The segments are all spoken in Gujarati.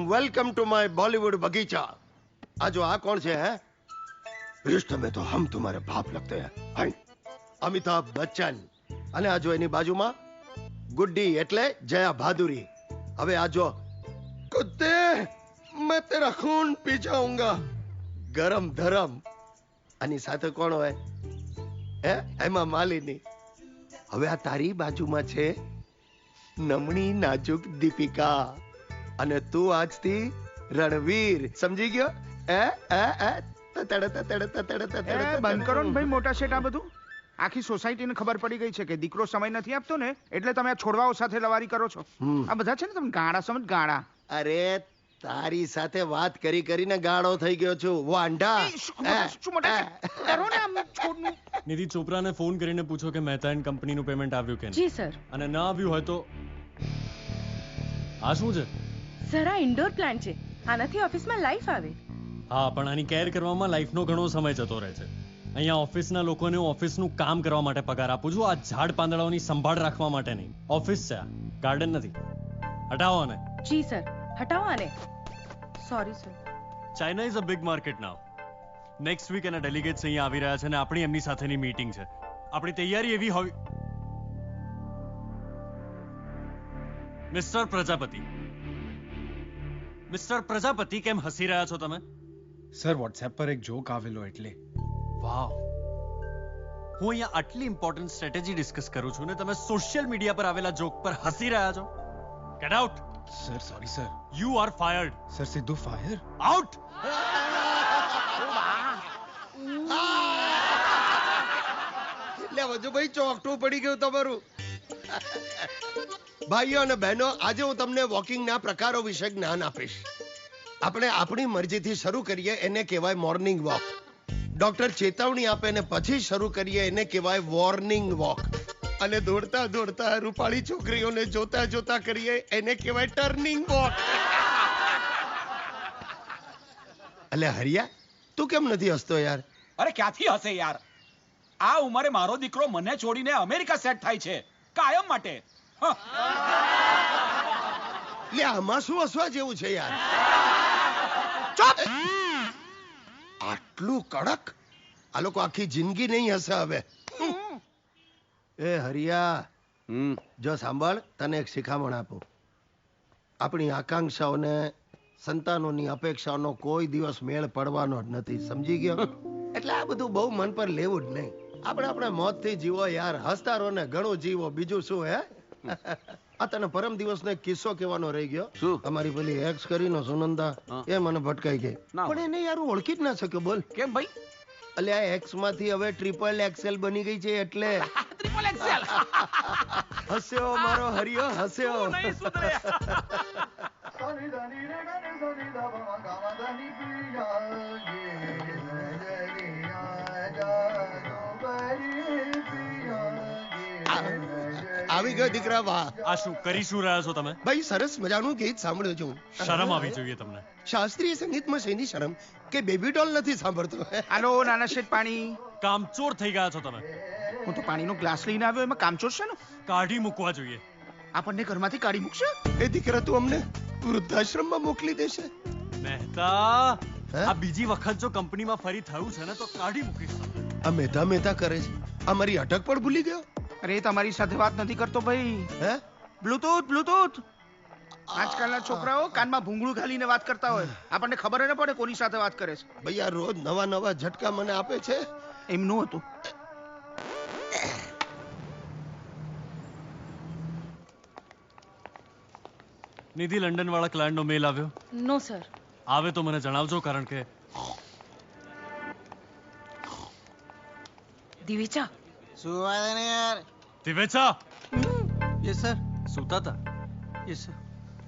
वेलकम टू माय बॉलीवुड बगीचा। आज आ कौन છે હે? रिश्ते में तो हम तुम्हारे बाप लगते हैं। हाय अमिताभ बच्चन અને આ જો એની બાજુમાં ગુડ્ડી એટલે જયા ભાદુરી। હવે આ જો कुत्ते मैं तेरा खून पी जाऊंगा गरम धरम। આની સાથે કોણ હોય હે? એમાં માલિની। હવે આ તારી બાજુમાં છે નમણી નાજુક દીપિકા અને તું આજથી રણવીર। સમજી ગયો? બંધ કરો ને ભાઈ મોટા શેઠ, આ બધું આખી સોસાયટીને ખબર પડી ગઈ છે કે દીકરો સમય નથી આપતો ને એટલે તમે આ છોડવાઓ સાથે લવારી કરો છો। આ બધા છે ને તમે ગાળા સમજ ગાળા। અરે તારી સાથે વાત કરી કરીને ગાળો થઈ ગયો છું વાંઢા। નિધિ ચોપરાને ફોન કરીને પૂછો કે મહેતા એન્ડ કંપનીનું પેમેન્ટ આવ્યું કે જી સર। અને ના આવ્યું હોય તો આ શું છે? સર આ ઇન્ડોર પ્લાન્ટ છે, આનાથી ઓફિસમાં લાઈફ આવે। હા પણ આની કેર કરવામાં લાઈફનો ઘણો સમય જતો રહે છે। અહીંયા ઓફિસના લોકોને હું ઓફિસનું કામ કરવા માટે પગાર આપું છું, આ ઝાડ પાંદડાઓની સંભાળ રાખવા માટે નહીં। ઓફિસ છે, ગાર્ડન નથી। હટાવો આને। જી સર, હટાવો આને। Sorry sir. China is a big market now. Next week એના ડેલિગેટ્સ અહીંયા આવી રહ્યા છે અને આપણી એમની સાથેની મીટિંગ છે। આપણી તૈયારી એવી હોવી। મિસ્ટર પ્રજાપતિ, મિસ્ટર પ્રજાપતિ, કેમ હસી રહ્યા છો તમે? સર વોટ્સએપ પર એક જોક આવેલો એટલે। વાવ, હું અહીંયા આટલી ઇમ્પોર્ટન્ટ સ્ટ્રેટેજી ડિસ્કસ કરું છું ને તમે સોશિયલ મીડિયા પર આવેલા જોક પર હસી રહ્યા છો? Get out. Sir sorry sir. You are fired. Sir સીધું ફાયર? આઉટ। એટલે વજુ ભાઈ ચોકટું પડી ગયું તમારું। ભાઈઓ અને બહેનો, આજે હું તમને વોકિંગના પ્રકારો વિશે જ્ઞાન આપીશ। આપણે આપણી મરજીથી શરૂ કરીએ એને કહેવાય મોર્નિંગ વોક। ડોક્ટર ચેતવણી આપે ને પછી શરૂ કરીએ એને કહેવાય વોર્નિંગ વોક। અને દોડતા દોડતા રૂપાળી છોકરીઓને જોતા જોતા કરીએ એને કહેવાય ટર્નિંગ વોક। એટલે હરિયા, તું કેમ નથી હસતો યાર? અરે ક્યાંથી હસે યાર, આ ઉંમરે મારો દીકરો મને છોડીને અમેરિકા સેટ થાય છે કાયમ માટે। લે આમાં શું હસવા જેવું છે યાર? ચૂપ! આટલું કડક? આ લોકો આખી જિંદગી નહીં હશે હવે। એ હરિયા, જો સાંભળ, તને એક શિખામણ આપું। આપણી આકાંક્ષાઓને સંતાનોની અપેક્ષાઓનો કોઈ દિવસ મેળ પડવાનો જ નથી, સમજી ગયો? એટલે આ બધું બહુ મન પર લેવું જ નહીં। આપણે આપણે મોતથી જીવો યાર, હસતા રહો ને ઘણું જીવો, બીજું શું હે? આ તને પરમ દિવસનો એક કિસ્સો કહેવાનો રહી ગયો। અમારી પેલી એક્સ કરીને સુનંદા, એ મને ભટકાઈ ગઈ, પણ એને યાર હું ઓળખી જ ના શક્યો। બોલ કેમ ભાઈ? એટલે આ એક્સ માંથી હવે ટ્રિપલ એક્સેલ બની ગઈ છે એટલે। Triple XL. હસ્યો મારો હરિયો, હસ્યો। નહીં સુધરે। આવી ગયો દીકરા, વાહ। આ શું કરી શું રહ્યા છો તમે? ભાઈ સરસ મજાનું ગીત સાંભળ્યું છું। શરમ આવી જોઈએ તમને। શાસ્ત્રીય સંગીતમાં શેની શરમ કે બેબી ડોલ નથી સાંભળતો? હાલો નાના શેઠ, પાણી। કામચોર થઈ ગયા છો તમે। હું તો પાણીનો ગ્લાસ લઈને આવ્યો, એમાં કામચોર છે ને? કાઢી મૂકવા જોઈએ। આપણને ઘરમાંથી કાઢી મૂકશે? એ દીકરા તું અમને વૃદ્ધાશ્રમમાં મોકલી દેશે? મહેતા, આ બીજી વખત જો કંપનીમાં ફરી થયું છે ને તો કાઢી મૂકીશ તમને। આ મહેતા મહેતા કરે છે, આ મારી અટક પણ ભૂલી ગયો? અરે તમારી સાથે વાત નથી કરતો ભાઈ, હે? Bluetooth Bluetooth. આજકાલના છોકરાઓ કાનમાં ભૂંગળું ઘાલીને વાત કરતા હોય, આપણને ખબર ન પડે કોની સાથે વાત કરે છે। ભાઈ આ રોજ નવા નવા ઝટકા મને આપે છે। એમનું હતું। નિધિ, લંડન વાળા ક્લાયન્ટનો મેલ આવ્યો? નો સર। આવે તો મને જણાવજો, કારણ કે દિવેચા, સુવા દે યાર। Divecha, yes sir. સૂતા હતા? Yes sir.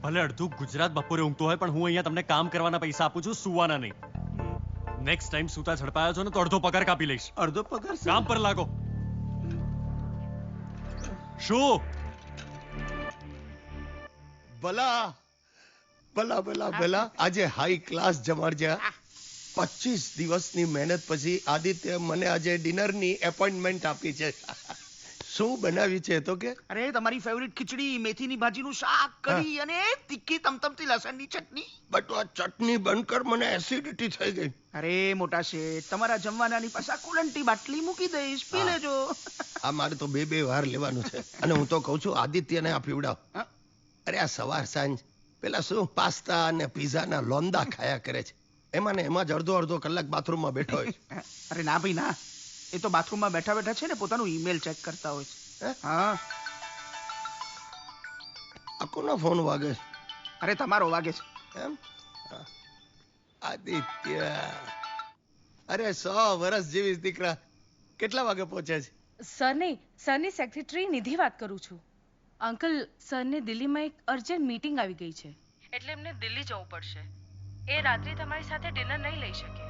ભલે અડધું ગુજરાત બપોરે ઊંઘતો હોય, પણ હું અહીંયા તમને કામ કરવાના પૈસા આપું છું, સુવાના નહીં। નેક્સ્ટ ટાઈમ સૂતા ઝડપાયા છો ને તો અડધો પગાર કાપી લઈશ। અડધો પગાર સર? કામ પર લાગો। શું? ભલા ભલા ભલા ભલા, આજે હાઈ ક્લાસ જમાડજે। 25 દિવસની મહેનત પછી આદિત્ય મને આજે ડિનરની એપોઇન્ટમેન્ટ આપી છે। શું બનાવી છે તો કે અરે તમારી ફેવરિટ ખીચડી, મેથીની ભાજીનું શાક, કઢી અને તીખી તમતમતી લસણની ચટણી. બટ આ ચટણી બંધ કર, મને એસિડિટી થઈ ગઈ. અરે મોટા શેઠ, તમારા જમવાનાની પાસે આ કુલંટી બાટલી મૂકી દઈશ, પી લેજો. આ મારે તો બે વાર લેવાનું છે. અને હું તો કહું છું આદિત્યને આ પીવડાવ. અરે આ સવાર સાંજ પેલા શું પાસ્તા અને પીઝાના લોંદા ખાયા કરે છે. એમાં ને એમાં જ અડધો કલાક બાથરૂમમાં બેઠો હોય છે. અરે ના ભાઈ ના, એ તો બાથરૂમમાં બેઠા બેઠા છે ને પોતાનું ઈમેલ ચેક કરતા હોય છે. હા. આ કોનો ફોન વાગે છે? અરે તમારો વાગે છે. એમ? આદિત્ય, અરે 100 વર્ષ જેવી દીકરા, કેટલા વાગે પહોંચે છે? સર નહીં, સરની સેક્રેટરી નિધિ વાત કરું છું. અંકલ, સરને દિલ્હીમાં એક અર્જન્ટ મીટિંગ આવી ગઈ છે, એટલે એમને દિલ્હી જવું પડશે. એ રાત્રે તમારી સાથે ડિનર નહીં લઈ શકે,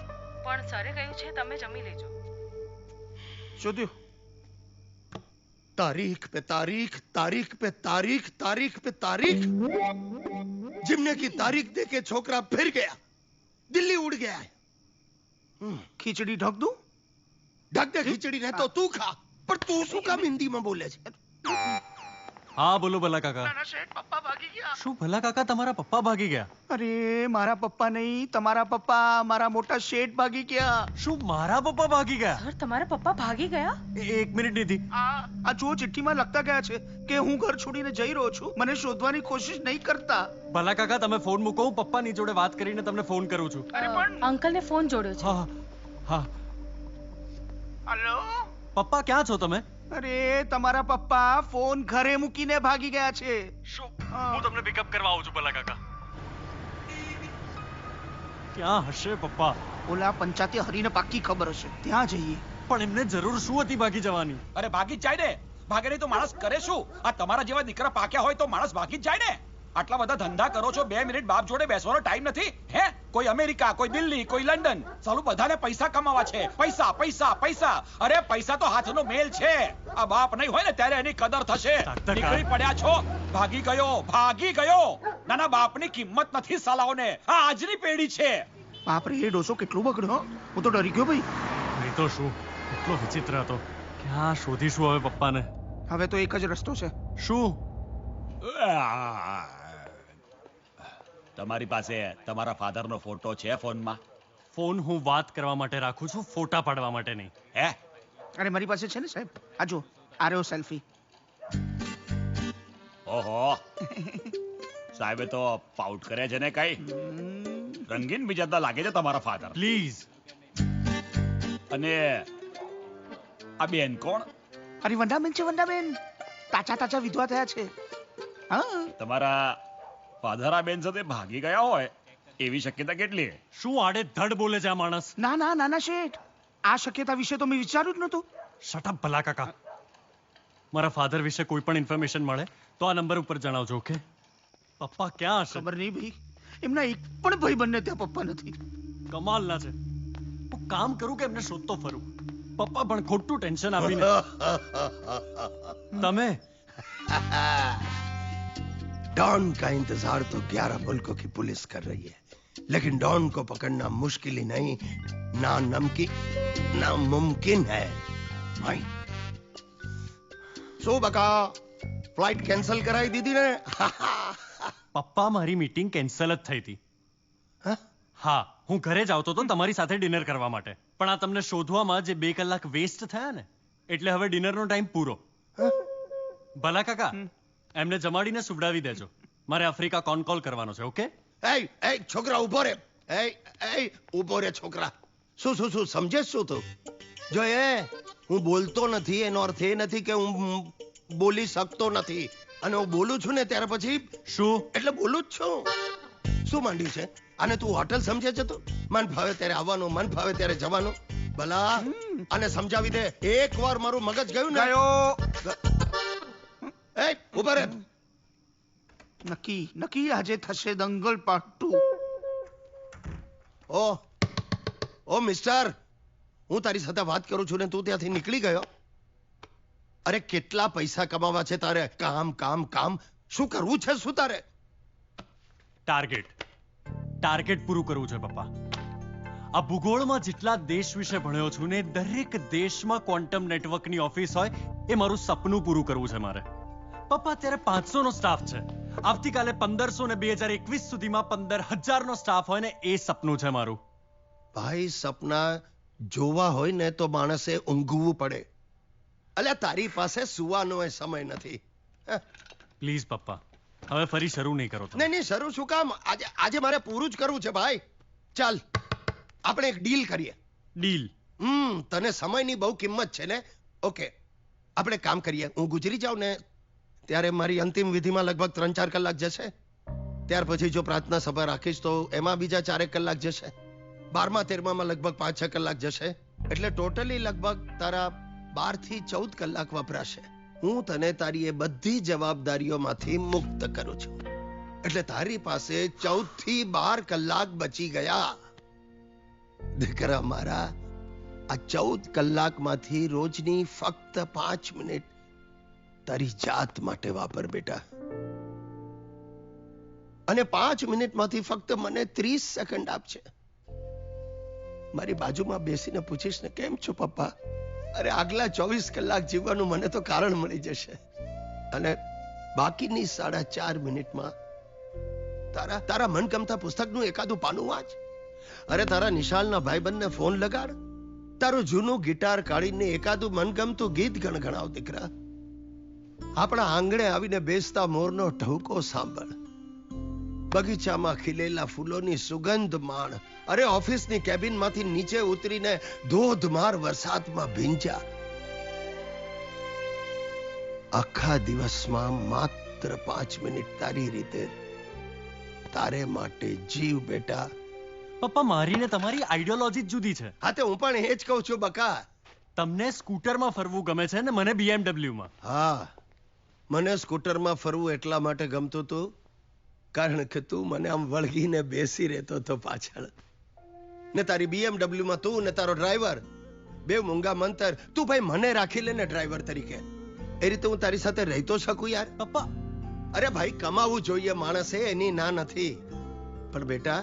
પણ સરે કહ્યું છે તમે જમી લેજો. શોધ્યું? तारीख पे तारीख, तारीख पे तारीख, तारीख पे तारीख. जिमने की तारीख देके छोकरा फिर गया, दिल्ली उड़ गया है. ખીચડી ઢક દઉં? ढक दे खिचड़ी ने तो तू खा, पर तू શું કામ હિન્દીમાં બોલે છે? હા બોલો ભલા કાકા. નાના શેઠ, પપ્પા ભાગી ગયા. શું ભલા કાકા, તમારા પપ્પા ભાગી ગયા? અરે મારા પપ્પા નહીં, તમારા પપ્પા, મારા મોટા શેઠ ભાગી ગયા. શું મારા પપ્પા ભાગી ગયા? સર, તમારા પપ્પા ભાગી ગયા? એક મિનિટ નિધિ. આ જો ચિઠ્ઠીમાં લખતા ગયા છે કે હું ઘર છોડીને જઈ રહ્યો છું, મને શોધવાની કોશિશ નહીં કરતા. ભલા કાકા તમે ફોન મૂકો, હું પપ્પાની જોડે વાત કરીને તમને ફોન કરું છું. અરે પણ અંકલને ફોન જોડ્યો છે. હા હા. હલો, પપ્પા ક્યાં છો તમે? અરે તમારા પપ્પા ફોન ઘરે મૂકીને ભાગી ગયા છે. શું? હું તમને પિકઅપ કરવા આવું છું ભલા કાકા. ક્યાં હશે પપ્પા? ઓલા પંચાયતે હરીને પાક્કી ખબર હશે, ત્યાં જઈએ. પણ એમને જરૂર શું હતી ભાગી જવાની? અરે ભાગી જ જાય ને. ભાગે નહીં તો માણસ કરે શું? આ તમારા જેવા દીકરા પાક્યા હોય તો માણસ ભાગી જ જાય ને. આટલા બધા ધંધા કરો છો, 2 મિનિટ બાપ જોડે બેસવાનો ટાઈમ નથી? હે, કોઈ અમેરિકા, કોઈ દિલ્હી, કોઈ લંડન, ચાલુ બધાને પૈસા કમાવા છે. પૈસા પૈસા પૈસા. અરે પૈસા તો હાથનો મેલ છે. આ બાપ નહીં હોય ને ત્યારે એની કદર થશે. નીકળી પડ્યા છો, ભાગી ગયો, ભાગી ગયો. નાના બાપની કિંમત નથી સાલાઓને. આ આજની પેઢી છે. બાપ રે, એ ડોસો કેટલું બગડ્યો. હું તો ડરી ગયો ભાઈ. નહીં તો શું, એટલો વિચિત્ર હતો. ક્યાં શોધીશું હવે પપ્પાને? હવે તો એક જ રસ્તો છે. શું? તમારી પાસે તમારા ફાધરનો ફોટો છે ફોનમાં? ફોન હું વાત કરવા માટે રાખું છું, ફોટા પાડવા માટે નહીં. હે? અરે મારી પાસે છે ને સાહેબ, આ જો, આ રહ્યો સેલ્ફી. ઓહો, સાહેબે તો પાઉટ કરે છે ને કઈ. રંગીન બીજાદા લાગે છે તમારા ફાધર. પ્લીઝ. અને આ બેન કોણ? અરે વંડાબેન છે, વંડાબેન. તાચા વિધવા થયા છે. હા. તમારા ફાધર આ બેન સાથે ભાગી ગયા હોય એવી શક્યતા કેટલી? શું આડે ધડ બોલે છે આ માણસ? ના ના નાના શેઠ, આ શક્યતા વિશે તો મેં વિચાર્યું જ નહોતું. શટ અપ ભલા કાકા. મારા ફાધર વિશે કોઈ પણ ઇન્ફોર્મેશન મળે તો આ નંબર ઉપર જણાવજો, ઓકે? પપ્પા ક્યાં હશે? ખબર નહીં ભાઈ, એમના એક પણ ભાઈ બંને ત્યાં પપ્પા નથી. કમાલના છે. હું કામ કરું કે એમને શોધતો ફરું. પપ્પા પણ ખોટું ટેન્શન આપીને. તમે डॉन का इंतजार तो 11 मुल्कों की पुलिस कर रही है, लेकिन डॉन को पकड़ना मुश्किल ही नहीं, ना नामुमकिन है. सो बका, फ्लाइट कैंसिल कराई दीदी ने? પપ્પા મારી મીટિંગ કેન્સલ જ થઈ હતી. હા, હું ઘરે જ આવતો હતો તમારી સાથે ડિનર કરવા માટે, પણ આ તમને શોધવામાં જે 2 કલાક વેસ્ટ થયા ને, એટલે હવે ડિનરનો ટાઈમ પૂરો. ભલા કાકા, એમને જમાડીને સુવડાવી દેજો. મારે આફ્રિકા કોલ કરવાનો છે, ઓકે? એ છોકરા ઉભો રે. એ ઉભો રે છોકરા. શું સમજે શું તું? જો હું બોલતો નથી એનો અર્થ એ નથી કે હું બોલી શકતો નથી. અને હું બોલું છું ને ત્યારે પછી શું? એટલે બોલું જ છું. શું માંડ્યું છે આને? તું હોટલ સમજે છે? તું મન ફાવે ત્યારે આવવાનું, મન ફાવે ત્યારે જવાનું. ભલા આને સમજાવી દે. એકવાર મારું મગજ ગયું ને. એ ઉભા રે. નક્કી આજે થશે દંગલ પાર્ટ 2. ઓ મિસ્ટર, હું તારી સાથે વાત કરું છું ને તું ત્યાંથી નીકળી ગયો. અરે કેટલા પૈસા કમાવા છે તારે? કામ કામ કામ. શું કરવું છે શું તારે? ટાર્ગેટ પૂરું કરવું છે પપ્પા. આ ભૂગોળમાં જેટલા દેશ વિશે ભણ્યો છું ને, દરેક દેશમાં ક્વોન્ટમ નેટવર્કની ઓફિસ હોય એ મારું સપનું પૂરું કરવું છે મારે. પપ્પા અત્યારે 500 નો સ્ટાફ છે. આવતીકાલે 1500 ને 2021 સુધીમાં 15,000 નો સ્ટાફ હોય ને એ સપનું છે મારું. ભાઈ સપના જોવા હોય ને તો માણસે ઊંઘવું પડે. અલ્યા તારી પાસે સુવાનો સમય નથી. પ્લીઝ પપ્પા, હવે ફરી શરૂ નહીં કરો તમે. નહીં શરૂ શું કામ? આજે મારે પૂરું જ કરવું છે ભાઈ. ચાલ આપણે એક ડીલ કરીએ. ડીલ? તને સમયની બહુ કિંમત છે ને. ઓકે, આપણે કામ કરીએ. હું ગુજરી જાઉં ને ત્યારે મારી અંતિમ વિધિમાં લગભગ 3-4 કલાક જશે. ત્યાર પછી જો પ્રાર્થના સભા રાખીશ તો એમાં બીજા 4 કલાક જશે. 12મા 13મામાં લગભગ 5-6 કલાક જશે. એટલે ટોટલી લગભગ તારા 12 થી 14 કલાક વપરાશે. હું તને તારી એ બધી જવાબદારીઓમાંથી મુક્ત કરું છું. એટલે તારી પાસે 14 થી 12 કલાક બચી ગયા. દીકરા મારા, આ 14 કલાકમાંથી રોજની ફક્ત 5 મિનિટ તારી જાત માટે વાપર બેટા. અને 5 મિનિટમાંથી ફક્ત મને 30 સેકન્ડ આપજે. મારી બાજુમાં બેસીને પૂછીશ ને કેમ છો પપ્પા, અરે આગલા 24 કલાક જીવવાનું મને તો કારણ મળી જશે. અને બાકીની 4.5 મિનિટમાં તારા મનગમતા પુસ્તકનું એકાદું પાનું વાંચ. અરે તારા નિશાળના ભાઈબંધને ફોન લગાડ. તારું જૂનું ગિટાર કાઢીને એકાદું મનગમતું ગીત ગણગણાવ દીકરા. આપણા આંગણે આવીને બેસતા મોરનો ઢવકો સાંભળ. બગીચામાં ખીલેલા ફૂલોની સુગંધ માણ. અરે ઓફિસની કેબિનમાંથી નીચે ઉતરીને ધોધમાર વરસાદમાં ભીંજા. આખા દિવસમાં માત્ર 5 મિનિટ તારી રીતે તારે માટે જીવ બેટા. પપ્પા, મારી ને તમારી આઈડિયોલોજી જ જુદી છે. હા, તે હું પણ એ જ કહું છું બકા. તમને સ્કૂટરમાં ફરવું ગમે છે ને મને BMW માં. હા, મને સ્કૂટરમાં ફરવું એટલા માટે ગમતું હતું કારણ કે તું મને આમ વળગીને બેસી રહેતો હતો પાછળ. ને તારી BMW માં તું ને તારો ડ્રાઈવર બે મૂંગા મંતર. તું ભાઈ મને રાખી લે ને ડ્રાઈવર તરીકે. એ રીતે હું તારી સાથે રહી તો શકું યાર. પપ્પા, અરે ભાઈ, કમાવું જોઈએ માણસે, એની ના નથી. પણ બેટા,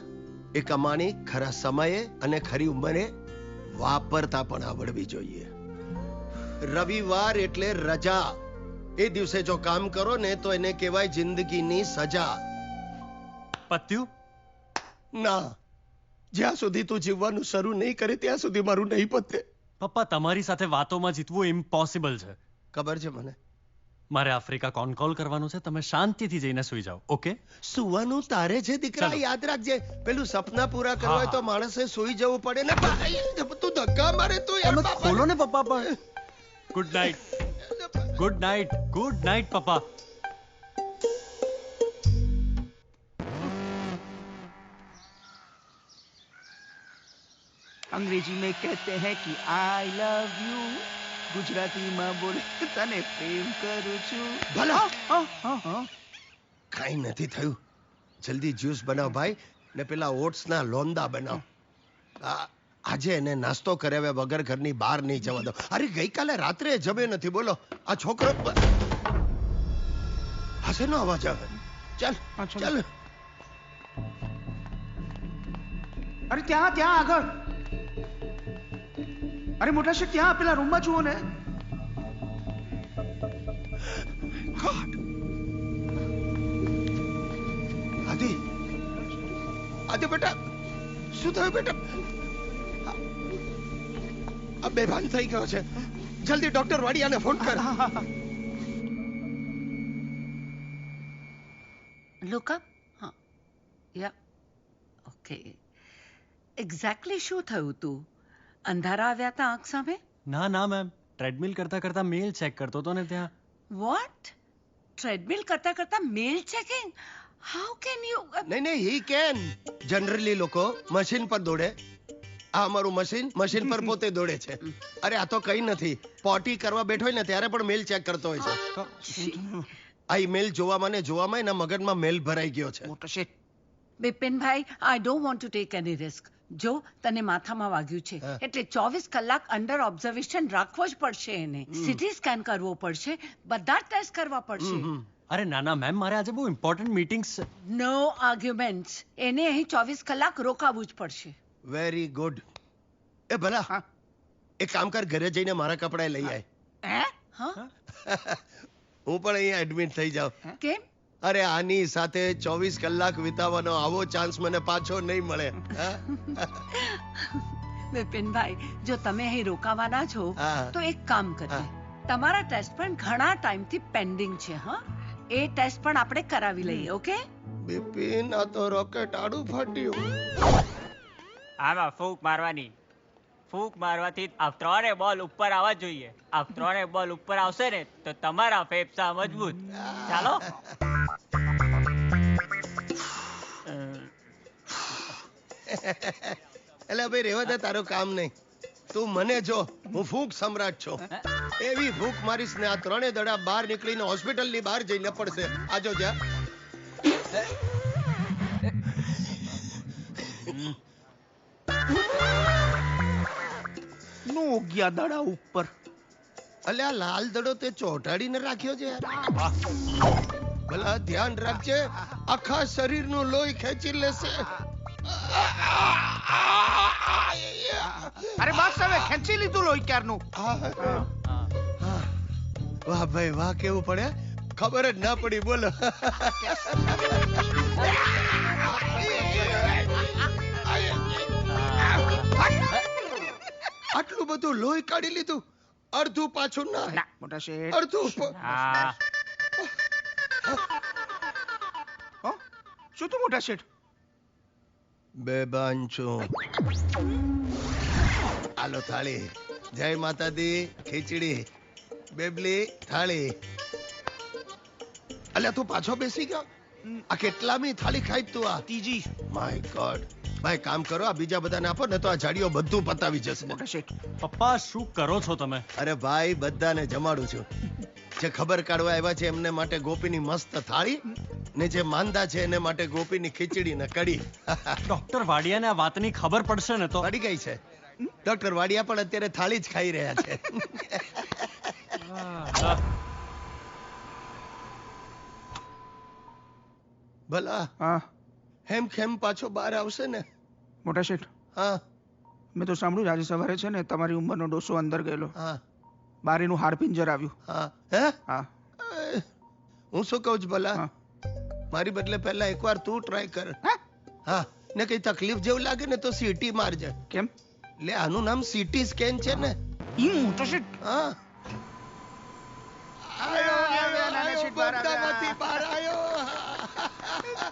એ કમાણી ખરા સમયે અને ખરી ઉંમરે વાપરતા પણ આવડવી જોઈએ. રવિવાર એટલે રજા. એ દિવસે જો કામ કરો ને તો એને કહેવાય જિંદગીની સજા. પત્યું? ના, જ્યાં સુધી તું જીવવાનું શરૂ નહીં કરે ત્યાં સુધી મારું નહીં પતે. પપ્પા, તમારી સાથે વાતોમાં જીતવું ઇમ્પોસિબલ છે. ખબર છે મને. મારે આફ્રિકા કોલ કરવાનું છે. તમે શાંતિથી જઈને સુઈ જાઓ. ઓકે? સુવાનું તારે છે દીકરા, ચાલો. યાદ રાખજે. પેલું સપના પૂરા કરવા હોય તો માણસે સુઈ જવું પડે ને. તું ધક્કા મારે તું યાર. તમે ખોલો ને પપ્પા પણ. Good night. Good night. Good night પપ્પા. अंग्रेजी में कहते हैं कि आई लव यू. ગુજરાતીમાં બોલે તને પ્રેમ કરું છું. ભલા કાઈ નથી થયું. જલ્દી જ્યુસ બનાવ ભાઈ, ને પેલા ઓટ્સ ના લોંદા બનાવ. આજે એને નાસ્તો કરાવ્યા વગર ઘરની બહાર નહીં જવા દો. અરે ગઈકાલે રાત્રે જમે નથી. બોલો આ છોકરો હસેનો અવાજ આવે. ચાલ ચાલ. અરે ત્યાં આગળ. અરે મોટા શેઠ, ત્યાં પેલા રૂમમાં જુઓ ને. આદિ બેટા, શું થયું બેટા? આ બેભાન થઈ ગયો છે. જલ્દી ડોક્ટર વાડિયાને ફોન કર. Look up. Huh. Yeah. Okay. Exactly શું થયું તું? અંધારા આવ્યા હતા આંખ સામે? ના મેમ, ટ્રેડમિલ કરતા કરતા મેલ ચેક કરતો હતો ને ત્યાં. What? ટ્રેડમિલ કરતા કરતા મેલ ચેકિંગ? How can you? નહીં હી કેન. જનરલી લોકો મશીન પર દોડે. આ અમારું મશીન પર પોતે દોડે છે. અરે આ તો કઈ નથી. પોટી કરવા બેઠો હોય ને ત્યારે પણ મેલ ચેક કરતો હોય છે. આ ઈમેલ જોવામાં એના મગજમાં મેલ ભરાઈ ગયો છે. મોટા શેઠ, બિપિનભાઈ, I don't want to take any risk. જો તને માથામાં વાગ્યું છે એટલે 24 કલાક અંડર ઓબ્ઝર્વેશન રાખવો જ પડશે. એને સીટી સ્કેન કરવો પડશે, બધા ટેસ્ટ કરવા પડશે. અરે ના મેમ, મારે આજે બહુ ઇમ્પોર્ટન્ટ મીટિંગ્સ છે. નો આર્ગ્યુમેન્ટ્સ. એને અહીં 24 કલાક રોકાવું જ પડશે. Very good. એ ભલા એક કામ કર, ઘરે જઈને મારા કપડા લઈ આય. હા હું પણ અહીંયા એડમિટ થઈ જાઉં. કેમ? અરે આની સાથે 24 કલાક વિતાવવાનો આવો ચાન્સ મને પાછો નહીં મળે. વિપિનભાઈ, જો તમે અહીં રોકાવાના છો હા. તો એક કામ કરીએ. તમારા ટેસ્ટ પણ ઘણા ટાઈમથી પેન્ડિંગ છે. હા, એ ટેસ્ટ પણ આપણે કરાવી લઈએ. ઓકે? બિપિન, આ તો રોકેટ આડું ફાટ્યું. આમાં ફૂંક મારવાની. ફૂંક મારવાથી આ 3 બોલ ઉપર આવવા જોઈએ. આ 3 બોલ ઉપર આવશે ને તો તમારા ફેફસા મજબૂત. ચાલો. એટલે ભાઈ રેવા દે, તારું કામ નહીં. તું મને જો, હું ફૂંક સમ્રાટ છું. એવી ફૂંક મારીશ ને આ 3 દડા બહાર નીકળીને હોસ્પિટલની બહાર જઈને પડશે. આજો જા. નો ગયા દડા ઉપર. અલ્યા લાલ દડો તે ચોંટાડીને રાખ્યો છે યાર. ભલા ધ્યાન રાખજે, આખા શરીરનું લોહી ખેંચી લેશે. અરે બસ હવે, ખેંચી લીધું લોહી ક્યારનું. વાહ ભાઈ વાહ, કેવું પડે, ખબર જ ના પડી. બોલો. આટલું બધું લોહી કાઢી લીધું, અડધું પાછું ના, મોટા શેઠ. અડધું. હા. શું તું મોટા શેઠ? બેબાન છું. આલો થાળી. જય માતા દી. ખીચડી, બેબલી, થાળી. અલ્યા તું પાછો બેસી ગયો? આ કેટલામી થાળી ખાઈ તું? આ ત્રીજી. My God. ભાઈ કામ કરો, આ બીજા બધાને આપો ને તો આ જાડીઓ બધું પતાવી જશે. મોટા શેઠ. પપ્પા શું કરો છો તમે? અરે ભાઈ, બધાને જમાડું છું. જે ખબર કાઢવા આવ્યા છે એમને માટે ગોપીની મસ્ત થાળી, ને જે માંદા છે એને માટે ગોપીની ખીચડી ને કઢી. ડોક્ટર વાડિયાને આ વાતની ખબર પડશે ને તો પડી ગઈ છે. ડોક્ટર વાડિયા પણ અત્યારે થાળી જ ખાઈ રહ્યા છે. ભલા હા હેમ ખેમ પાછો બહાર આવશે ને? મોટા શેઠ, હા મેં તો સાંભળ્યું આજે સવારે છે ને તમારી ઉંમરનો ડોસો અંદર ગયેલો. હા બારીનું હાડપિંજર આવ્યું. હા. હે? હા. હું શું કહું છું ભલા, હા. મારી બદલે પહેલા એકવાર તું ટ્રાય કર. હા, ને કઈ તકલીફ જેવું લાગે ને તો સીટી મારજે. કેમ? લે આનું નામ સીટી સ્કેન છે ને. ઈ મોટા શેઠ. હા. નાના શેઠ બહાર આવ્યા. બધામાંથી બહાર આયો.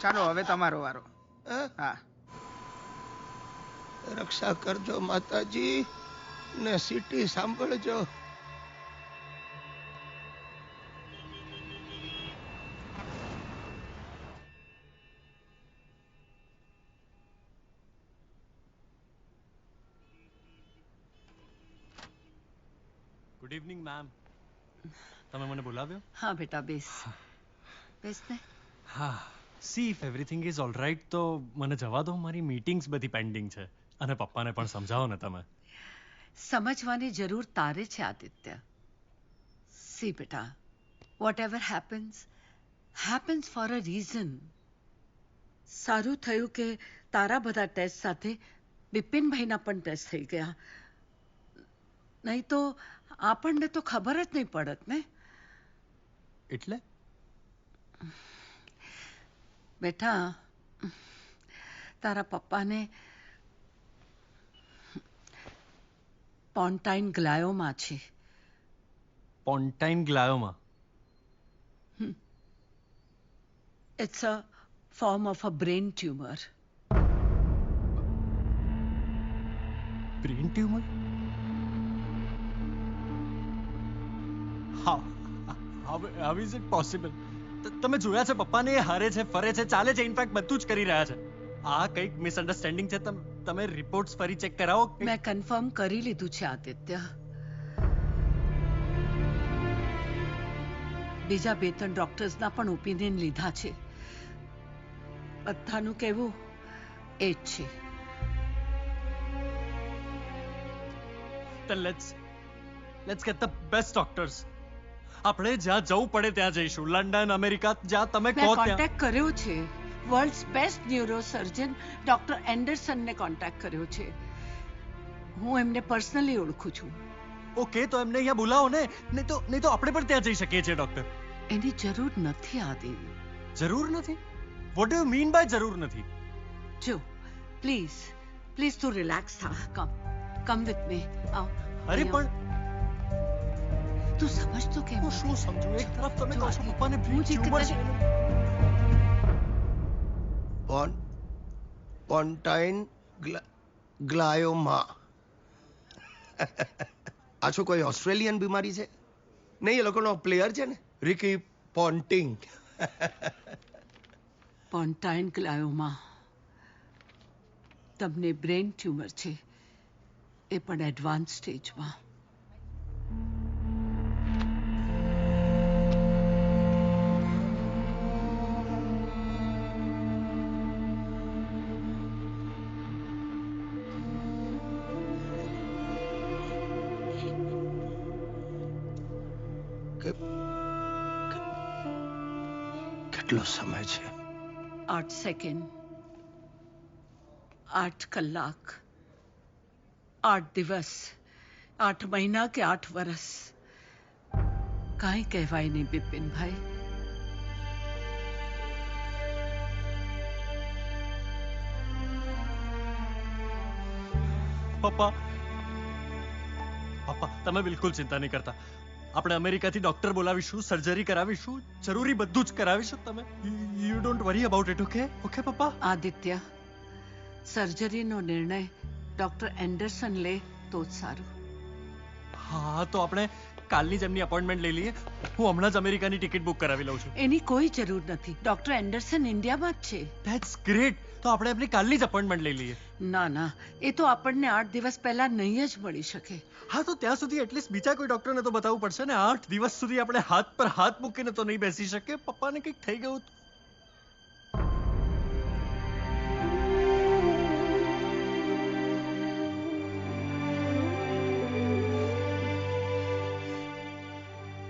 ચાલો હવે તમારો વારો. હા? હા. રક્ષા કરજો માતાજી, ને સીટી સાંભળજો. Good evening ma'am. તમે મને બોલાવ્યો? હા બેટા, બેસ. બેસ ને. હા. C if everything is all right તો મને જવા દો. મારી મીટિંગ્સ બધી પેન્ડિંગ છે અને પપ્પાને પણ સમજાવો ને તમે. સમજવાની જરૂર તારે છે આદિત્ય. સી બેટા, whatever happens for a reason. સારું થયું કે તારા બધા ટેસ્ટ સાથે બિપિનભાઈના પણ ટેસ્ટ થઈ ગયા, નહીં તો આપણને તો ખબર જ નહીં પડત ને. એટલે બેટા, તારા પપ્પાને પોન્ટાઇન ગ્લાયોમા છે. Pontine glioma? It's a form of a brain tumour. Brain tumour? How is it possible? તમે જોયા છે પપ્પાને? એ હરે છે, ફરે છે, ચાલે છે, ઇનફેક્ટ બધું જ કરી રહ્યા છે. આ કંઈક મિસઅન્ડરસ્ટેન્ડિંગ છે. તમે રિપોર્ટ્સ ફરી ચેક કરાવો. મેં કન્ફર્મ કરી લીધું છે આદિત્ય. બીજા 2-3 ડોક્ટર્સના પણ ઓપિનિયન લીધા છે. બધાનું કહેવું એ જ છે. Then let's get the best doctors. આપણે જ્યાં જવું પડે ત્યાં જઈશું. લંડન, અમેરિકા, જ્યાં તમે મેં કહો ત્યાં. કોન્ટેક્ટ કર્યો છે. વર્લ્ડ્સ બેસ્ટ ન્યુરોસર્જન ડોક્ટર એન્ડરસનને કોન્ટેક્ટ કર્યો છે. હું એમને પર્સનલી ઓળખું છું. ઓકે તો એમને અહીંયા બોલાવો ને, નહીં તો આપણે પણ ત્યાં જઈ શકીએ છીએ ડોક્ટર. એની જરૂર નથી આદિ. જરૂર નથી? What do you mean by જરૂર નથી? જો પ્લીઝ તું રિલેક્સ થા. Come with me. આવ. અરે પણ તું સમજતો કેમ? હું શું સમજુ? એક તરફ તમે કહો છો પપ્પાને હું જે ટ્યુમર છે. પોન્ટાઇન ગ્લાયોમા. આ શું કોઈ ઓસ્ટ્રેલિયન બીમારી છે? નહીં, એ લોકોનો પ્લેયર છે ને, રિકી પોન્ટિંગ. પોન્ટાઇન ગ્લાયોમા. તમને બ્રેન ટ્યુમર છે, એ પણ એડવાન્સ સ્ટેજમાં. કેટલો સમય છે? 8 સેકન્ડ, 8 કલાક, 8 દિવસ, 8 મહિના કે 8 વર્ષ, કાંઈ કહેવાય નહીં બિપિનભાઈ. પપ્પા તમે બિલકુલ ચિંતા નહીં કરતા. આપણે અમેરિકાથી ડોક્ટર બોલાવીશું, સર્જરી કરાવીશું, જરૂરી બધું જ કરાવીશું. તમે you don't worry about it. Okay okay પપ્પા. આદિત્ય, સર્જરીનો નિર્ણય ડોક્ટર એન્ડરસન લે તો જ સારું. હા તો આપણે કાલની જ એમની અપોઇન્ટમેન્ટ લઈ લઈએ. હું હમણાં જ અમેરિકાની ટિકિટ બુક કરાવી લઉં છું. એની કોઈ જરૂર નથી. ડોક્ટર એન્ડરસન ઇન્ડિયામાં જ છે. That's great. તો આપણે એમની કાલની જ અપોઇન્ટમેન્ટ લઈ લઈએ. ના, એ તો આપણને 8 દિવસ પહેલા નહીં જ મળી શકે. હા તો ત્યાં સુધી એટલીસ્ટ બીજા કોઈ ડોક્ટરને તો બતાવવું પડશે ને. 8 દિવસ સુધી આપણે હાથ પર હાથ મૂકીને તો નહીં બેસી શકીએ. પપ્પાને કંઈક થઈ ગયું તો.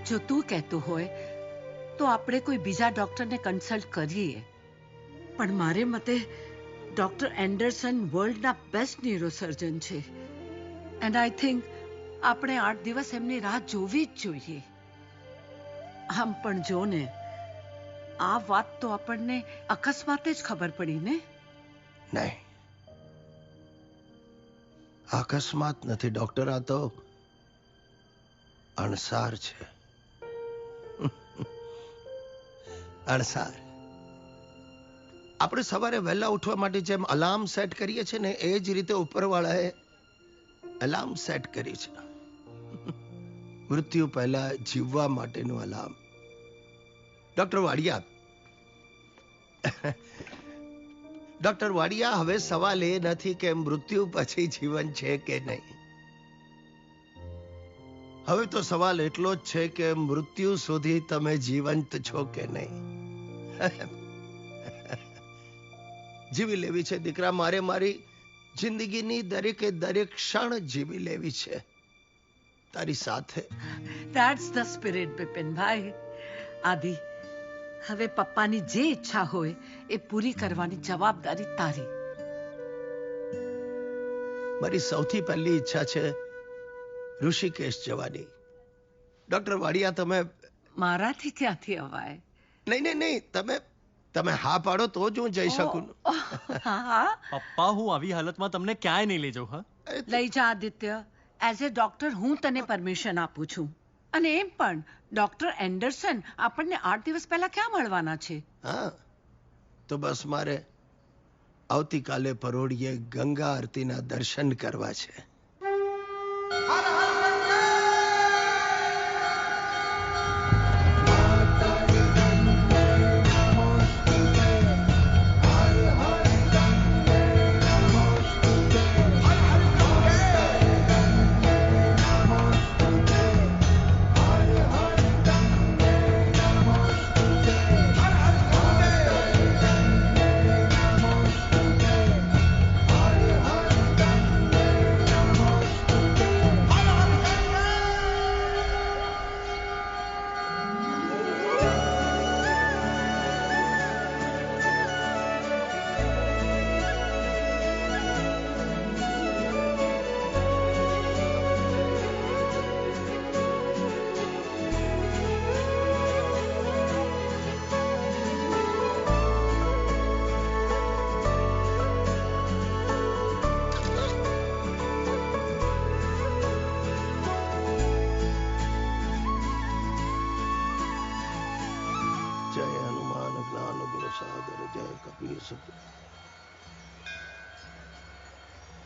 જો તું કહેતો હોય તો આપણે કોઈ બીજા ડોક્ટરને કન્સલ્ટ કરીએ, પણ મારે મતે ડોક્ટર એન્ડરસન વર્લ્ડના બેસ્ટ ન્યુરોસર્જન છે, એન્ડ આઈ થિંક આપણે 8 દિવસ એમની રાહ જોવી જ જોઈએ. આમ પણ જો ને, આ વાત તો આપણને અકસ્માતે જ ખબર પડી ને. નહીં, અકસ્માત નથી ડોક્ટર, આ તો અણસાર છે. અણસાર. આપણે સવારે વહેલા ઉઠવા માટે જેમ અલાર્મ સેટ કરીએ છીએ ને, એ જ રીતે ઉપરવાળાએ અલાર્મ સેટ કરી છે. મૃત્યુ પહેલા જીવવા માટેનું અલાર્મ. ડોક્ટર વાડિયા, હવે સવાલ એ નથી કે મૃત્યુ પછી જીવન છે કે નહીં. હવે તો સવાલ એટલો જ છે કે મૃત્યુ સુધી તમે જીવંત છો કે નહીં. જીવી લેવી છે દીકરા મારે. મારી જિંદગીની દરેકે દરેક ક્ષણ જીવી લેવી છે તારી સાથે. That's the spirit Bipinbhai. Adi, હવે પપ્પાની જે ઈચ્છા હોય એ પૂરી કરવાની જવાબદારી તારી. મારી સૌથી પહેલી ઈચ્છા છે ઋષિકેશ જવાની. ડોક્ટર વાડિયા, તમે મારાથી ક્યાંથી અવાય? નહીં, તમે હા પાડો તો જ હું જઈ શકું. પપ્પા હું આવી હાલતમાં તમને ક્યાંય નહીં લઈ જાઉં. હા લઈ જા આદિત્ય. એઝ એ ડોક્ટર હું તને પરમિશન આપું છું. અને એમ પણ ડોક્ટર એન્ડરસન આપણને 8 દિવસ પહેલા ક્યાં મળવાના છે? હા તો બસ મારે આવતીકાલે પરોઢિયે ગંગા આરતીના દર્શન કરવા છે.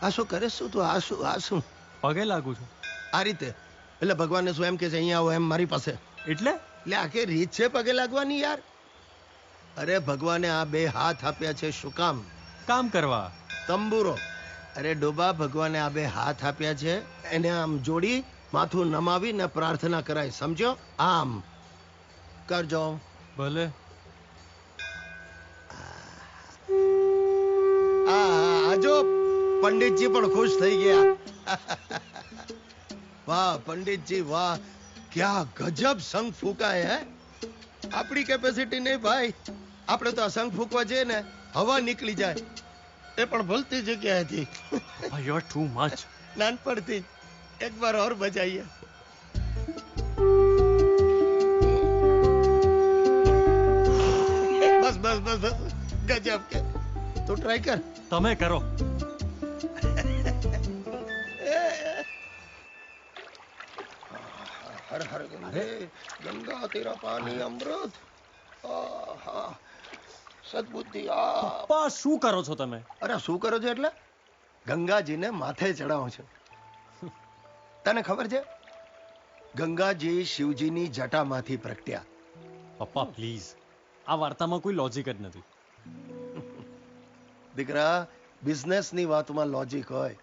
આ શું કરે શું તું? આ શું પગે લાગુ છું આ રીતે? એટલે ભગવાનને શું એમ કે છે અહીંયા આવો એમ મારી પાસે? એટલે આખી રીત છે પગે લાગવાની યાર. અરે ભગવાને આ બે હાથ આપ્યા છે શું કામ? કામ કરવા. તંબુરો. અરે ડોબા, ભગવાને આ બે હાથ આપ્યા છે એને આમ જોડી માથું નમાવી ને પ્રાર્થના કરાય, સમજો? આમ કરજો. ભલે. આજો પંડિતજી પણ ખુશ થઈ ગયા. વાહ પંડિતજી વાહ, ક્યાં ગજબ શંખ ફૂંકાય હે. આપણી કેપેસિટી નહીં ભાઈ, આપણે તો આ શંખ ફૂંકવા જઈએ ને હવા નીકળી જાય, એ પણ ભલતી જગ્યાએથી. You are too much. નાનપણથી એક બાર ઓર બજાઈએ. બસ બસ બસ બસ, ગજબ કે. તું ટ્રાય કર. તમે કરો. હર હર ગંગે ગંગા તેરા પાણી અમૃત. સદબુદ્ધિ. પપ્પા શું કરો છો તમે? અરે શું કરો છો એટલે ગંગાજીને માથે ચડાવો છો. તને ખબર છે ગંગાજી શિવજીની જટામાંથી પ્રગટ્યા. પપ્પા પ્લીઝ, આ વાર્તામાં કોઈ લોજિક જ નથી. દીકરા, બિઝનેસની વાતમાં લોજિક હોય,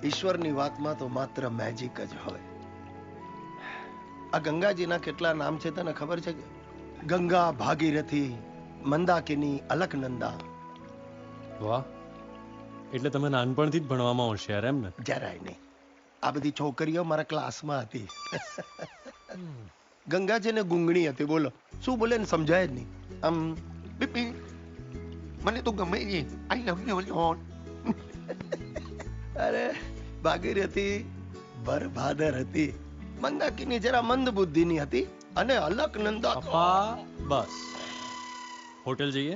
ઈશ્વરની વાતમાં તો માત્ર મેજિક જ હોય. આ ગંગાજીના કેટલા નામ છે તને ખબર છે કે? ગંગા, ભાગીરથી, મંદાકિની, અલકનંદા. વાહ, એટલે તમે નાનપણથી જ ભણવામાં હોશિયાર એમ ને? જરાય નહીં. આ બધી છોકરીઓ મારા ક્લાસમાં હતી. ગંગાજીને ગુંગણી હતી. બોલો શું બોલે ને સમજાય જ નહીં. આમ બીપી મને તો ગમે નહીં, આઈ લવ યુ. અરે ભાગીરથી ભરભાદર હતી, મંદાકિની જરા મંદ બુદ્ધિની હતી, અને અલકનંદા. પપ્પા બસ, હોટેલ જઈએ,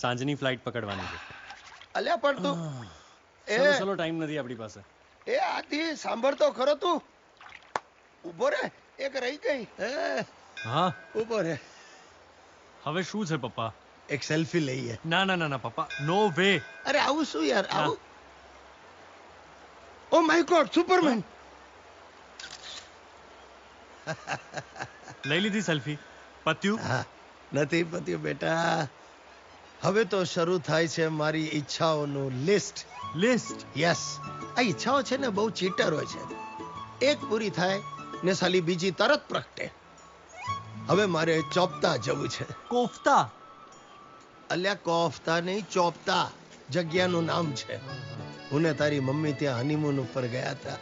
સાંજની ફ્લાઇટ પકડવાની છે. અલ્યા પણ તું ચલો ટાઈમ નથી આપણી પાસે. એ આથી સાંભળતો ખરો તું? ઉભો રે, એક રહી ગઈ. હા ઉભો રે. હવે શું છે પપ્પા? એક સેલ્ફી લઈએ. ના ના ના ના પપ્પા, નો વે. અરે આવું શું યાર, આવું. Oh my God, superman. લઈ લીધી સેલ્ફી? પત્યું? નથી પત્યું બેટા. હવે તો શરૂ થાય છે મારી ઈચ્છાઓનું લિસ્ટ. યસ. આ ઈચ્છાઓ છે ને બહુ ચીટર હોય છે. એક પૂરી થાય ને સાલી બીજી તરત પ્રગટે. હવે મારે ચોપતા જવું છે. કોફતા? અલ્યા કોફતા નહીં, ચોપતા જગ્યાનું નામ છે. હું ને તારી મમ્મી ત્યાં હનીમૂન ઉપર ગયા હતા.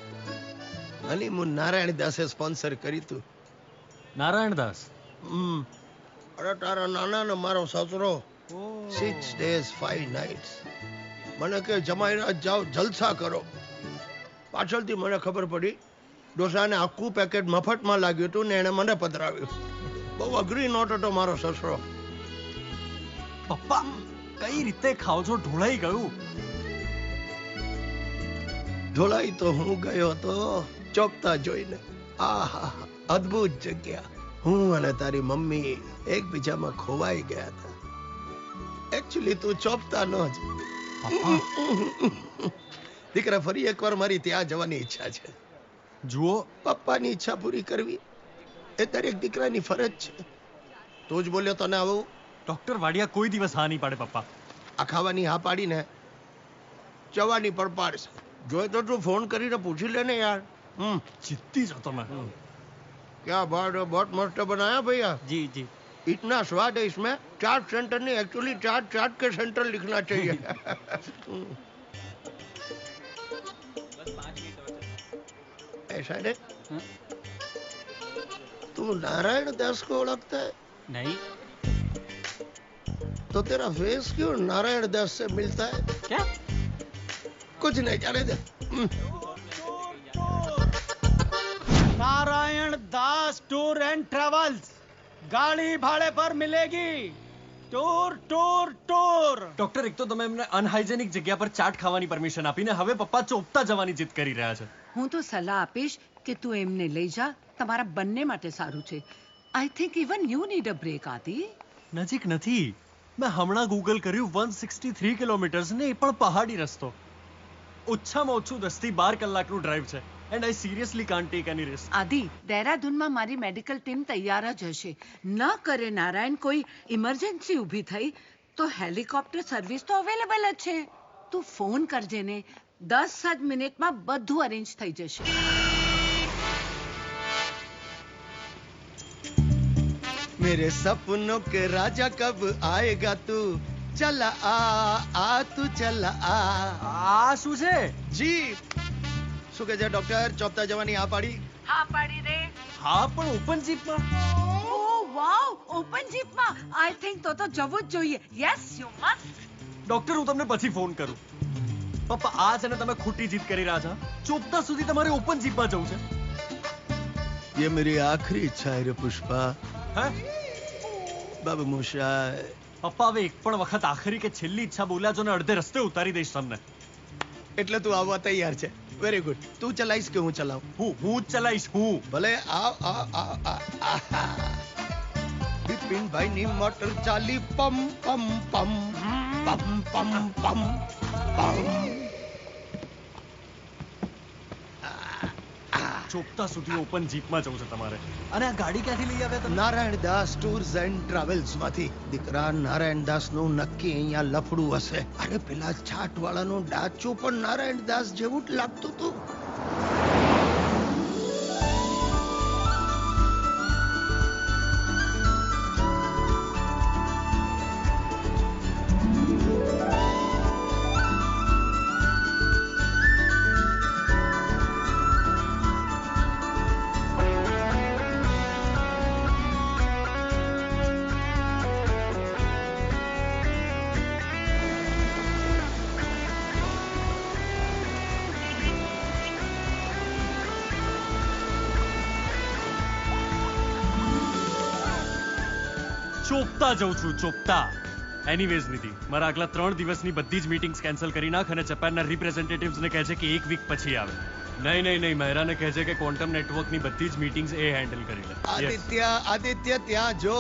હનીમૂન નારાયણ દાસે સ્પોન્સર કર્યું હતું. નારાયણ દાસ? અરે તારા નાના ને મારો સસરો 6 days 5 nights. મને કે જમાઈ રાત જાઓ, જલસા કરો. પાછળથી મને ખબર પડી ડોસાને આખું પેકેટ મફતમાં લાગ્યું હતું ને એને મને પધરાવ્યું. બહુ અઘરી નોટ હતો મારો સસરો. પપ્પા કઈ રીતે ખાવ છો? ઢોળાઈ ગયું. ઢોળાઈ તો હું ગયો હતો ચોપતા જોઈને. આહા, અદ્ભુત જગ્યા. હું અને તારી મમ્મી એકબીજામાં ખોવાઈ ગયા હતા. એકચ્યુઅલી તું ચોપતા ન જ. દીકરા, ફરી એકવાર મારી ત્યાં જવાની ઈચ્છા છે. જુઓ, પપ્પાની ઈચ્છા પૂરી કરવી એ દરેક દીકરાની ફરજ છે. તું જ બોલ્યો તને આવું? ડોક્ટર વાડિયા કોઈ દિવસ હા નહીં પાડે પપ્પા. આ ખાવાની હા પાડીને જવાની પણ પાડશે. જોઈ તો તું ફોન કરીને પૂછી લે ને યાર. જીતી છો તમે. क्या बात है, बहुत मस्त बनाया भैया. जी जी. इतना स्वाद है इसमें. चाट सेंटर नहीं, एक्चुअली चाट चाट के सेंटर लिखना चाहिए. ऐसा है. तू नारायण दास को ओळखता है? नहीं. तो तेरा फेस क्यों नारायण दास से मिलता है? क्या? कुछ नहीं, जाने दे. Narayan Das tour and travels, गाड़ी भाड़े पर मिलेगी. Tour tour tour. ડોક્ટર, એક તો તમે એમને અનહાઇજેનિક જગ્યા પર ચાટ ખાવાની પરમિશન આપીને હવે પપ્પા ચોપતા જવાની જીદ કરી રહ્યા છે. હું તો સલાહ આપીશ કે તું એમને લઈ જા, તમારા બંને માટે સારું છે. I think even you need a break. Adi નજીક નથી. મેં હમણાં ગૂગલ કર્યું 163 કિલોમીટર્સ ને એ પણ પહાડી રસ્તો. ઓછામાં ઓછું 10 થી 12 કલાકનું ડ્રાઈવ છે and I seriously can't take any risk. Adi, દહેરાદૂનમાં મારી મેડિકલ ટીમ તૈયાર જ હશે. ન કરે નારાયણ કોઈ ઇમરજન્સી ઊભી થઈ તો હેલિકોપ્ટર સર્વિસ તો અવેલેબલ જ છે. તું ફોન કરજે ને, 10 જ મિનિટમાં બધું અરેન્જ થઈ જશે. मेरे सपनों के राजा कब आएगा तू, चला आ तू चला આ શું છે? જી શું કહે છે ડોક્ટર? ચોપતા જવાની આ પાડી? હા પાડી રે. હા પણ ઓપન જીપમાં. ઓ વાવ, ઓપન જીપમાં. આઈ થિંક તો જવું જ જોઈએ. Yes, you must. ડોક્ટર, હું તમને પછી ફોન કરું. પપ્પા, આ છે ને તમે ખોટી જીદ કરી રહ્યા છો. ચોપતા સુધી તમારે ઓપન જીપમાં જવું છે. ये मेरी आखिरी इच्छा है रे पुष्पा. હે बाबू मूषा. પપ્પા, હવે એક પણ વખત આખરી કે છેલ્લી ઈચ્છા બોલ્યા છો ને અડધે રસ્તે ઉતારી દઈશ તમને. એટલે તું આવવા તૈયાર છે? Very good. તું ચલાવીશ કે હું ચલાવું? હું જ ચલાવીશ. હું ભલે. બિપિનભાઈ ની મોટર ચાલી પમ પમ પમ પમ પમ પમ પમ. ચોપતા સુધી ઓપન જીપમાં જવું છે તમારે. અને આ ગાડી ક્યાંથી લઈ આવ્યા તમે? નારાયણ દાસ ટૂર્સ એન્ડ ટ્રાવેલ્સ માંથી. દીકરા, નારાયણ દાસ નું નક્કી અહીંયા લફડું હશે. અરે પેલા છાટ વાળાનું ડાચું પણ નારાયણ દાસ જેવું જ લાગતું હતું. ચોપતા જઉં છું, ચોપતા. એનીવેઝ નિધિ, મારા આગલા 3 દિવસની બધી જ મીટિંગ્સ કેન્સલ કરી નાખ અને જાપાનના રિપ્રેઝેન્ટેટિવ્સને કહેજે કે 1 વીક પછી આવે. નહીં, મહેરાને કહેજે કે ક્વોન્ટમ નેટવર્કની બધી જ મીટિંગ્સ એ હેન્ડલ કરી લે. આદિત્ય ત્યાં જો.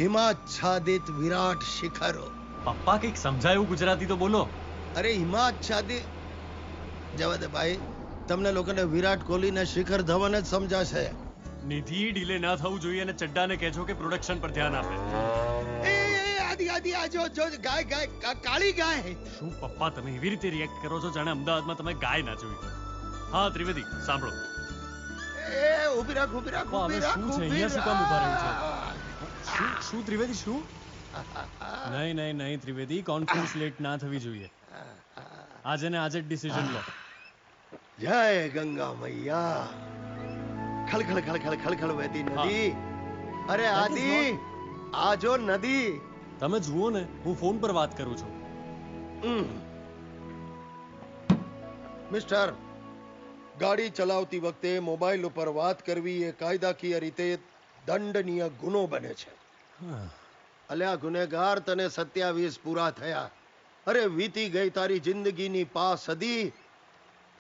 હિમાચ્છાદિત વિરાટ શિખરો. પપ્પા, કંઈક સમજાયું ગુજરાતી તો બોલો. અરે હિમાચ્છાદિત. જવા દે ભાઈ, તમને લોકોને વિરાટ કોહલી ને શિખર ધવન જ સમજાશે. નિધિ, ડીલે ના થવું જોઈએ અને ચડ્ડાને કહેજો કે પ્રોડક્શન પર ધ્યાન આપે. આદિ આ જો ગાય કાળી ગાય. શું પપ્પા, તમે એવી રીતે રિએક્ટ કરો છો જાણે અમદાવાદમાં તમે ગાય ના જોઈ. હા ત્રિવેદી, સાંભળો. ઊભી રાખ. હવે શું છે? અહીંયા શું કામ ઉભા રહ્યું છે? શું ત્રિવેદી, શું? નહીં ત્રિવેદી, કોન્ફરન્સ લેટ ના થવી જોઈએ. આજે ને આજે જ ડિસિઝન લો. જય ગંગા મૈયા. ખળખળ વહેતી નદી. અરે આદિ, આ જો નદી. તમે જુઓ ને, હું ફોન પર વાત કરું છું. મિસ્ટર, ગાડી ચલાવતી વખતે મોબાઈલ ઉપર વાત કરવી એ કાયદાકીય રીતે દંડનીય ગુનો બને છે. અલ્યા ગુનેગાર, તને 27 પૂરા થયા. અરે વીતી ગઈ તારી જિંદગીની 5 સદી.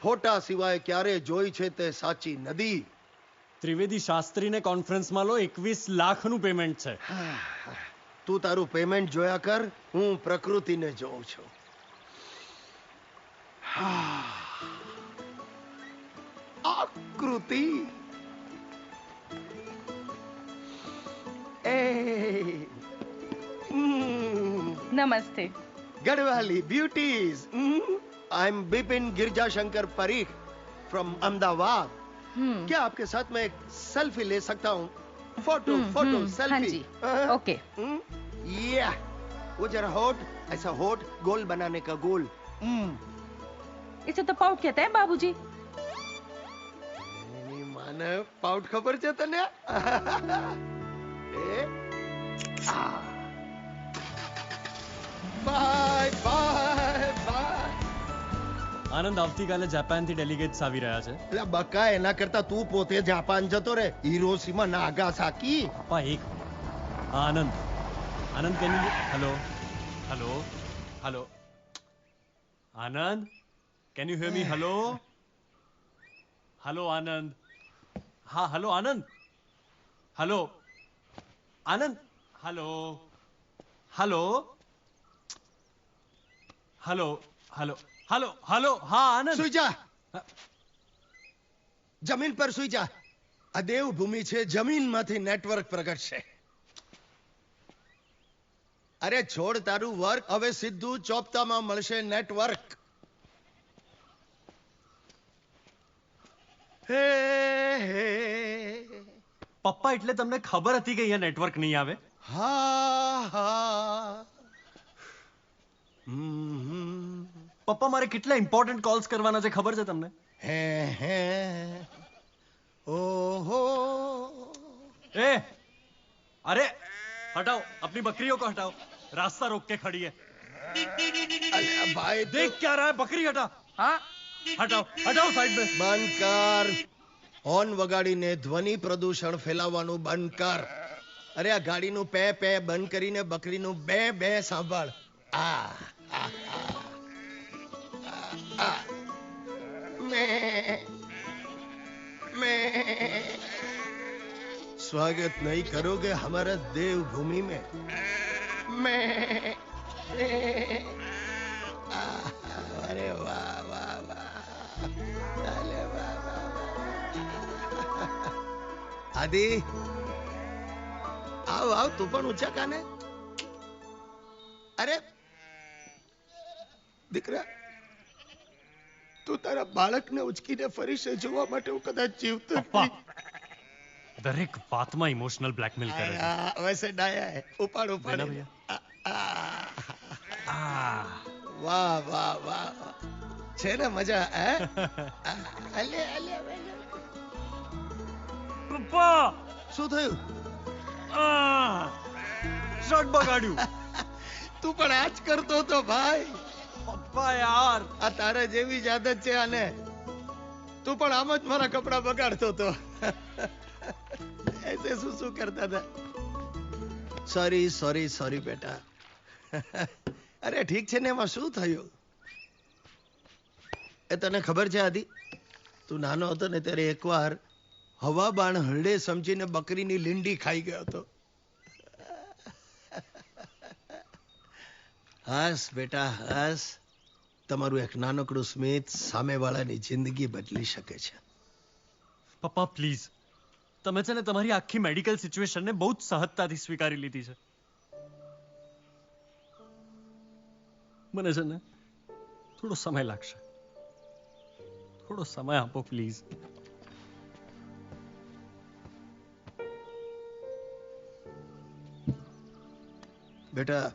ફોટા સિવાય ક્યારે જોઈ છે તે સાચી નદી? ત્રિવેદી, શાસ્ત્રીને કોન્ફરન્સમાં લો. 21 લાખનું પેમેન્ટ છે. તું તારું પેમેન્ટ જોયા કર, હું પ્રકૃતિને જોઉં છું. આકૃતિ. નમસ્તે. Garhwali beauties. I am Bipin Girjashankar Parikh from Ahmedabad. क्या आपके साथ मैं एक सेल्फी ले सकता हूँ? Photo selfie. ओके. या वो जरा होठ, ऐसा होठ गोल बनाने का गोल. इसे तो पाउट कहते हैं बाबूजी. माने पाउट खबर છે તને? Bye bye bye. આનંદ, આવતીકાલે જાપાનથી ડેલિગેટ્સ આવી રહ્યા છે. એટલે બકા, એના કરતા તું પોતે જાપાન જતો રે. Hiroshima Nagasaki. પપ્પા, એક Anand can you hello Anand, can you hear me? Hello Anand. હા hello Anand. Hello Anand. Hello હાલો હાલો હા આનંદ સુઈ જા, જમીન પર સુઈ જા. આ દેવભૂમિ છે, જમીનમાંથી નેટવર્ક પ્રગટશે. અરે છોડ તારું વર્ક, હવે સીધું ચોપતામાં મળશે નેટવર્ક. હે હે પપ્પા એટલે તમને ખબર હતી કે અહીંયા નેટવર્ક નહીં આવે? હા હા પપ્પા મારે કેટલા ઇમ્પોર્ટન્ટ કોલ્સ કરવાના છે ખબર છે તમને? હે હે ઓહો ए अरे हटाओ अपनी बकरियों को हटाओ, रास्ता रोक के खड़ी है. અલ્યા ભાઈ देख क्या रहा है, बकरी हटा. હા हटाओ हटाओ साइड में. બંધ કર. હોર્ન વગાડીને ધ્વનિ પ્રદૂષણ ફેલાવવાનું બંધ કર. અરે આ ગાડીનું પે પે બંધ કરીને બકરીનું બે બે સાંભળ. આ આ, આ, આ. મે મે स्वागत नहीं करोगे हमारा देवभूमि में? मैं अरे वाह वाह वाह, अरे वाह वाह वाह. आदि આવ આવ, તું પણ ઊંચા કાને. અરે દીકરા, તું તારા બાળકને ઉચકીને ફરીશે જોવા માટે હું કદાચ જીવતો પપ્પા દરેક વાતમાં ઇમોશનલ બ્લેકમેલ કરે છે. वैसे डाया है. उपाड़ उपाड़. लेना भैया. वाह वाह वाह, છે ને મજા? હે અલે અલે પપ્પા શું થયું? શર્ટ બગાડ્યું. તું પણ આજ કરતો તો ભાઈ. પપ્પા યાર આ તારા જેવી જ આદત છે આને. તું પણ આમ જ મારા કપડા બગાડતો તો. ऐसे શું કરતા હતા? સોરી સોરી સોરી બેટા. અરે ઠીક છે ને, એમાં શું થયું? એ તને ખબર છે આદિ, તું નાનો હતો ને ત્યારે એકવાર હવા બાણ હરડે સમજીને બકરીની લીંડી ખાઈ ગયો હતો. હસ બેટા હસ. તમારું એક નાનકડું સ્મિત સામેવાળાની જિંદગી બદલી શકે છે. પપ્પા પ્લીઝ, તમે છે ને તમારી આખી મેડિકલ સિચ્યુએશનને બહુ જ સહજતાથી સ્વીકારી લીધી છે. મને છે ને થોડો સમય લાગશે. થોડો સમય આપો પ્લીઝ. બેટા,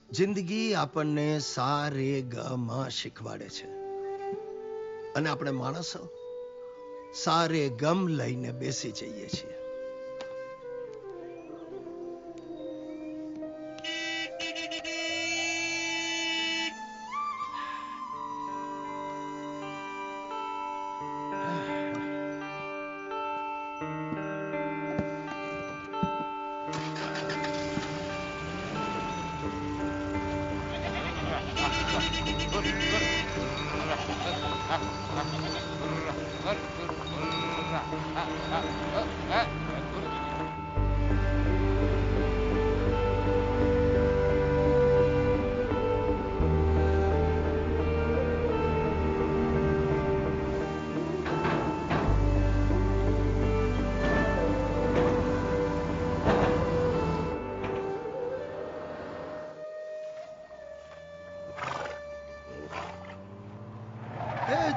જિંદગી આપણને સા રે ગ મ શીખવાડે છે, અને આપણે માણસો સારે ગમ લઈને બેસી જઈએ છીએ.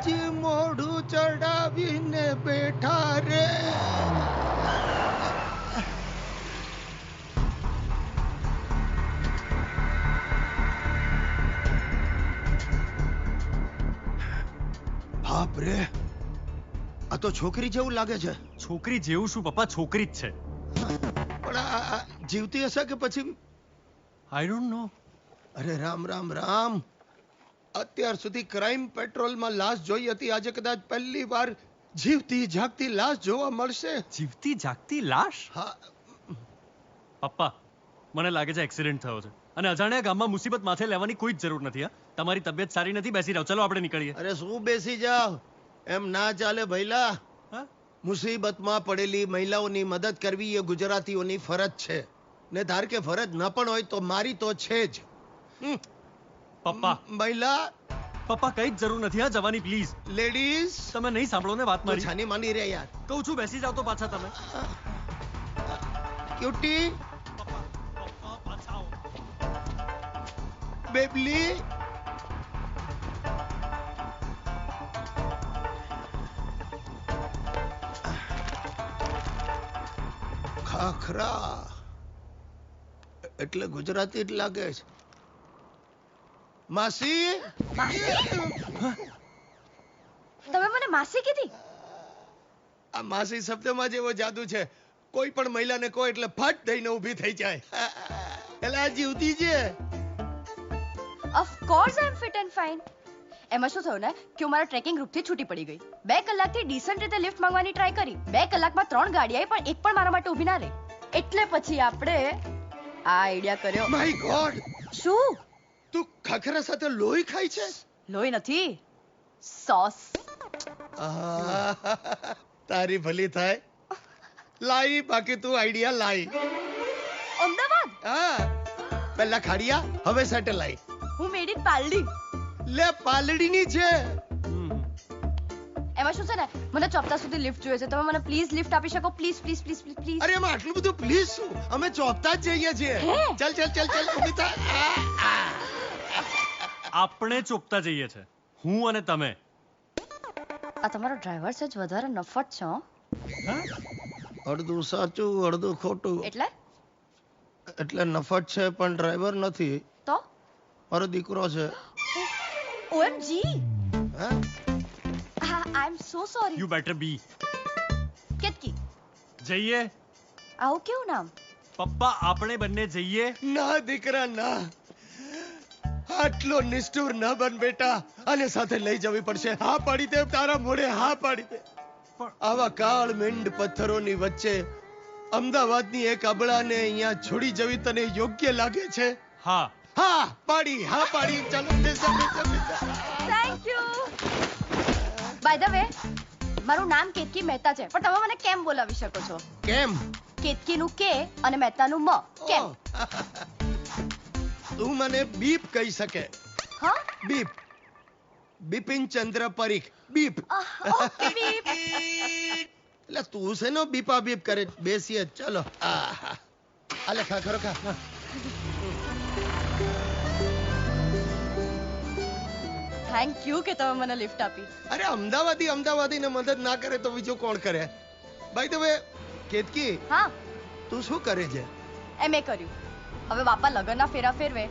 હજી મોઢું ચડાવીને બેઠા રે. બાપ રે, આ તો છોકરી જેવું લાગે છે. છોકરી જેવું શું પપ્પા, છોકરી જ છે. પણ આ જીવતી હશે કે પછી? I don't know. અરે રામ રામ રામ. અત્યાર સુધી ક્રાઇમ પેટ્રોલમાં લાશ જોઈ હતી, આજે કદાચ પહેલી વાર જીવતી જાગતી લાશ જોવા મળશે. જીવતી જાગતી લાશ? હા પપ્પા મને લાગે છે એક્સિડન્ટ થયો છે, અને અજાણ્યા ગામમાં મુસીબત માથે લેવાની કોઈ જ જરૂર નથી. હા, તમારી તબિયત સારી નથી, બેસી રહો. ચલો આપણે નીકળીએ. અરે શું બેસી જાવ, એમ ના ચાલે ભઈલા. હા? મુસીબતમાં પડેલી મહિલાઓની મદદ કરવી એ ગુજરાતીઓની ફરજ છે, ને ધાર કે ફરજ ન પણ હોય તો મારી તો છે જ. પપ્પા મહિલા પપ્પા કઈ જ જરૂર નથી આ જવાની પ્લીઝ. લેડીઝ તમે નહીં સાંભળો ને વાત મારી. છાની માની રહ્યા યાર. કહું છું બેસી જાવ તો પાછા તમે. ક્યુટી પપ્પા પાછા આવો. બેબલી ખાખરા એટલે ગુજરાતી જ લાગે છે. માસી તમે મને માસી કીધી? આ માસી શબ્દમાં જેવો જાદુ છે. કોઈ પણ મહિલાને કહો એટલે ફટ દઈને ઊભી થઈ જાય. એટલે આ જીવતી છે. Of course I am fit and fine. એમાં શું થયું ને કે હું મારા ટ્રેકિંગ ગ્રુપથી છૂટી પડી ગઈ. 2 કલાકથી ડિસન્ટ રીતે લિફ્ટ માંગવાની ટ્રાય કરી. 2 કલાકમાં 3 ગાડી આવી પણ એક પણ મારા માટે ઊભી ના રહી. એટલે પછી આપણે આ આઈડિયા કર્યો. માય ગોડ, શું તું ખાખરા સાથે લોહી ખાય છે? લોહી નથી, સોસ. તારી ભલી થાય. લાઈ બાકી તું આઈડિયા લાઈ. અમદાવાદ હા, પહેલા ખાડિયા હવે સેટેલાઇટ. હું મેડ ઇન પાલડી. લે પાલડીની છે. એમાં શું છે ને મને ચોપતા સુધી લિફ્ટ જોઈએ છે. તમે મને પ્લીઝ લિફ્ટ આપી શકો? Please please please please please. અરે એમાં આટલું બધું પ્લીઝ શું? અમે ચોપતા જ જઈએ છીએ. ચાલ ચાલ ચાલ ચાલ ઊભી થા. આપણે ચોપતા જઈએ છે હું અને તમે. આ તમારો ડ્રાઈવર છે જ વધારે નફટ છે. હો અડધું સાચું અડધું ખોટું. એટલે નફટ છે પણ ડ્રાઈવર નથી. તો મારો દીકરો છે. OMG. I am so sorry. You better be. Ketki જઈએ. આવું કેવું નામ? પપ્પા આપણે બંને જઈએ. ના દીકરા ના, આટલો નિષ્ઠુર ન બન બેટા. આને સાથે લઈ જવી પડશે. હા પાડી દે તારા મોઢે, હા પાડી દે. આવા કાળ મિંડ પથ્થરોની વચ્ચે અમદાવાદની એક અબળાને અહીંયા છોડી જવી તને યોગ્ય લાગે છે? હા હા પાડી, હા પાડી. ચાલો બેસા બેસા બેસા. Thank you. By the way મારું નામ કેતકી મહેતા છે પણ તમે મને કેમ બોલાવી શકો છો? કેમ? કેતકીનું કે અને મહેતાનું મ. કેમ? તું મને બીપ કહી શકે. હા બીપ. બિપિન ચંદ્ર પરીખ. બીપ. Okay beep. એટલે તું છે નો બીપા બીપ કરે. બેસીએ ચલો. આલે ખા ખરો ખા. થેન્ક યુ કે તમે મને લિફ્ટ આપી. અરે અમદાવાદીને મદદ ના કરે તો બીજું કોણ કરે? બાય ધ વે કેતકી, હા તું શું કરે છે? એમ એ કર્યું. હવે બાપા લગનના ફેરા ફેરવે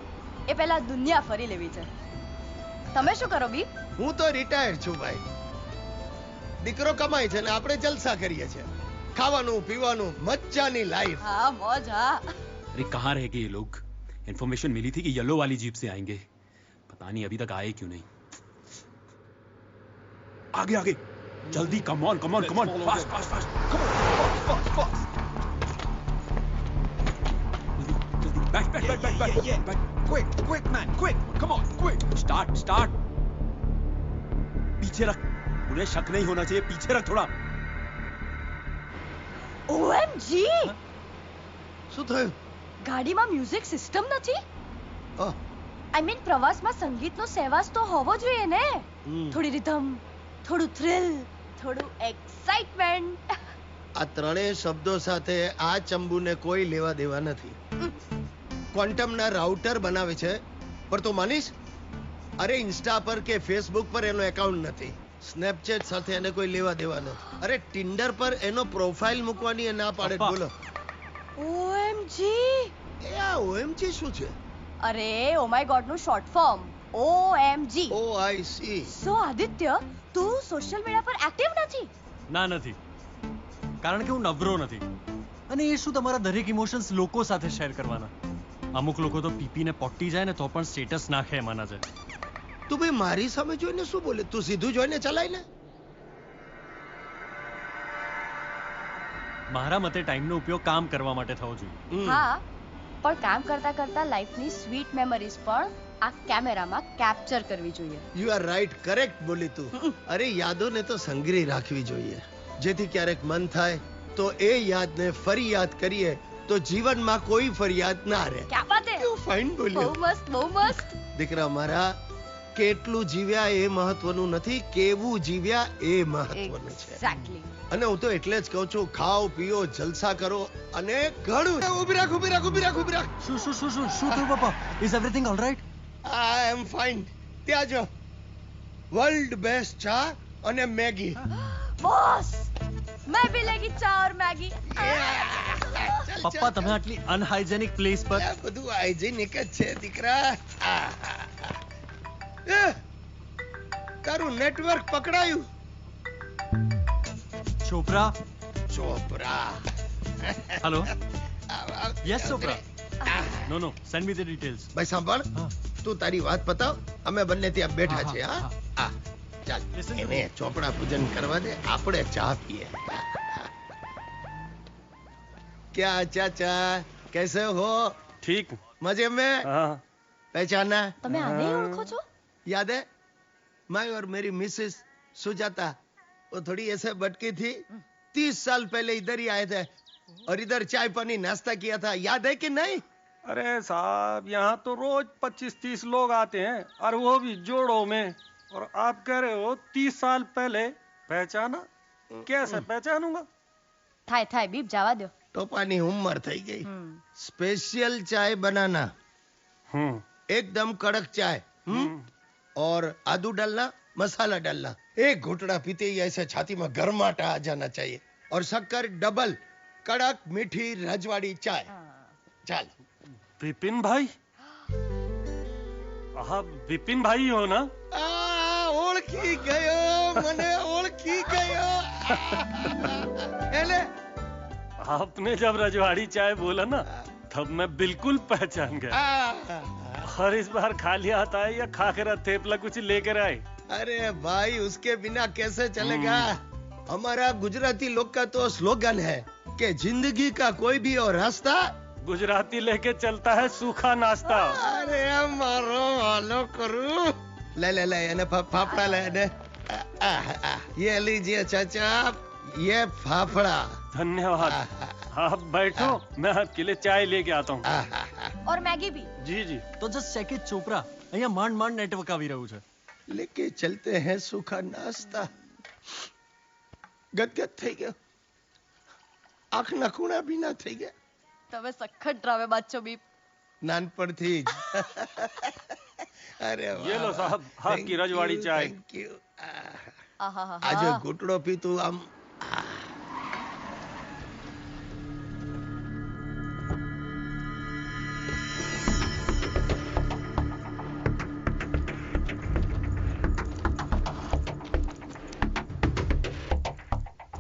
એ પહેલા દુનિયા ફરી લેવી છે. તમે શું કરો બી? હું તો રિટાયર્ડ છું ભાઈ. દીકરો કમાય છે ને આપણે જલસા કરીએ છીએ. ખાવાનું પીવાનું મજાની લાઈફ. હા મોજ. હા अरे कहाँ रह गए ये लोग? इन्फॉर्मेशन मिली थी कि येलो वाली जीप से आएंगे, पता नहीं अभी तक आए क्यों नहीं. आगे आगे जल्दी, come on fast fast fast. जल्दी back Quick man, quick, come on, quick. Start. पीछे रख, उन्हें शक नहीं होना चाहिए. पीछे रख थोड़ा. ઓએમજી. શું થયું? ગાડીમાં મ્યુઝિક સિસ્ટમ નથી? આઈ મીન પ્રવાસમાં સંગીતનો સહેવાસ તો હોવો જોઈએ ને. થોડી રિધમ, થોડું થ્રિલ, થોડું એક્સાઇટમેન્ટ. આ ત્રણેય શબ્દો સાથે આ ચંબુને કોઈ લેવા દેવા નથી. ક્વોન્ટમના રાઉટર બનાવે છે પણ તું માનીશ? અરે ઇન્સ્ટા પર કે ફેસબુક પર એનો એકાઉન્ટ નથી. સ્નેપચેટ સાથે એને કોઈ લેવા દેવા નથી. અરે ટિન્ડર પર એનો પ્રોફાઇલ મૂકવાની એ ના પાડે. બોલો ઓએમજી. એ આ ઓએમજી શું છે? અરે ઓ માય ગોડ નું short form OMG. O I C. સો આદિત્ય તું સોશિયલ મીડિયા પર એક્ટિવ નથી? ના નથી, કારણ કે હું નવરો નથી. અને એ શું તમારા દરેક ઇમોશન્સ લોકો સાથે શેર કરવાના? અમુક લોકો તો પીપીને પોટી જાય ને તો પણ સ્ટેટસ નાખે એમાંના છે. તું ભાઈ મારી સામે જોઈને શું બોલે? તું સીધું જોઈને ચલાય ને. મારા મતે ટાઈમનો ઉપયોગ કામ કરવા માટે થવો જોઈએ. હા પણ કામ કરતા કરતા લાઈફની સ્વીટ મેમરીઝ પણ આ કેમેરામાં કેપ્ચર કરવી જોઈએ. યુ આર રાઈટ, કરેક્ટ બોલી તું. અરે યાદોને તો સંગ્રહી રાખવી જોઈએ, જેથી ક્યારેક મન થાય તો એ યાદને ફરી યાદ કરીએ તો જીવનમાં કોઈ ફરિયાદ ના રહે. ક્યા બાત હે. યુ ફાઇન બોલ્યો. બહુ મસ્ત બહુ મસ્ત. દીકરા મારા, કેટલું જીવ્યા એ મહત્વનું નથી, કેવું જીવ્યા એ મહત્વનું છે. એક્ઝેક્ટલી. અને હું તો એટલે જ કહું છું, ખાઓ પીઓ જલસા કરો અને ઘણું. ઊભી રાખ. શું થયું પપ્પા? Is everything alright? I am fine. ત્યાં જો વર્લ્ડ બેસ્ટ ચા અને મેગી. બોસ, મેં ભી લેગી ચા और मैगी. પપ્પા તમે આટલી અનહાઇજેનિક પ્લેસ પર? બધું હાઇજેનિક જ છે દીકરા. તારું નેટવર્ક પકડાયું. Chopra. Hello. Yes Chopra. No send me the details. ભાઈ સાંભળ, તું તારી વાત પતાવ, અમે બંને ત્યાં બેઠા છે. હા ચાલ, એને ચોપડા પૂજન કરવા દે, આપણે ચા પીએ. क्या चाचा, कैसे हो? ठीक, मजे में? हाँ. पहचाना? તમે આને ઓળખો છો? याद है? मैं और मेरी मिसेस सुजाता, वो थोड़ी ऐसे भटकी थी. 30 साल पहले इधर ही आए थे और इधर चाय पानी नाश्ता किया था. याद है कि नहीं? अरे साहब, यहाँ तो रोज 25-30 लोग आते हैं और वो भी जोड़ों में, और आप कह रहे हो 30 साल पहले. पहचाना? कैसे पहचानूंगा? થાય બીપ જવા દો. टोपानी उम्र થઈ ગઈ. स्पेशल चाय बनाना, एकदम कड़क चाय, और आदू डालना, मसाला डालना. एक घुटड़ा पीते ही ऐसे छाती में गर्माटा आ जाना चाहिए. और शक्कर डबल, कड़क मीठी रजवाड़ी चाय. चल. विपिन भाई, आप विपिन भाई हो ना? ओळखी गयो, મને ઓળખી ગયો. એને आपने जब रजवाड़ी चाय बोला ना, तब मैं बिल्कुल पहचान गया. और इस बार खाली हाथ आए या खाकरा थेपला कुछ लेकर आए? अरे भाई, उसके बिना कैसे चलेगा? हमारा गुजराती लोग का तो स्लोगन है कि जिंदगी का कोई भी और रास्ता गुजराती लेके चलता है सूखा नाश्ता. अरे मारो वालो करू. ले ले ले, એને ફાફડા લે ને. ये लीजिए चाचा, ये फाफड़ा. धन्यवाद. आप बैठो, मैं आपके लिए चाय लेके आता हूँ. और मैगी भी. जी जी. તો જસ્ટ ચેક ઇટ ચોપરા, અહીંયા માંડ નેટવર્ક આવી રહ્યું છે. लेके चलते हैं सूखा नाश्ता. गदगद થઈ ગયો. આંખના ખૂણા ભીના થઈ ગયા. તમે સખત ડ્રામેબાજ છો બીપ. નાનપણથી જ. અરે વાહ. ये लो साहब, आपकी रजवाड़ी चाय. Thank you. આહાહા. આજે ઘૂંટડો પીતું આમ.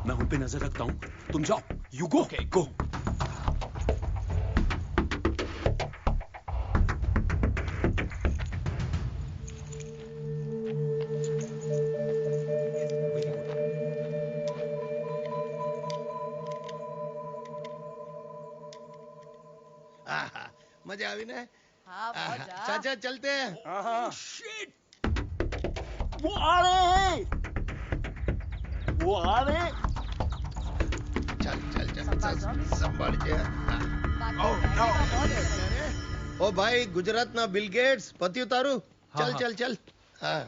मैं उन पे नजर रखता हूँ, तुम जाओ. You go. ओके, गो. મજા આવી ને? હા, મજા. ચાચા ચલતે हैं. शिट. वो आ रहे हैं. वो आ रहे हैं. चल સંભાળજે. ઓ ભાઈ, ગુજરાતના બિલ ગેટ્સ, પત્યું તારું? ચલ. હા.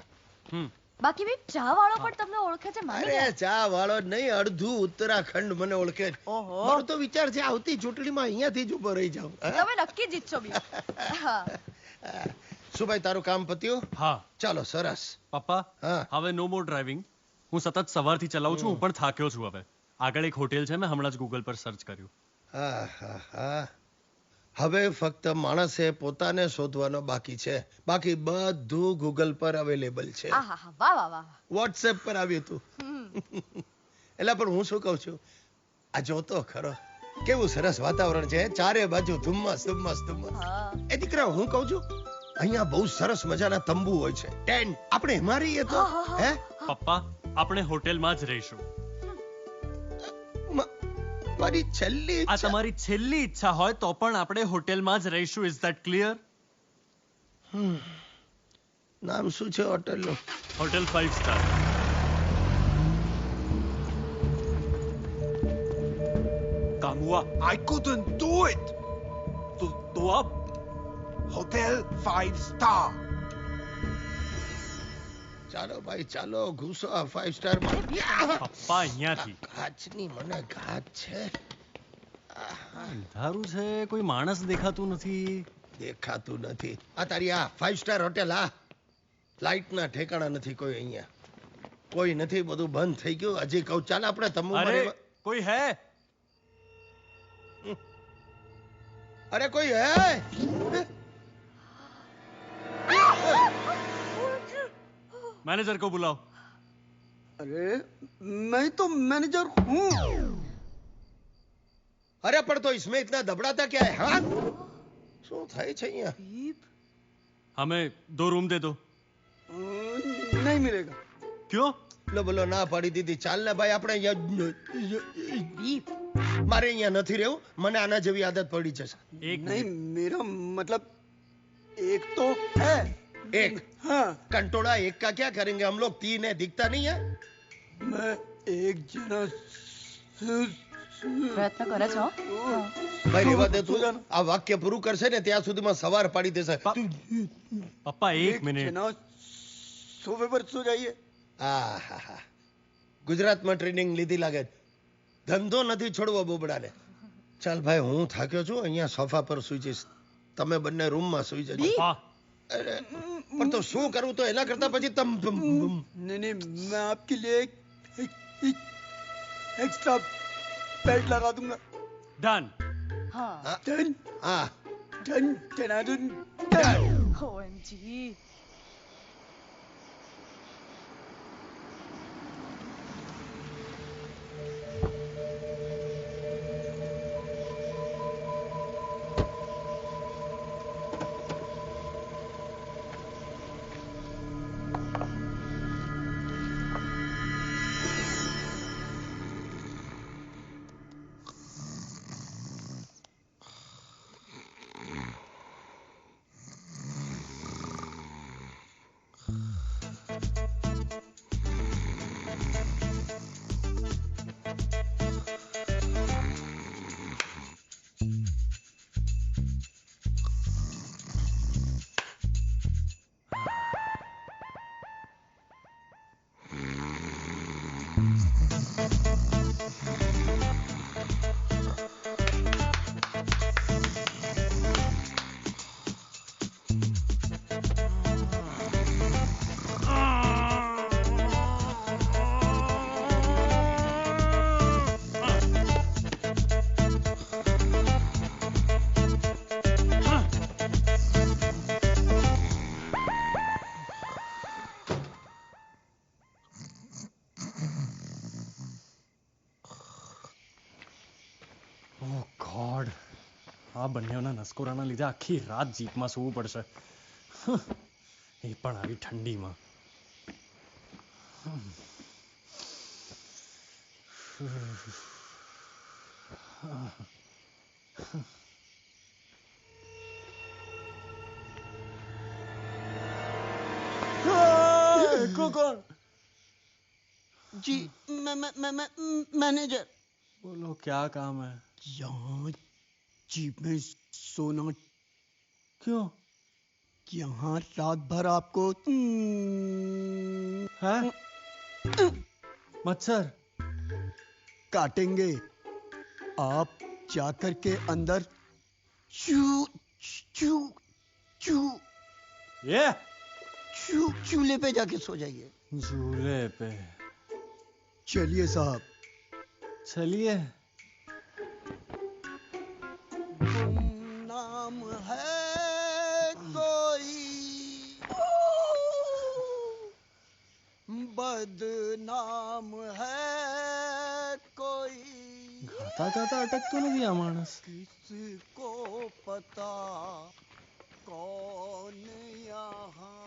બાકી બીપ, ચા વાળો પણ તમને ઓળખે છે? માની અરે ગયા? ચા વાળો નહીં, અડધું ઉત્તરાખંડ મને ઓળખે છે. ઓહો. મારો તો વિચાર છે આવતી ચૂંટણીમાં અહીંયાથી જ ઉભો રહી જાઉં. તમે નક્કી જીતશો બીપ. હા. શું ભાઈ, તારું કામ પત્યું? હા. ચાલો, સરસ. પપ્પા, હા. હવે નો મોર ડ્રાઇવિંગ. હું સતત સવારથી ચલાવું છું, હું પણ થાક્યો છું હવે. આગળ એક હોટેલ છે, મેં હમણાં જ ગૂગલ પર સર્ચ કર્યું. હવે ફક્ત માણસે પોતાને શોધવાનો બાકી છે. બાકી બધું ગૂગલ પર અવેલેબલ છે. આહાહા, વાહ વાહ વાહ. વોટ્સએપ પર આવ્યું હતું. એટલે પણ હું શું કહું છું, આ જોતો ખરો કેવું સરસ વાતાવરણ છે. ચારે બાજુ ધુમ્મસ. એ દીકરા, હું કહું છું, અહીંયા બહુ સરસ મજાના તંબુ હોય છે, ટેન્ટ. આપણે એમાં રહીએ તો? હે પપ્પા, આપણે હોટેલમાં જ રહીશું. મારી છેલ્લી આ તમારી છેલ્લી ઈચ્છા હોય તો પણ આપણે હોટેલમાં જ રહીશું. Is that clear? નામ શું છે હોટેલનું? Hotel 5 star. काम हुआ. I couldn't do it. तो अब Hotel 5 star. ચાલો ભાઈ ચાલો ઘૂસો આ 5 સ્ટાર માં. પપ્પા અહીંયાથી કાચની મને ઘાત છે. અંધારું છે, કોઈ માણસ દેખાતું નથી. આ તારી આ 5 સ્ટાર હોટેલ, આ લાઈટ ના ઠેકાણા નથી કોઈ અહીંયા. કોઈ નથી, બધું બંધ થઈ ગયું. હજી કહું ચાલ આપણે તમુ કોઈ હે? અરે કોઈ હે? मैनेजर को बुलाओ. अरे मैं तो मैनेजर हूँ. अरे पर तो इसमें इतना दबड़ाता क्या है? हाँ શું થાય છે અહીંયા? हमें 2 रूम दे दो. नहीं मिलेगा. क्यों? બોલો ના પાડી દીધી. ચાલ ને ભાઈ આપણે અહીંયા મારે અહીંયા નથી રહેવું. મને આના જેવી આદત પડી છે. नहीं मेरा मतलब एक तो है. एक? हाँ. कंटोड़ा एक का क्या करेंगे हम लोग? 3 है, दिखता नहीं है? मैं एक जना પ્રયત્ન કરે છો. ભાઈ રેવા દે તું. આ વાક્ય પૂરું કરશે ને ત્યાં સુધીમાં સવાર પાડી દેશે. પપ્પા 1 મિનિટ. સોફે પર સो जाइए. આહા, ગુજરાતમાં ટ્રેનિંગ લીધી લાગે. ધંધો નથી છોડવો બોબડાને. ચાલ ભાઈ હું થાક્યો છું, અહીંયા સોફા પર સૂઈ જઈશ. તમે બંને રૂમમાં સૂઈ જજો. પણ તો શું કરું? તો એના કરતા પછી नहीं मैं आपके लिए एक्स्ट्रा बेड लगा दूंगा. डन. हाँ. डन. हाँ. डन. डन. OMG. આ બંનેના નસકોરાના લીધે આખી રાત જીપમાં સૂવું પડશે. એ પણ આવી ઠંડીમાં. कौन? जी मैं मैनेजर. बोलो क्या काम है? यहाँ जीप में सोना. क्यों? यहाँ रात भर आपको है? मच्छर काटेंगे. आप जाकर के अंदर चू चू चू ये चूल्हे पे जाके सो जाइए. झूले पे. चलिए साहब. चलिए. नाम है कोई बदनाम है कोई. गाता गाता अटकतो નથી આ માણસ. किसको पता कौन यहाँ.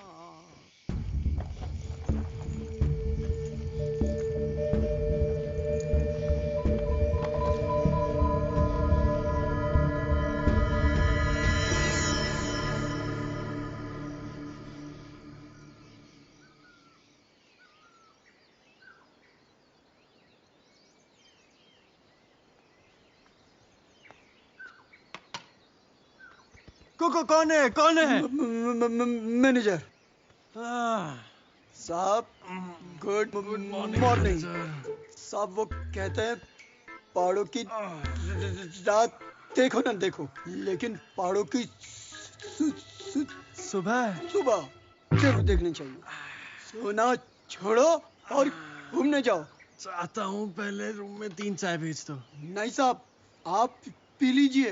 कौन है? मैनेजर. साहब गुड मॉर्निंग। साहब वो कहते हैं पहाड़ों की रात देखो ना देखो, लेकिन पहाड़ों की सुबह जरूर देखनी चाहिए। सोना छोड़ो और घूमने जाओ। चाहता हूँ पहले रूम में 3 चाय भेज दो। नहीं साहब, आप पी लीजिए।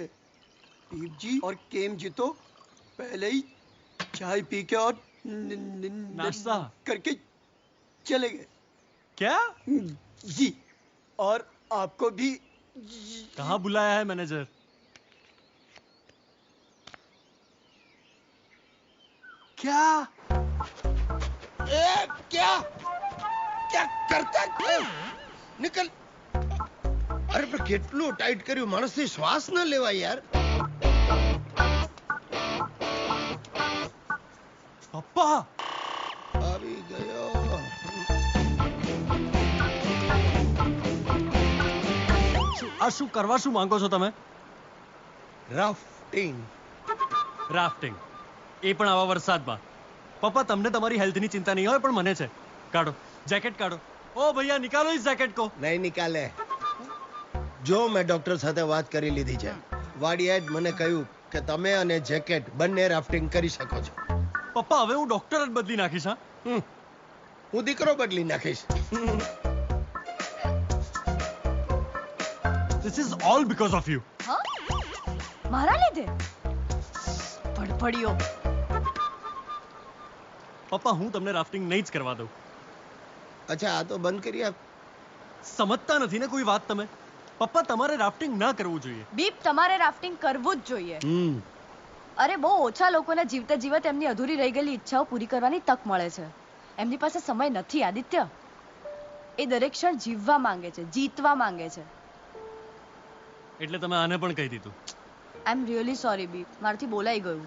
पीप जी और केम जी तो पहले ही चाय पी के और नाश्ता करके चले गए। क्या? जी, और आपको भी। कहाँ बुलाया है मैनेजर? क्या? क्या करता है? निकल। अरे पर કેટલું ટાઈટ કર્યું, માણસથી શ્વાસ ન લેવાય યાર। પપ્પા આવી ગયો। શું કરવા શું માંગો છો તમે? રાફ્ટિંગ એ પણ આવા વરસાદમાં? પપ્પા તમને તમારી હેલ્થની ચિંતા નહીં હોય પણ મને છે। કાઢો જેકેટ કાઢો। ओ भैया निकालो इस जैकेट को। नहीं निकाले। जो मैं डॉक्टर સાથે વાત કરી લીધી છે। વાડિયાએ મને કહ્યું કે તમે અને જેકેટ બંને રાફ્ટિંગ કરી શકો છો। પપ્પા હવે હું ડોક્ટર જ બદલી નાખીશ। હા, હું દીકરો બદલી નાખીશ। This is all because of you. હા? મારા લીધે? ફડફડિયો। પપ્પા હું તમને રાફ્ટિંગ નહીં જ કરવા દઉં। अच्छा आ तो बंद करिए आप। समझता નથી ને કોઈ વાત તમે। પપ્પા તમારે રાફ્ટિંગ ના કરવું જોઈએ। બીપ તમારે રાફ્ટિંગ કરવું જ જોઈએ। અરે બહુ ઓછા લોકોને જીવતે જીવત એમની અધૂરી રહી ગયેલી ઈચ્છાઓ પૂરી કરવાની તક મળે છે। એમની પાસે સમય નથી આદિત્ય। એ દરેક ક્ષણ જીવવા માંગે છે, જીતવા માંગે છે। એટલે તમે આને પણ કહી દીધું। આઈ એમ રિયલી સોરી બીપ, મારથી બોલાઈ ગયું।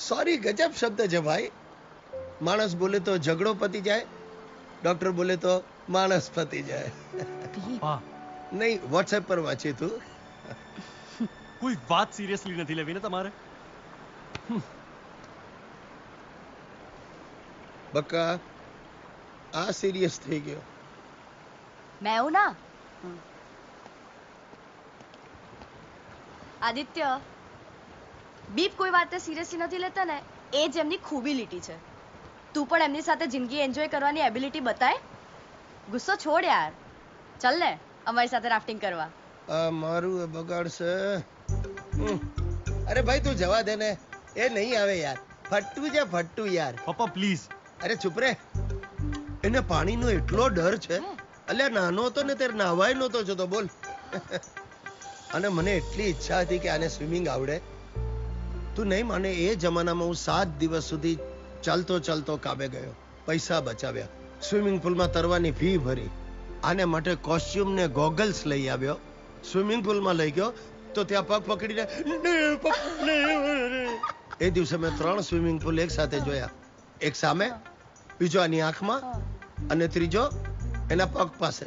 सॉरी गजब शब्द है भाई। मानस बोले तो झगड़ो पती जाए, डॉक्टर बोले तो मानस पती जाए। नहीं व्हाट्सएप पर वांची तू। કોઈ વાત સિરિયસલી નથી લેવી ને તમારે। બકા આ સિરિયસ થઈ ગયો। मैं हूं ना। આદિત્ય, બીપ કોઈ વાતે સિરિયસલી નથી લેતા ને, એ જ એમની ખૂબી લીટી છે। તું પણ એમની સાથે જિંદગી એન્જોય કરવાની એબિલિટી બતાય। ગુસ્સો છોડ યાર, ચલ ને અમારી સાથે રાફ્ટિંગ કરવા। આ મારું એ બગાડશે। અરે ભાઈ તું જવા દે ને, એ નહીં આવે યાર। ફટ્ટુ છે ફટ્ટુ યાર। પપ્પા પ્લીઝ। અરે ચૂપ રે। એને પાણીનો એટલો ડર છે। અલ્યા નાનો હતો ને ત્યારે નાવાય નહોતો જતો બોલ। અને મને એટલી ઈચ્છા હતી કે આને સ્વિમિંગ આવડે। તું નહીં માને, એ જમાનામાં હું 7 દિવસ સુધી ચાલતો ચાલતો કાબે ગયો, પૈસા બચાવ્યા, સ્વિમિંગ પુલમાં તરવાની ફી ભરી, આને માટે કોસ્ચ્યુમ ને ગોગલ્સ લઈ આવ્યો, સ્વિમિંગ પુલમાં લઈ ગયો તો ત્યાં પગ પકડીને એ દિવસે મેં 3 સ્વિમિંગ પુલ એક સાથે જોયા। એક સામે, બીજો આની આંખમાં અને ત્રીજો એના પગ પાસે।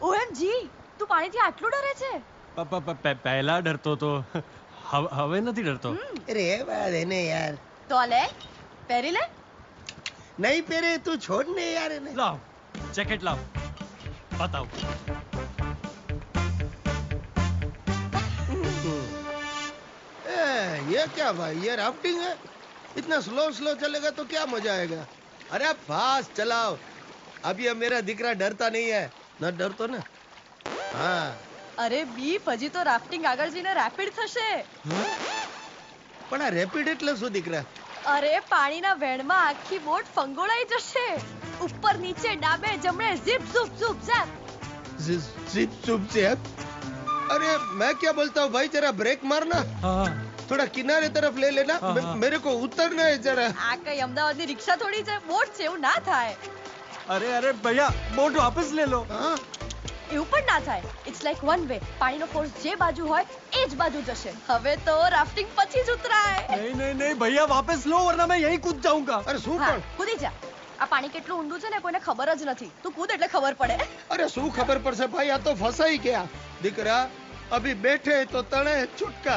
ઓએમજી, તું પાણીથી આટલું ડરે છે? પહેલા ડરતો તો, હવે નથી ડરતો। અરે વાત એને યાર। તો લે, પહેરી લે। નહીં પહેરે તું છોડ ને યાર એને। લાવ જેકેટ લાવ, बताओ। ये क्या भाई, ये राफ्टिंग है? इतना स्लो स्लो चलेगा तो क्या मजा आएगा? अरे फास्ट चलाओ। अब ये मेरा दिकरा डरता नहीं है ना, डरतो ना। हाँ અરે બીપ, હજી તો રાફ્ટિંગ આગળ જઈને રેપિડ થશે। પણ આ રેપિડ એટલે શું દીકરા? અરે પાણીના વહેણમાં આખી બોટ ફંગોળાઈ જશે। ઉપર નીચે ડાબે જમણે ઝીપ ઝૂપ ઝૂપ ઝાપ। जिप चुप से। अरे मैं क्या बोलता हूँ भाई, जरा ब्रेक मारना। थोड़ा किनारे तरफ ले लेना। मेरे को उतरना है जरा। આ કઈ અમદાવાદની રિક્ષા થોડી છે, બોટ છે, એવું ના થાય। अरे भैया बोट वापस ले लो। એવું પણ ના થાય। ઇટ્સ લાઈક વન વે, પાણીનો ફોર્સ જે બાજુ હોય એ જ બાજુ જશે। હવે તો રાફ્ટિંગ પછી જ ઉતરાય। नहीं भैया वापस लो वरना मैं यहीं कूद जाऊंगा। अरे શું પણ કૂદી જા। આ પાણી કેટલું ઊંડું છે ને કોઈને ખબર જ નથી। તું કૂદ એટલે ખબર પડે। अरे શું ખબર પડશે ભાઈ, આ તો ફસાઈ ગયા દીકરા। अभी बैठे तो तणे छुटका,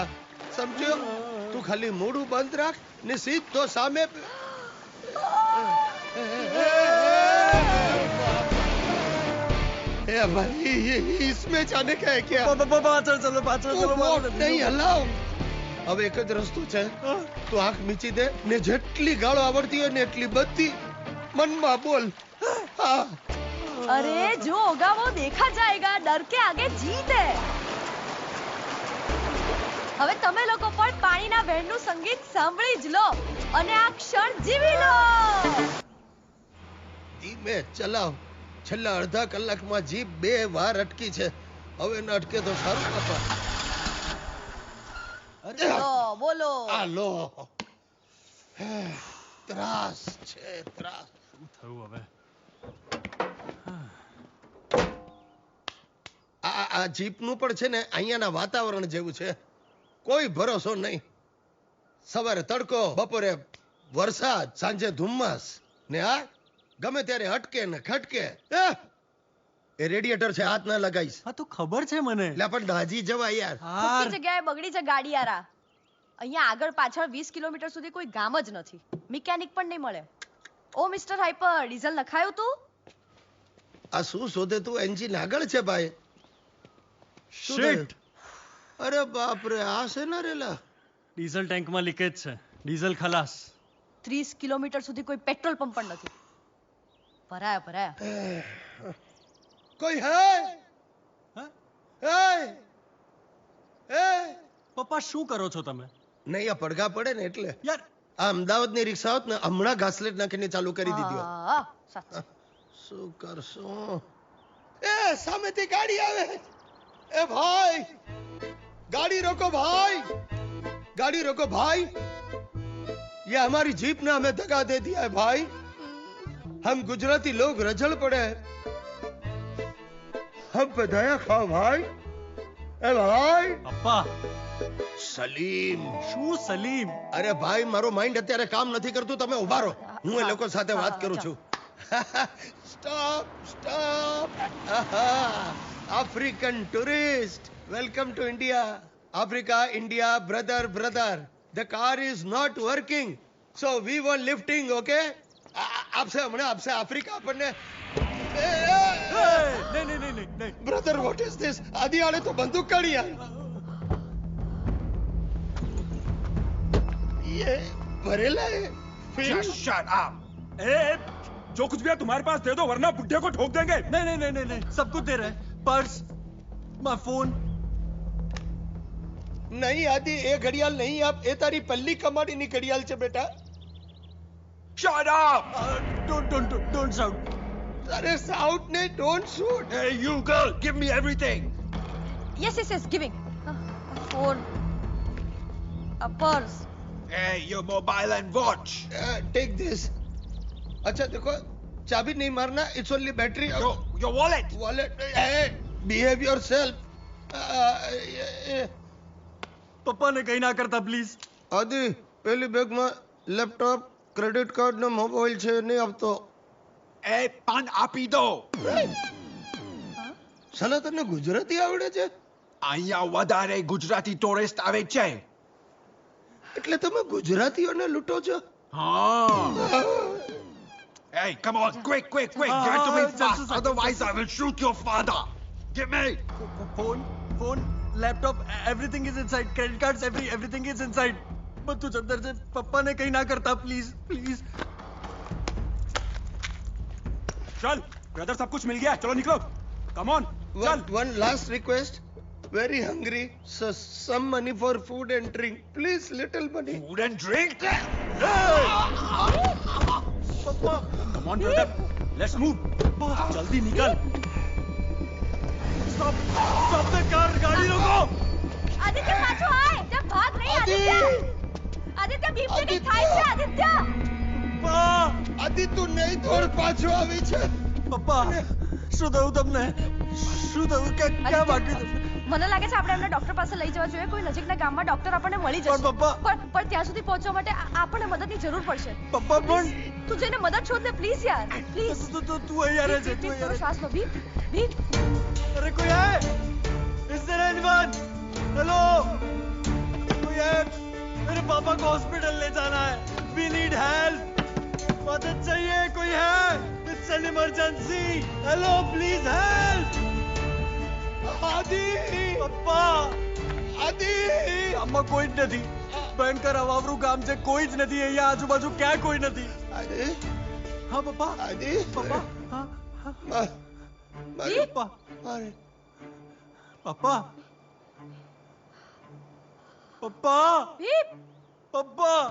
समझो? તું ખાલી મોઢું બંધ રાખ ને સીધો સામે ए भाई इसमें जाने का है क्या? पाछળ चलो नहीं हलाओ. હવે એક જ રસ્તો છે. તું આંખ મીચી દે ને જેટલી ગાળો આવડતી હોય ને એટલી બધી મનમાં બોલ. अरे जो होगा वो देखा जाएगा, डर के आगे जीत है. હવે તમે લોકો પણ પાણીના વહેણનું સંગીત સાંભળી જ લો અને આ ક્ષણ જીવી લો. ધીમે ચલાવ. છેલ્લા અડધા કલાકમાં જીપ 2 વાર અટકી છે. હવે ન અટકે તો સારું બાપા. લો બોલો. આ લો. ત્રાસ છે ત્રાસ. શું થયું હવે? આ જીપનું પણ છે ને અહીંયાના વાતાવરણ જેવું છે. કોઈ ભરોસો નહીં. સવારે તડકો, બપોરે વરસાદ, સાંજે ધુમ્મસ ને આ ગમે ત્યારે અટકે ને ખટકે. એ રેડિયેટર છે, હાથ ના લગાઈશ. હા તો ખબર છે મને. એટલે પણ દાજી જવાય યાર. ખોટી જગ્યાએ બગડી છે ગાડી યારા. અહીંયા આગળ પાછળ 20 કિલોમીટર સુધી કોઈ ગામ જ નથી. મિકેનિક પણ નહીં મળે. ઓ મિસ્ટર હાઈપર, ડીઝલ નખાયું તું? આ શું શોધે તું? એન્જિન આગળ છે ભાઈ. શિટ. અરે બાપ રે, આ છે ને રેલા. ડીઝલ ટેન્કમાં લીકેજ છે. ડીઝલ ખલાસ. 30 કિલોમીટર સુધી કોઈ પેટ્રોલ પંપ પણ નથી. ભરાયા. કોઈ હે? પપ્પા શું કરો છો તમે? નહીં આ પડઘા પડે ને એટલે. યાર આ અમદાવાદની રિક્ષા હોત ને હમણાં ઘાસલેટ નાખીને ચાલુ કરી દીધી હોત. શું કરશું? એ સામેથી ગાડી આવે. ए भाई, गाड़ी रोको भाई, गाड़ी रोको भाई. ये हमारी जीप ने हमें धक्का दे दिया है भाई. हम गुजराती लोग रजड़ पड़े हैं. हम पे दया खाओ भाई. ए भाई. अप्पा. સલીમ. શું સલીમ? અરે ભાઈ મારો માઇન્ડ અત્યારે કામ નથી કરતું. તમે ઉભા રહો, હું એ લોકો સાથે વાત કરું છું. Stop. African tourist, welcome to India. Africa, India, brother. The car is not working, so we were lifting, okay? आपसे अफ्रीका આપણને नहीं. Brother, what is this? आदि आले तो बंदूक काढ़ी यार. ये भरेला है. Shut up. जो कुछ भी है तुम्हारे पास दे दो वरना बुड्ढे को ठोक देंगे. नहीं, सब कुछ दे रहे हैं. Purse, my phone. नहीं आदि ए घड़ियाल नहीं, आप ए तारी पल्ली कमाड़ी नी घड़ियाल छे बेटा. Shut up. Don't shout. अरे shout नहीं, don't shoot. Hey you girl, give me everything. Yes, giving. Phone. A purse. Hey, your mobile and watch. Take this. अच्छा देखो, चाबी नहीं मारना. It's only battery. Your wallet. Hey, behave yourself. पप्पा ने कहीं ना करता प्लीज. आदि पहली बैग में लैपटॉप, क्रेडिट कार्ड ने मोबाइल છે નહીં આપતો. એ પાન આપી દો. સાલા તને ગુજરાતી આવડે છે? અહીંયા વધારે ગુજરાતી ટુરિસ્ટ આવે છે. એટલે તમે ગુજરાતીઓને લૂંટો છો? હા. Hey, come on, quick. Give it to me fast, otherwise I will shoot your father. Give me. Phone, laptop, everything is inside. Credit cards, everything is inside. બધું જ અંદર છે. પપ્પા ને કઈ ના કરતા પ્લીઝ. चल, ब्रदर सब कुछ मिल गया. चलो निकलो. Come on. चल. One last request. Very hungry. So some money for food and drink. Please, little money. Food and drink? પપ્પા. Come on, brother. Let's move. जल्दी निकल. Stop the car. गाड़ी रोको. आदित्य पाछो आए. जब भाग नहीं आदित्य बीच में થાય છે આદિત્ય. આદિ તું નહીં થોડ પાછો આવી છે. પપ્પા શું થયું તમને? શું થયું? ક્યાં વાગ્યું? મને લાગે છે આપણે એમને ડોક્ટર પાસે લઈ જવા જોઈએ. કોઈ નજીકના ગામમાં ડોક્ટર આપણને મળી જશે. પણ પપ્પા પણ ત્યાં સુધી પહોંચવા માટે આપણને મદદની જરૂર પડશે. પપ્પા પણ તું જઈને મદદ શોધ લે પ્લીઝ યાર. પ્લીઝ. તું અહીંયા રહે છે. તું અહીંયા શ્વાસ લો. ભીખ. अरे कोई है? Is there anyone? Hello? कोई है? मेरे पापा को हॉस्पिटल ले जाना है. We need help. मदद चाहिए, कोई है? It's an emergency. Hello, please help. આદિ, પપ્પા. આદિ, આમાં કોઈ જ નથી. ભયંકર અવાવરું ગામ છે, કોઈ જ નથી અહીંયા આજુબાજુ, ક્યાં કોઈ નથી. આદિ, હા પપ્પા. આદિ, પપ્પા. હા મારે પપ્પા. મારે પપ્પા. પપ્પા. પપ્પા.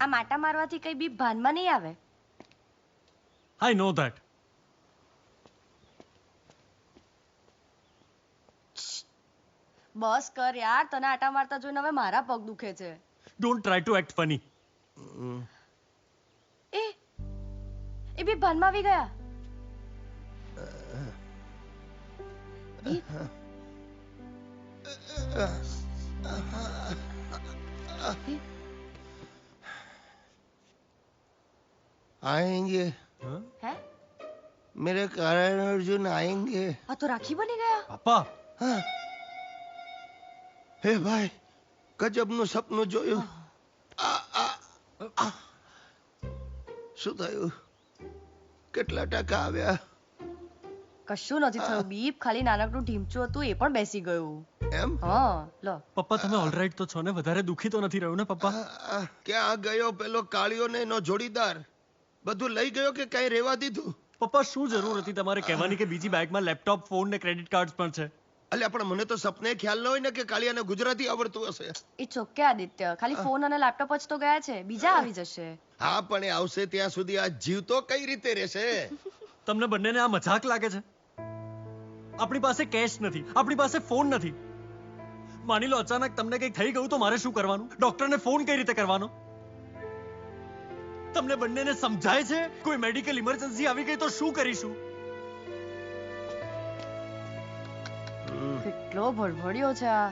આ માટા મારવાથી કઈ બી ભાનમાં નહીં આવે. આઈ નો ધેટ. બસ કર યાર, તને આટા મારતા જોઈને હવે મારા પગ દુખે છે. Don't try to act funny. એ બી ભાનમાં આવી ગયા. आएंगे. હે? मेरे कारण अर्जुन आएंगे. આ તો રાખી બની ગયા. પાપા. હા. હે ભાઈ, ગજબનું સપનું જોયું. શું થયું? કેટલા ટકા આવ્યા? કશું નથી થયું બીપ, ખાલી નાનકડું ઢીમચું હતું એ પણ બેસી ગયું. એમ? હા, લો. પપ્પા તમે ઓલરાઈટ તો છો ને? વધારે દુખી તો નથી રહ્યું ને પપ્પા? ક્યાં ગયો પેલો કાળિયો ને એનો જોડીદાર? બધું લઈ ગયો કે કઈ રહેવા દીધું? પપ્પા શું જરૂર હતી તમારે કહેવાની કે બીજી બેગમાં લેપટોપ, ફોન ને ક્રેડિટ કાર્ડ્સ પણ છે? અલ્યા પણ મને તો સપને ખ્યાલ ન હોય ને કે કાળિયાને ગુજરાતી આવડતું હશે. એ ચોક્કે આદિત્ય, ખાલી ફોન અને લેપટોપ જ તો ગયા છે, બીજા આવી જશે. હા પણ એ આવશે ત્યાં સુધી આ જીવ તો કઈ રીતે રહેશે? તમને બંનેને આ મજાક લાગે છે? આપણી પાસે કેશ નથી, આપણી પાસે ફોન નથી. માની લો અચાનક તમને કંઈક થઈ ગયું તો મારે શું કરવાનું? ડોક્ટરને ફોન કઈ રીતે કરવાનો? તમને બંનેને સમજાય છે? કોઈ મેડિકલ ઇમરજન્સી આવી ગઈ તો શું કરીશું? કેટલો ભડભડિયો છે આ.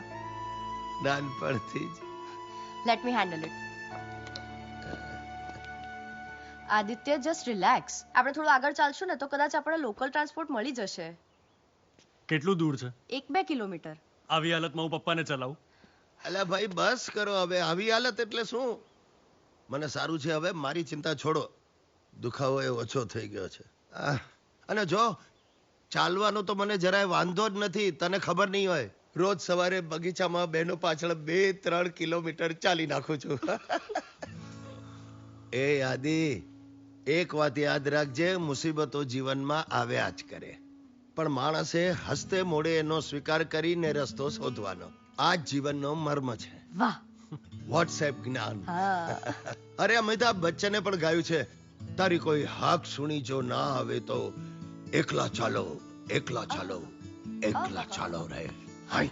નાનપણથી જ. Let me handle it. Aditya just relax. આપણે થોડું આગળ ચાલશું ને તો કદાચ આપણે લોકલ ટ્રાન્સપોર્ટ મળી જશે. કેટલું દૂર છે? 1-2 કિલોમીટર. આવી હાલતમાં હું પપ્પાને ચલાવું? અલ્યા ભાઈ બસ કરો હવે. આવી હાલત એટલે શું? મને સારું છે હવે, મારી ચિંતા છોડો. દુખાવો એ ઓછો થઈ ગયો છે. અને જો ચાલવાનો તો મને જરાય વાંધો જ નથી. તને ખબર નહીં હોય, રોજ સવારે બગીચામાં બહેનો પાછળ 2-3 કિલોમીટર ચાલી નાખું છું. એ આદિ, એક વાત યાદ રાખજે, મુસીબતો જીવનમાં આવ્યા જ કરે, પણ માણસે હસતે મોડે એનો સ્વીકાર કરીને રસ્તો શોધવાનો. આ જ જીવનનો મર્મ છે. વાહ, વોટ્સએપ જ્ઞાન. અરે અમિતાભ બચ્ચને પણ ગાયું છે, તારી કોઈ હાક સુણી જો ના આવે તો એકલા ચાલો, એકલા ચાલો, એકલા ચાલો રે. હાય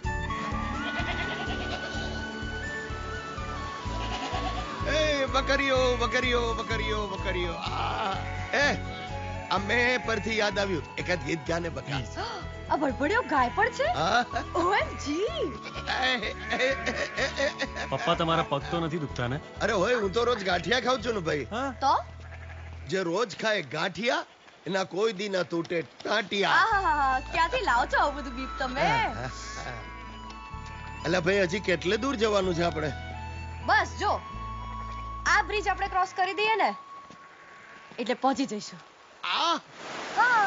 એ બકરીઓ બકરીઓ બકરીઓ બકરીઓ. એ આ મેં પરથી યાદ આવ્યું, એકાદ ગીત ગાને બકા. આ ભડભડિયો ગાય પણ છે? ઓએમજી. પપ્પા તમારા પગ તો નથી દુખતા ને? અરે હોય, હું તો રોજ ગાંઠિયા ખાઉં છું ને ભાઈ. તો જે રોજ ખાય ગાંઠિયા એના કોઈ દી ના તૂટે ટાંટિયા. આહાહા, ક્યાંથી લાવો છો આવું બધું બીપ તમે? અલા ભાઈ હજી કેટલે દૂર જવાનું છે આપણે? બસ જો આ બ્રિજ આપણે ક્રોસ કરી દઈએ ને એટલે પહોંચી જઈશું. આ હા.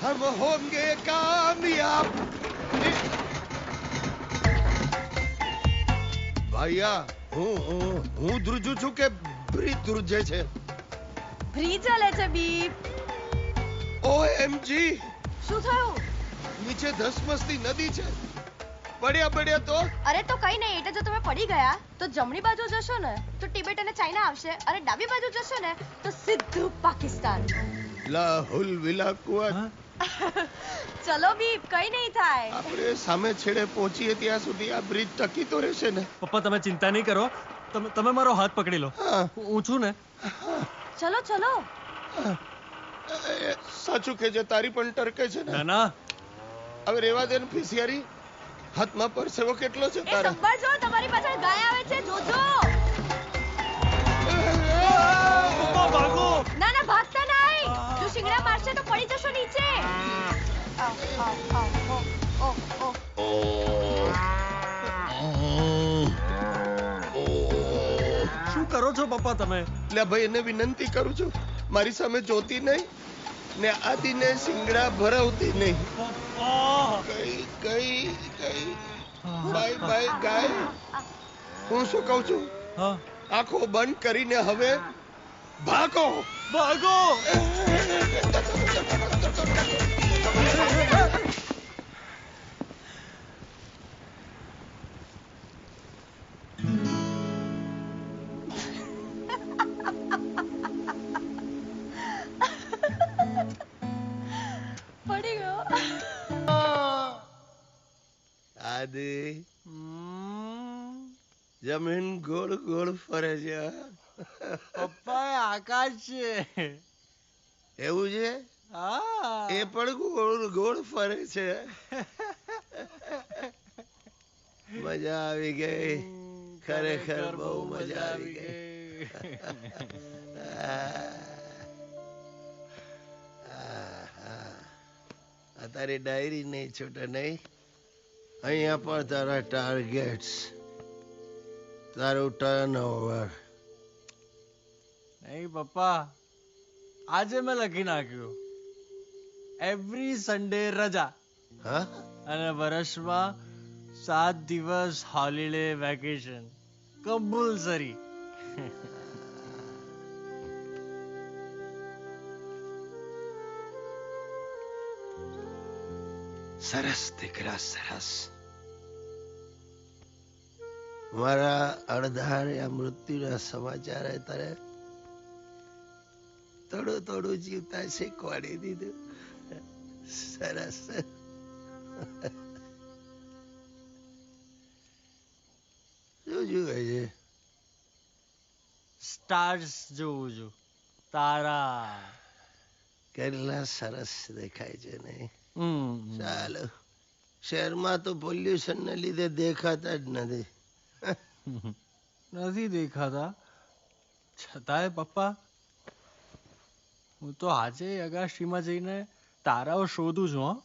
हम होंगे कामयाब. ભાઈયા, હું ધ્રુજું છું કે બ્રિજ ધ્રુજે છે? બ્રિજ ચાલે છે બીપ. ઓએમજી, શું થયું? નીચે ધસમસતી નદી છે. પડ્યા પડ્યા તો? અરે તો કઈ નહીં, એટલે જો તમે પડી ગયા તો જમણી બાજુ જશો ને તો ટિબેટ અને ચાઇના આવશે, અને ડાબી બાજુ જશો ને તો સીધું પાકિસ્તાન. લાહુલ વિલા કુવત ચલો બીપ, કઈ નહીં થાય. આપણે સામે છેડે પહોંચીએ ત્યાં સુધી આ બ્રિજ ટકી તો રહેશે ને? પપ્પા તમે ચિંતા નહીં કરો, તમે મારો હાથ પકડી લો. હું છું ને. ચલો ચલો. સાચું કે જે તારી પણ ટરકે છે ને? ના હવે રેવા દે ને ફિસિયારી. હાથમાં પરસેવો કેટલો છે તારા? સંભાળજો, તમારી પાછળ ગાય આવે છે, જોજો. ભાગો. ના ના, ભાગતા નહીં. જો શિંગડા મારશે તો પડી જશો નીચે. શું કરો છો પપ્પા તમે? લે ભાઈ, એને વિનંતી કરું છું, મારી સામે જોતી નહીં ને આદિને શિંગડા ભરાવતી નહીં. કઈ બાય બાય ગાય. હું શું કહું છું, આંખો બંધ કરીને હવે ભાગો. પડી ગયો. આદિ, જમીન ગોળ ગોળ ફરે છે. પપ્પા આકાશ છે. એવું છે? એ પણ ગોળ ગોળ ફરે છે. મજા આવી ગઈ, ખરેખર બહુ મજા આવી ગઈ. તારી ડાયરી નહીં છૂટે નહીં. અહીંયા પણ તારા ટાર્ગેટ્સ, તારું ટર્નઓવર. નહીં પપ્પા, આજે મેં લખી નાખ્યું એવરી સન્ડે રજા. અને વર્ષમાં 7 દિવસ હોલિડે વેકેશન કમ્પલસરી. સરસ દીકરા, સરસ. મારા અડધાર્યા મૃત્યુના સમાચાર તારે થોડું થોડું જીવતા શીખવાડી દીધું. સરસ. શું જુએ છે? સ્ટાર્સ જોઉં છું, તારા. કેટલા સરસ દેખાય છે નહીં? ચાલો, શહેરમાં તો પોલ્યુશન ને લીધે દેખાતા જ નથી દેખાતા. છતાંય પપ્પા, હું તો આજે અગાશીમાં જઈને તારાઓ શોધું છું.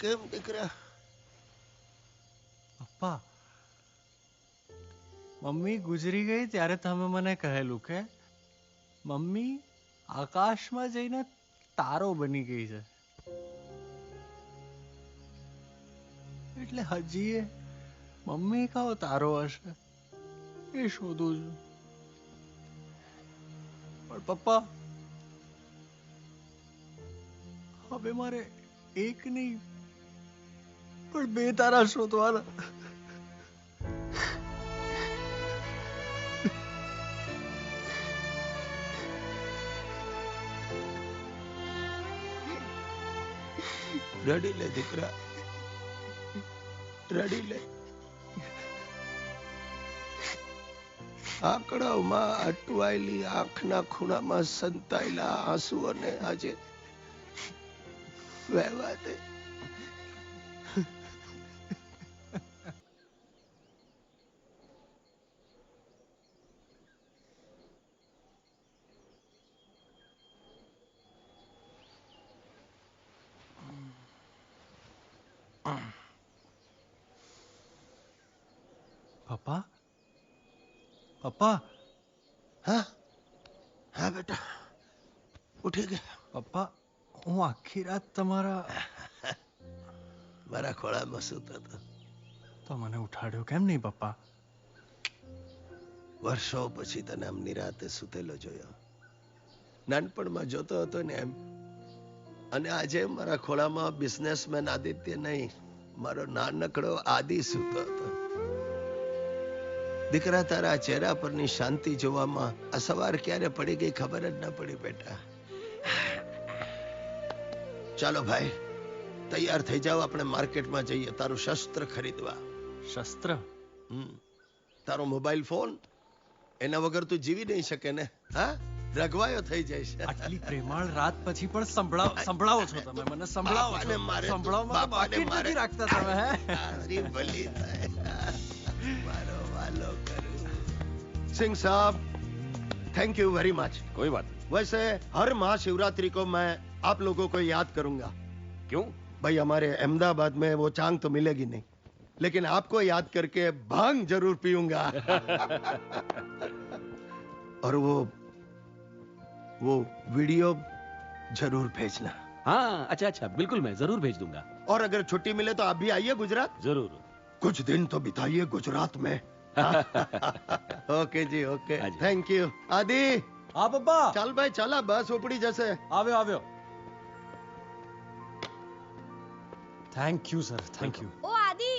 કેમ દીકરા? પપ્પા, મમ્મી ગુજરી ગઈ ત્યારે તમે મને કહેલું કે મમ્મી આકાશમાં જઈને તારો બની ગઈ છે. એટલે હજી મમ્મી કયો તારો હશે એ શોધું છું. પણ પપ્પા, હવે મારે એક નહીં પણ 2 તારા શોધવાના. રડી લે દીકરા, રડી લે. આંકડાઓમાં અટવાયેલી આંખના ખૂણામાં સંતાયેલા આંસુઓને આજે વહેવા દે. પપ્પા, પપ્પા. હા બેટા, ઉઠી ગયા? પપ્પા, હું આખી રાત મારા ખોળામાં સૂતો હતો. તો મને ઉઠાડ્યો કેમ નહીં પપ્પા? વર્ષો પછી તને આમ નિરાતે સૂતેલો જોયો. નાનપણમાં જોતો હતો ને એમ. અને આજે મારા ખોળામાં બિઝનેસમેન આદિત્ય નહીં, મારો નાનકડો આદિ સૂતો હતો. દીકરા, તારા ચહેરા પરની શાંતિ જોવામાં આ સવાર ક્યારે પડી ગઈ ખબર જ ન પડી બેટા. ચાલો ભાઈ, તૈયાર થઈ જાઓ, આપણે માર્કેટમાં જઈએ તારું શસ્ત્ર ખરીદવા. શસ્ત્ર? તારો મોબાઈલ ફોન, એના વગર તું જીવી નહીં શકે ને. હા, રગવાયો થઈ જઈશ. આટલી પ્રેમાળ રાત પછી પણ સંભળાવો છો તમે મને. સંભળાવો બાકી નથી રાખતા તમે. તારી ભલી થાય. મારો વાલો કરું. सिंह साहब, थैंक यू वेरी मच. कोई बात. वैसे हर महाशिवरात्रि को मैं आप लोगों को याद करूंगा. क्यों? भाई हमारे अहमदाबाद में वो चांग तो मिलेगी नहीं, लेकिन आपको याद करके भांग जरूर पीऊंगा. और वो वीडियो जरूर भेजना. हाँ, अच्छा, बिल्कुल मैं जरूर भेज दूंगा. और अगर छुट्टी मिले तो आप भी आइए गुजरात. जरूर. कुछ दिन तो बिताइए गुजरात में. Okay ji, okay, thank you. Adi. हाँ पप्पा. चल भाई चला, बस उपड़ी जैसे. આવ્યો. Thank you sir, thank you. Oh Adi,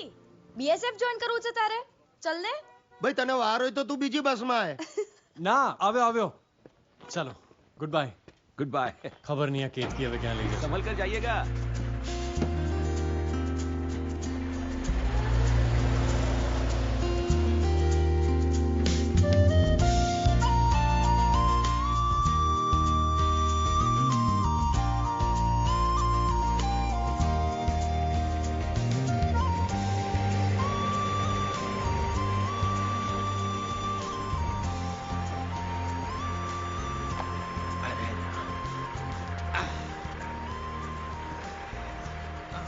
BSF join કરવું છે તારે? ચલ ને. ભાઈ તને વાર હોય તો તું બીજી બસમાં આય. ના, આવ્યો. ચલો, ગુડ બાય. Good bye. खबर नहीं है केतकी હવે ક્યાં લઈ જશે. संभल कर जाइएगा.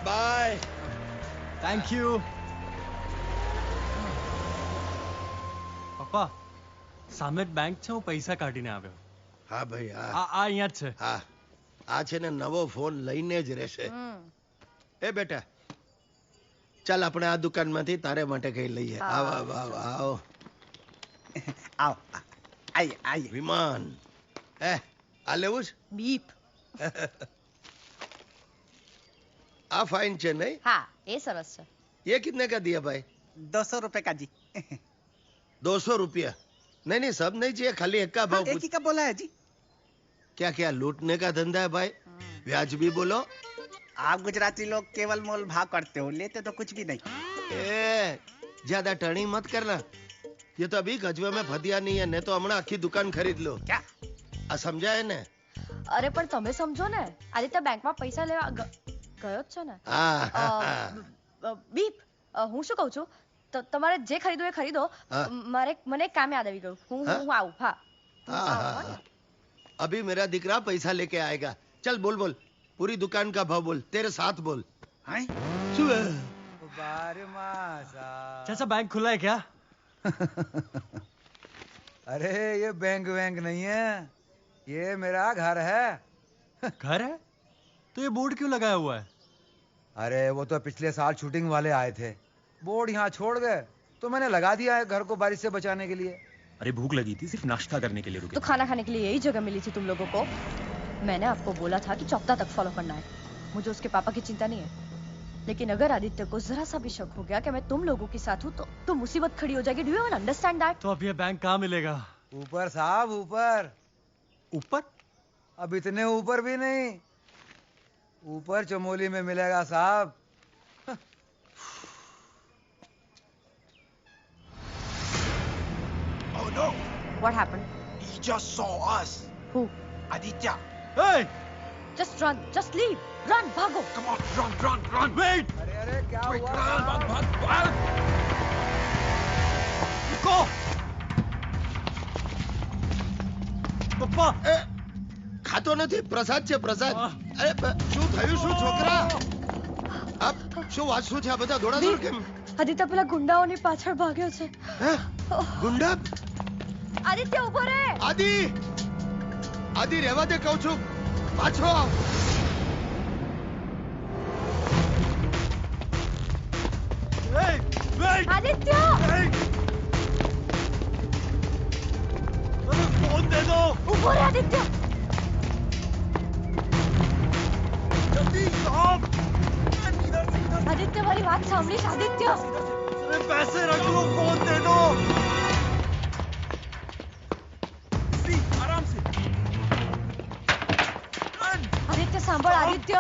બાય. Thank you. પપ્પા, સામે બેંક છે, હું પૈસા કાઢીને આવ્યો. હા ભાઈ, હા. આ અહીંયા જ છે. હા, આ છે ને નવો ફોન લઈને જ રહેશે. એ બેટા, ચાલ આપણે આ દુકાનમાંથી તારે માટે કઈ લઈએ. આવો. આઈએ. વિમાન. આ લેવું છે? બીપ. आ फाइन છે नहीं? हाँ, ये सरस है. ये कितने का दिया भाई? 200 रुपए का जी. 200 रुपया? नहीं, सब नहीं चाहिए, खाली एक का भाव. एक ही का बोला है जी. क्या लूटने का धंधा है भाई? ब्याज भी बोलो. आप गुजराती लोग केवल मोल भाव करते हो, लेते तो कुछ भी नहीं. ज्यादा टर्निंग मत करना. ये तो अभी गजवे में फतिया नहीं है, नहीं तो हमने आखी दुकान खरीद लो. क्या? आ समझा है ने? अरे पण તમે સમજો ને, આદિત્ય બેંકમાં પૈસા લેવા ગયો જ છે ને. બીપ, હું શું કહું છું, તમારે જે ખરીદવું એ ખરીદો. મને એક કામ યાદ આવી ગયું. હું આવું. હા. अभी मेरा दिकरा पैसा लेके आएगा. चल बोल, पूरी दुकान का भाव बोल, तेरे साथ बोल. चाचा बैंक खुला है क्या? अरे ये बैंक नहीं है, ये मेरा घर है. घर है? तो ये बोर्ड क्यों लगाया हुआ है? अरे वो तो पिछले साल शूटिंग वाले आए थे, बोर्ड यहाँ छोड़ गए तो मैंने लगा दिया है घर को बारिश से बचाने के लिए. अरे भूख लगी थी, सिर्फ नाश्ता करने के लिए रुके. तो खाना खाने के लिए यही जगह मिली थी तुम लोगों को. मैंने आपको बोला था कि चौथा तक फॉलो करना है. मुझे उसके पापा की चिंता नहीं है, लेकिन अगर आदित्य को जरा सा भी शक हो गया कि मैं तुम लोगों के साथ हूँ तो मुसीबत खड़ी हो जाएगी. Do you understand that? तो अब ये बैंक कहाँ मिलेगा? ऊपर साहब, ऊपर. अब इतने ऊपर भी नहीं, ऊपर चमोली में मिलेगा साहब. Oh no! What happened? He just saw us. Who? Aditya. Hey! Just run, just leave. Run, भागो. Come on, run. Wait! अरे क्या Quick, हुआ? भाग. Go! પપ્પા, ખાતો નથી, પ્રસાદ છે, પ્રસાદ. અરે શું થયું, શું છોકરા? આપ શું વાત શું છે, આ બધા દોડાદોડ કેમ? આદિત્ય પેલા ગુંડાઓની પાછળ ભાગ્યો છે. ગુંડા? આદિત્ય ઉભો રહે. આદિ રહેવા દે કહું છું, પાછો આવ. આદિત્ય! फोन दे दो. ઉભો રહે આદિત્ય. जल्दी stop. આદિત્ય મારી વાત સાંભળીશ આદિત્ય. अरे पैसे रख लो, फोन दे दो. आराम से. આદિત્ય સાંભળ આદિત્ય.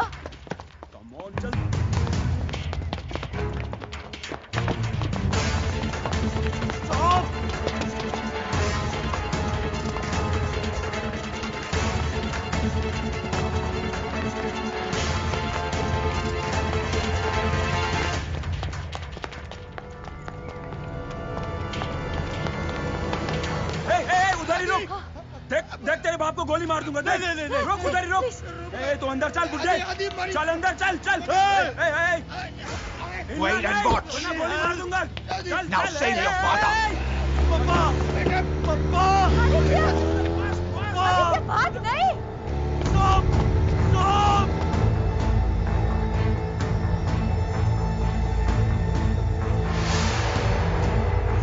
भाई रुक। देख देख तेरे बाप को गोली मार दूंगा। देख रुक उधर ही रुक। ए तू अंदर चल बुड्ढे, चल अंदर चल चल। Wait and watch. वरना गोली मार दूंगा। चल Now चल, save your father. पापा पापा आदित्य भाग नहीं। स्टॉप स्टॉप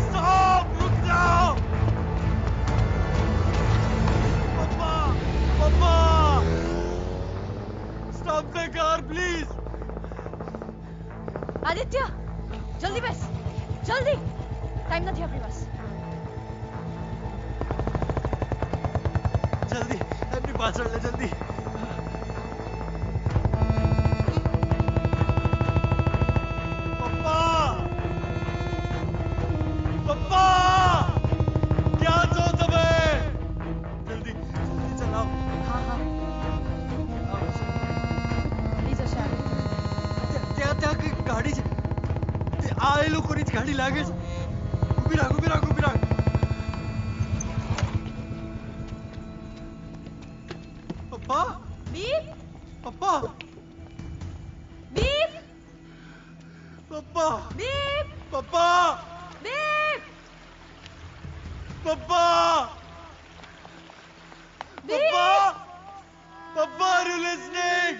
स्टॉप रुक जाओ पापा पापा stop the car please Aditya જલ્દી બેસ જલ્દી ટાઈમ નથી આપણી પાસે जल्दी अपनी पाछड़ ले जल्दी पप्पा पप्पा क्या છો તમે જલ્દી જલ્દી ચલાવો હા હા થઈ જશે ત્યાં ત્યાં કઈ ગાડી છે તે આ એ લોકોની જ ગાડી લાગે છે ઊભી રાખ ઊભી રાખ ઊભી રાખ પપ્પા બીપ પપ્પા બીપ પપ્પા બીપ પપ્પા બીપ પપ્પા પપ્પા પપ્પા are you listening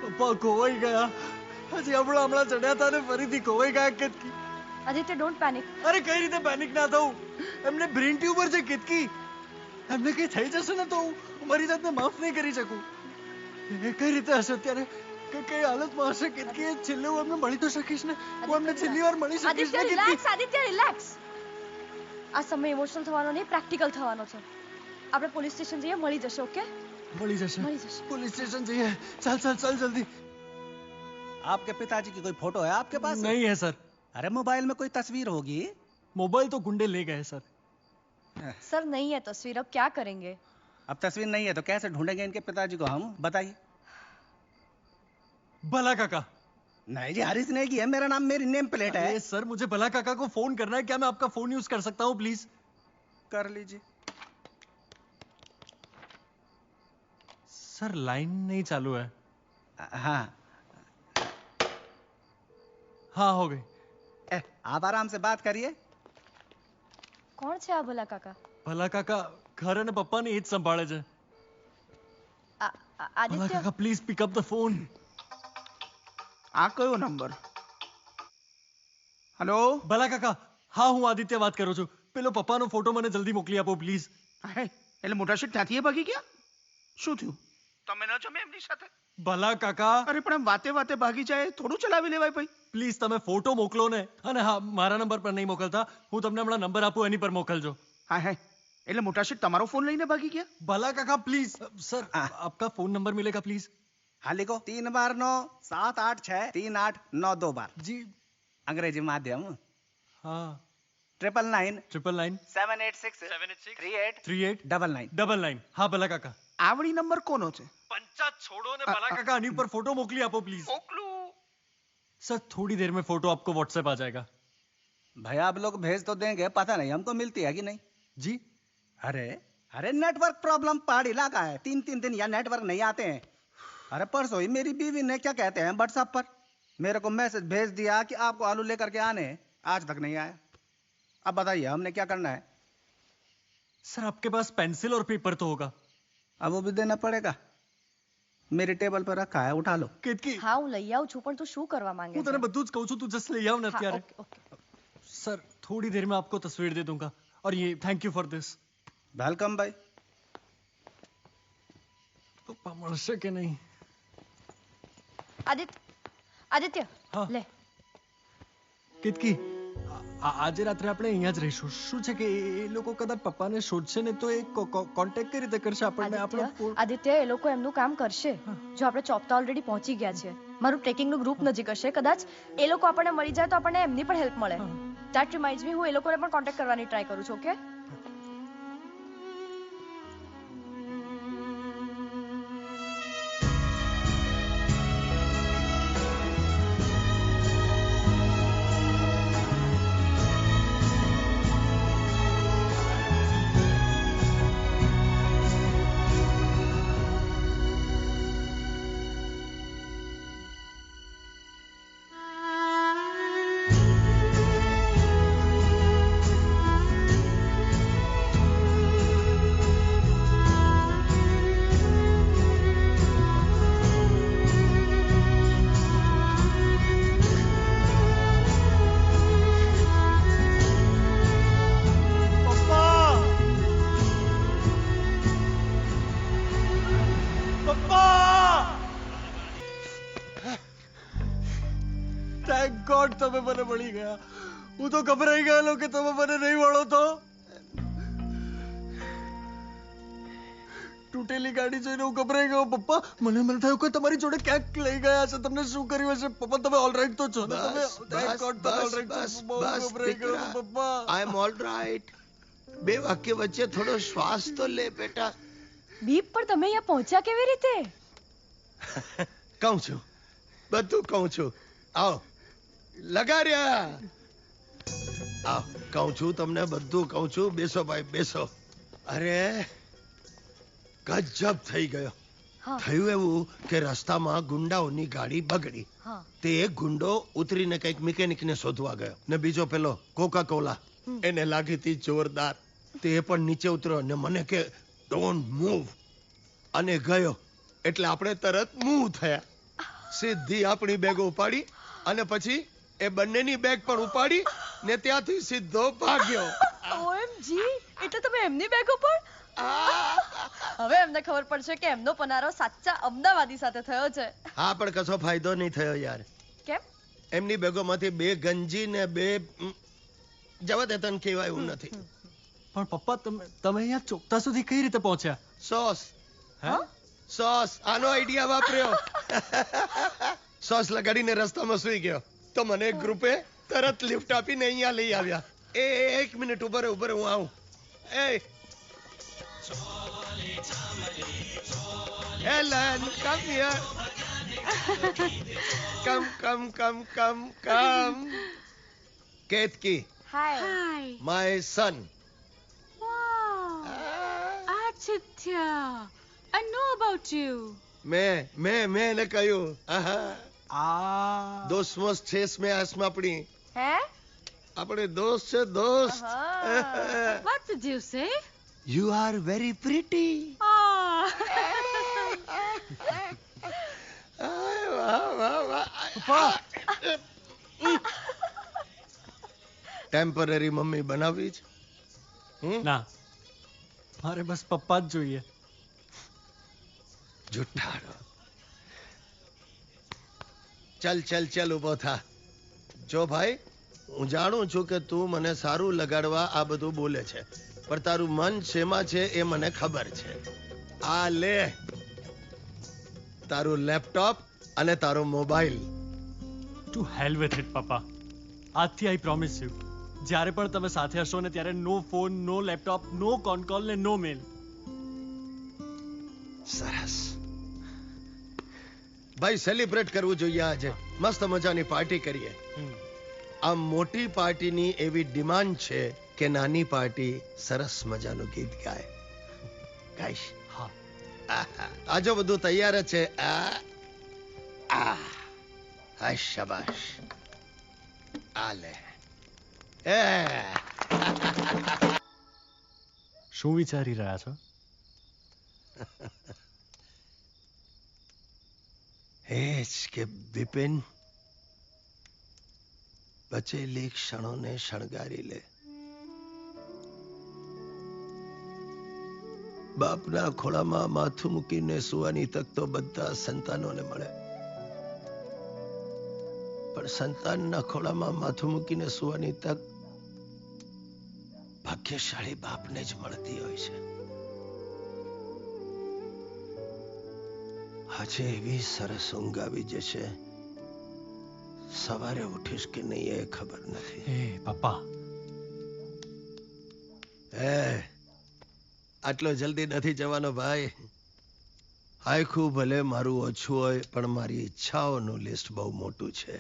પપ્પા ખોવાઈ ગયા હજી હમણાં ચડ્યા હતા ને ફરીથી ખોવાઈ ગયા કેતકી આદિત્ય ડોન્ટ પેનિક અરે કઈ રીતે પેનિક ના થવું એમને બ્રેન ટ્યુમર છે કેતકી એમને કઈ થઈ જશે ને તો હું મારી જાતને માફ નહીં કરી શકું એ કઈ રીતે હશે અત્યારે કઈ હાલતમાં હશે કેતકી છેલ્લે હું એમને મળી તો શકીશ ને હું એમને છેલ્લી વાર મળી શકીશ ને આદિત્ય કેતકી રિલેક્સ આદિત્ય રિલેક્સ આ સમય ઇમોશનલ થવાનો નહીં પ્રેક્ટિકલ થવાનો છે આપણે પોલીસ સ્ટેશન જઈએ મળી જશે ઓકે મળી જશે મળી જશે पुलिस स्टेशन जइए चल चल चल जल्दी आपके पिताजी की कोई फोटो है आपके पास नहीं है सर। अरे मोबाइल में कोई तस्वीर होगी मोबाइल तो गुंडे ले गए सर। सर नहीं है तस्वीर अब क्या करेंगे अब तस्वीर नहीं है तो कैसे ढूंढेंगे इनके पिताजी को हम बताइए भला काका। नहीं जी हरीश नेगी है मेरा नाम मेरी नेम प्लेट है अरे सर मुझे भला काका को फोन करना है, क्या मैं आपका फोन यूज कर सकता हूँ प्लीज? कर लीजिए। सर लाइन नहीं चालू है। हाँ हाँ हो गई। आप आराम से बात करिए। કોણ છે આ ભલા કાકા ભલા કાકા ઘર અને પપ્પાને એ જ સંભાળે છે. ભલા આદિત્ય કાકા please pick up the phone. આ કયો નંબર? હેલો ભલા કાકા, હા હું આદિત્ય વાત કરું છું. પેલો પપ્પાનો ફોટો મને જલ્દી મોકલી આપો પ્લીઝ. એટલે મોટા શેઠ ત્યાંથી ભાગી ગયા? શું થયું? તમે ન જમે એમની સાથે? ભલા કાકા. અરે પણ આમ વાતે વાતે ભાગી જાય થોડું ચલાવી લેવાય ભાઈ. પ્લીઝ તમે ફોટો મોકલો ને. અને હા મારા નંબર પર નહીં મોકલતા, હું તમને હમણાં નંબર આપું એની પર મોકલજો. હા હે એટલે મોટા શેઠ તમારો ફોન લઈને ભાગી ગયા? ભલા કાકા પ્લીઝ સર આપકા ફોન નંબર મિલેगा प्लीज? हाँ लिखो 3 बार 9 7 8 6 3 8 9 2 बार जी अंग्रेजी माध्यम। हाँ 999 999 786 38 99 હા ભલા કાકા. આવડી નંબર કોનો છે? પંચાત છોડો ને ભલા કાકા આની ઉપર फोटो मोकली आपो प्लीज. मोकलू सर थोड़ी देर में फोटो आपको व्हाट्सएप आ जाएगा. भाई आप लोग भेज तो देंगे, पता नहीं हमको मिलती है कि नहीं जी? अरे अरे नेटवर्क प्रॉब्लम पहाड़ी इलाका है, 3 दिन यहाँ नेटवर्क नहीं आते हैं। अरे परसों ही मेरी बीवी ने क्या कहते हैं व्हाट्सएप पर मेरे को मैसेज भेज दिया कि आपको आलू लेकर के आने, आज तक नहीं आया। अब बताइए हमने क्या करना है? सर आपके पास पेंसिल और पेपर तो होगा? अब वो भी देना पड़ेगा, मेरी टेबल पर रखा है, उठा लो। કેતકી હા હું લઈ આવું છું, પણ તું શું કરવા માંગે હું છે? તને બધું જ કહું છું, તું જસ્ટ લઈ આવ ને હા, અત્યારે. ઓકે. सर थोड़ी देर में आपको तस्वीर दे दूंगा और ये thank you for this. Welcome भाई. પપ્પા મળશે કે નહીં? આદિત્ય લે. કેતકી આજે રાત્રે આપણે અહીંયા જ રહીશું. શું છે કે એ લોકો કદાચ પપ્પાને શોધશે ને તો એ કોન્ટેક્ટ કઈ રીતે કરશે આપણને? આદિત્ય એ લોકો એમનું કામ કરશે. જો આપણે ચોપતા ઓલરેડી પહોંચી ગયા છે, મારું ટ્રેકિંગ નું ગ્રુપ નજીક હશે, કદાચ એ લોકો આપણને મળી જાય તો આપણને એમની પણ હેલ્પ મળે. ધેટ રિમાઇન્ડ્સ મી, હું એ લોકોને પણ કોન્ટેક્ટ કરવાની ટ્રાય કરું છું. ઓકે? થેન્ક ગોડ તમે મને મળી ગયા. હું તો ગભરાઈ ગયેલો કે તમે મને નહીં મળો તો. તૂટેલી ગાડી જોઈને હું ગભરાઈ ગયો પપ્પા. મને થયું કે તમારી જોડે ક્યાંક લઈ ગયા છે. તમને શું કર્યું હશે પપ્પા? તમે ઓલરાઈટ તો છો ને? થેન્ક ગોડ તમે ઓલરાઈટ છો. બહુ ગભરાઈ ગયો પપ્પા. આઈ એમ ઓલરાઈટ. બે વાક્ય વચ્ચે થોડો શ્વાસ તો લે બેટા. દીપ પણ તમે અહીંયા પહોંચ્યા કેવી રીતે? કહું છું, બધું કહું છું. આવો લગાડ્યા. આવ કહું છું તમને, બધું કહું છું. બેસો ભાઈ બેસો. અરે ગજબ થઈ ગયો. થયું એવું કે રસ્તામાં ગુંડાઓની ગાડી બગડી. તે એક ગુંડો ઉતરીને કઈક મિકેનિક ને શોધવા ગયો ને બીજો પેલો કોકા કોલા એને લાગી હતી જોરદાર. તે પણ નીચે ઉતર્યો ને મને કે ડોન્ટ મૂવ અને ગયો. એટલે આપણે તરત મૂવ થયા. સીધી આપણી બેગો ઉપાડી અને પછી એ બંનેની બેગ પણ ઉપાડી ને ત્યાંથી સીધો ભાગ્યો. ઓએમજી, એટલે તમે એમની બેગો પર? હવે એમને ખબર પડશે કે એમનો પનારો સાચા અમદાવાદી સાથે થયો છે. હા, પણ કશો ફાયદો નહીં થયો યાર. કેમ? એમની બેગોમાંથી બે ગંજી ને બે જવા દે, તને કહેવાય એવું નથી. પણ પપ્પા તમે અહીંયા ચોકતા સુધી કઈ રીતે પહોંચ્યા? સોસ. સોસ, આનો આઈડિયા વાપર્યો. સોસ લગાડીને રસ્તામાં સુઈ ગયો તો મને એક ગ્રુપે તરત લિફ્ટ આપીને અહીંયા લઈ આવ્યા. એક મિનિટ ઉભરે હું આવું. Helen, come here. Come. Ketki. Hi. My son. Wow. Aditya. I know about you. મેં એને કહ્યું. દોસ્ત મોસ્ત છેસ મેં આસમાં આપણી. હે? આપણે દોસ્ત છે દોસ્ત. What did you say? You are very pretty. Temporary mummy બનાવી છે? ના, મારે બસ પપ્પા જ જોઈએ. જુઠ્ઠાડો. ચલ ઉભો થા. જો ભાઈ, હું જાણું છું કે તું મને સારું લગાડવા આ બધું બોલે છે, પણ તારું મન શેમાં છે એ મને ખબર છે. આ લે તારું લેપટોપ અને તારો mobile. To hell with it પપ્પા. આજથી આઈ પ્રોમિસ યુ, જ્યારે પણ તમે સાથે હશો ને ત્યારે નો ફોન, નો લેપટોપ, નો કોન કોલ ને નો મેલ. સરસ ભાઈ, સેલિબ્રેટ કરવું જોઈએ. આજે મસ્ત મજાની પાર્ટી કરીએ. આ મોટી પાર્ટીની એવી ડિમાન્ડ છે કે નાની પાર્ટી સરસ મજાનું ગીત ગાય. ગાઈશ? હા. આજો બધું તૈયાર છે. શાબાશ. આ લે. શું વિચારી રહ્યા છો? એ જ કે બિપિન, બચેલી ક્ષણોને શણગારી લે. બાપના ખોળામાં માથું મૂકીને સુવાની તક તો બધા સંતાનોને મળે, પણ સંતાનના ખોળામાં માથું મૂકીને સુવાની તક ભાગ્યશાળી બાપને જ મળતી હોય છે. આજે એવી સરસ ઊંઘ આવી જશે, સવારે ઉઠીશ કે નહીં એ ખબર નથી. પપ્પા, આટલો જલ્દી નથી જવાનો ભાઈ. આખું ભલે મારું ઓછું હોય, પણ મારી ઈચ્છાઓનું લિસ્ટ બહુ મોટું છે.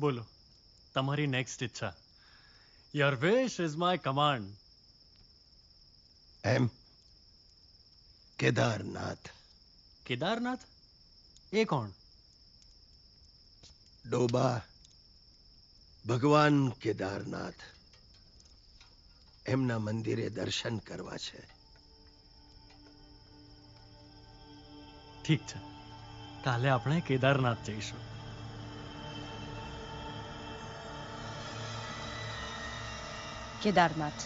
બોલો તમારી નેક્સ્ટ ઈચ્છા. Your wish is my command. એમ? કેદારનાથ. કેદારનાથ? એ કોણ? ડોબા ભગવાન કેદારનાથ. એમના મંદિરે દર્શન કરવા છે. ઠીક છે, કાલે આપણે કેદારનાથ જઈશું. કેદારનાથ.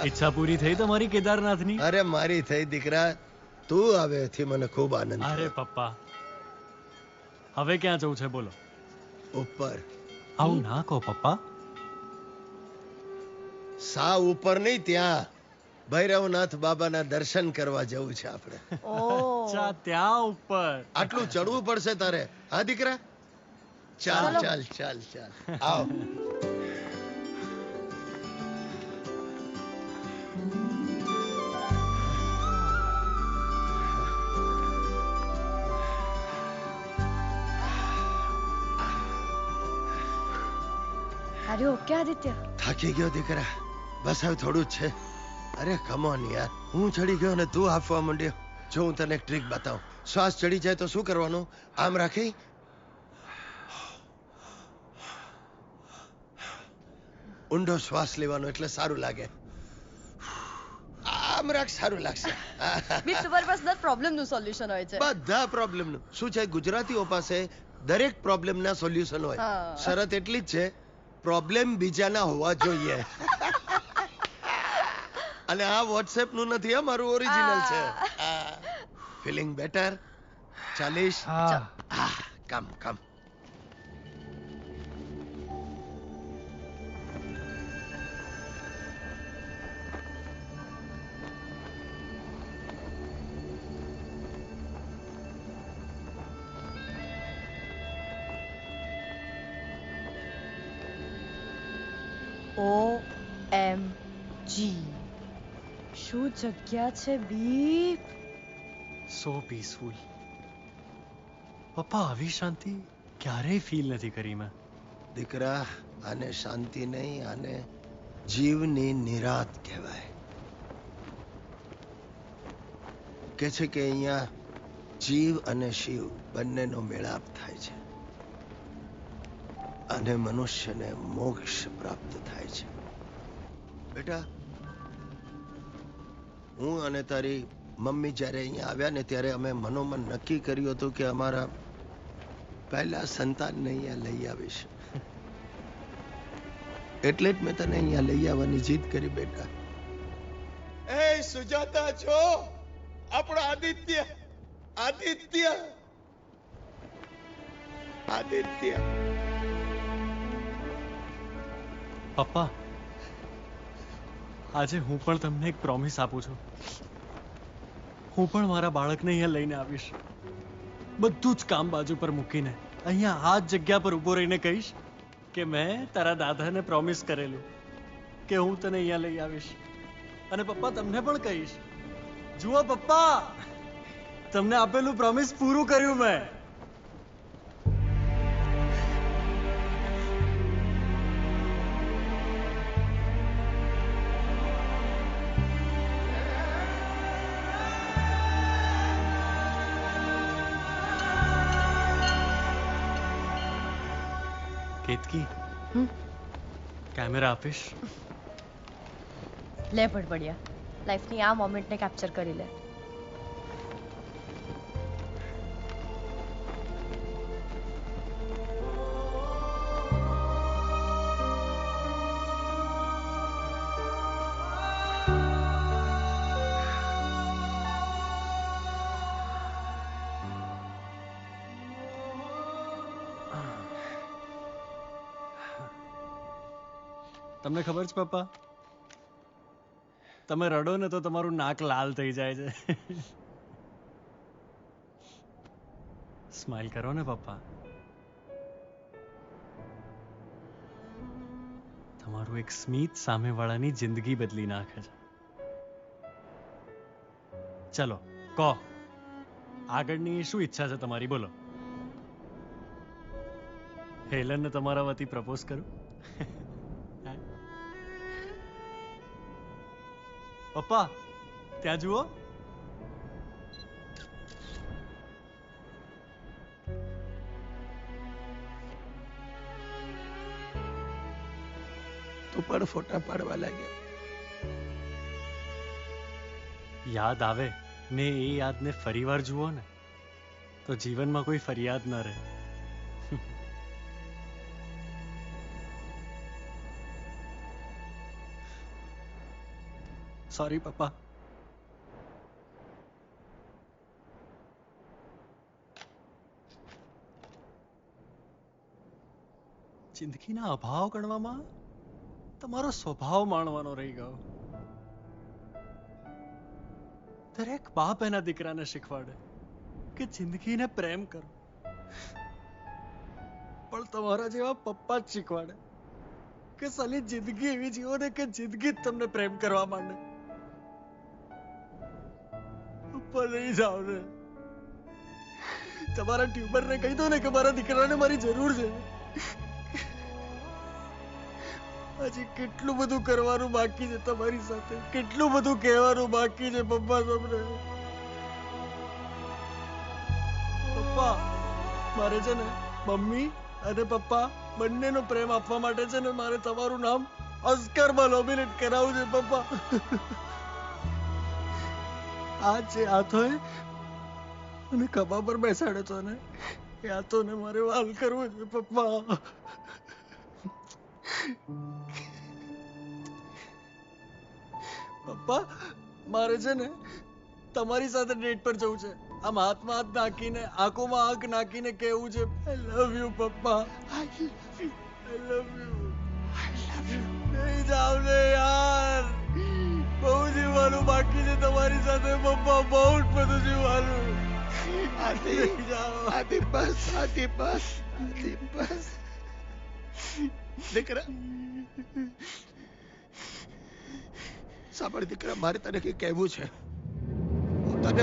ઈચ્છા પૂરી થઈ તમારી કેદારનાથની? અરે મારી થઈ દીકરા, તું આવે એથી મને ખૂબ આનંદ. અરે પપ્પા, હવે ક્યાં જવું છે બોલો? ઉપર. આવું ના કહો પપ્પા. સા ઉપર નહીં, ત્યાં ભૈરવનાથ બાબાના દર્શન કરવા જવું છે આપણે. અચ્છા, ત્યાં ઉપર. આટલું ચડવું પડશે તારે. હા દીકરા, ચાલ ચાલો. ચાલ ચાલ ચાલ, આવ. અરે ઓકે આદિત્ય. થાકી ગયો દીકરા, બસ હવે થોડું જ છે. અરે કમ ઓન યાર, હું ચડી ગયો ને તું હાંફવા માંડ્યો. જો હું તને એક ટ્રીક બતાવું. શ્વાસ ચડી જાય તો શું કરવાનું? આમ રાખી ઊંડો શ્વાસ લેવાનો, એટલે સારું લાગે. આમ રાખ, સારું લાગશે. બી તમારી પાસે દર પ્રોબ્લેમનું સોલ્યુશન હોય છે. બધા પ્રોબ્લેમનું શું છે, ગુજરાતીઓ પાસે દરેક પ્રોબ્લેમના સોલ્યુશન હોય. હા. શરત એટલી જ છે, પ્રોબ્લેમ બીજાના હોવા જોઈએ. અને આ વોટ્સએપ નું નથી, આ મારું ઓરિજિનલ છે. Feeling better? ચાલીશ. કમ કમ. OMG, શું જગ્યા છે બી. સો પીસફુલ. પપ્પા, આવી શાંતિ ક્યારેય ફીલ નથી કરી મેં. દીકરા, આને શાંતિ નહીં, આને જીવની નિરાત કહેવાય. કે છે કે અહીંયા જીવ અને શિવ બંનેનો મેળાપ થાય છે અને મનુષ્યને મોક્ષ પ્રાપ્ત થાય છે. બેટા, હું અને તારી મમ્મી જ્યારે અહીંયા આવ્યા ને ત્યારે અમે મનોમન નક્કી કર્યું હતું કે અમારા પહેલા સંતાનને અહીંયા લઈ આવીશ. એટલે જ મેં તને અહીંયા લઈ આવવાની જીદ કરી. બેટા, એ સુજાતા છો, આપણો આદિત્ય, આદિત્ય, આદિત્ય. પપ્પા, આજે હું પણ તમને એક પ્રોમિસ આપું છું. હું પણ મારા બાળકને અહીંયા લઈને આવીશ. બધું જ કામ બાજુ પર મૂકીને અહીંયા આ જ જગ્યા પર ઊભો રહીને કહીશ કે મેં તારા દાદાને પ્રોમિસ કરેલું કે હું તને અહીંયા લઈ આવીશ. અને પપ્પા, તમને પણ કહીશ, જુઓ પપ્પા, તમને આપેલું પ્રોમિસ પૂરું કર્યું મેં. કેતકી, કેમેરા આપીશ? લે પડ્યા, લાઈફની આ મોમેન્ટને કેપ્ચર કરી લે. તમને ખબર છે પપ્પા, તમે રડો ને તો તમારું નાક લાલ થઈ જાય છે. સ્માઈલ કરો ને પપ્પા. તમારું એક સ્મિત સામેવાળાની જિંદગી બદલી નાખે છે. ચલો કહો, આગળની શું ઈચ્છા છે તમારી, બોલો. હેલનને તમારા વતી પ્રપોઝ કરું? પપ્પા, ત્યાં જુઓ. તું પણ ફોટા પાડવા લાગ્યો. યાદ આવે ને એ યાદને ફરીવાર જુઓ ને તો જીવનમાં કોઈ ફરિયાદ ન રહે. સોરી પપ્પા. જિંદગીના અભાવ ગણવામાં તમારો સ્વભાવ માણવાનો રહી ગયો. દરેક બાપ એના દીકરાને શીખવાડે કે જિંદગીને પ્રેમ કરો, પણ તમારા જેવા પપ્પા જ શીખવાડે કે સાલી જિંદગી એવી જીવો ને કે જિંદગી જ તમને પ્રેમ કરવા માંડે. પપ્પા નહીં જાઓ ને, તમારા ટ્યુબરને કહી દો ને કે મારા દીકરાને મારી જરૂર છે. હજી કેટલું બધું કરવાનું બાકી છે તમારી સાથે, કેટલું બધું કહેવાનું બાકી છે પપ્પા તમને. પપ્પા મારે છે ને મમ્મી અને પપ્પા બંનેનો પ્રેમ આપવા માટે છે ને મારે તમારું નામ ઓસ્કરમાં નોમિનેટ કરાવવું છે પપ્પા. આ છે હાથોએ અને ખભા પર બેસાડે છો ને એ હાથોને મારે વાલ કરવું છે પપ્પા. પપ્પા મારે છે ને તમારી સાથે ડેટ પર જવું છે. આમ હાથમાં હાથ નાખીને આંખોમાં આંખ નાખીને કહેવું છે આઈ લવ યુ પપ્પા, આઈ લવ યુ. નહીં જાવ ને યાર, બહુ જીવવાનું બાકી છે તમારી સાથે પપ્પા, બહુ જ બધું જીવવાનું. આદિ બસ, આદિ બસ, આદિ બસ. દીકરા સાંભળ દીકરા, મારે તને કઈ કહેવું છે. હું તને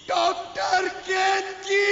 ડોક્ટર કેતકી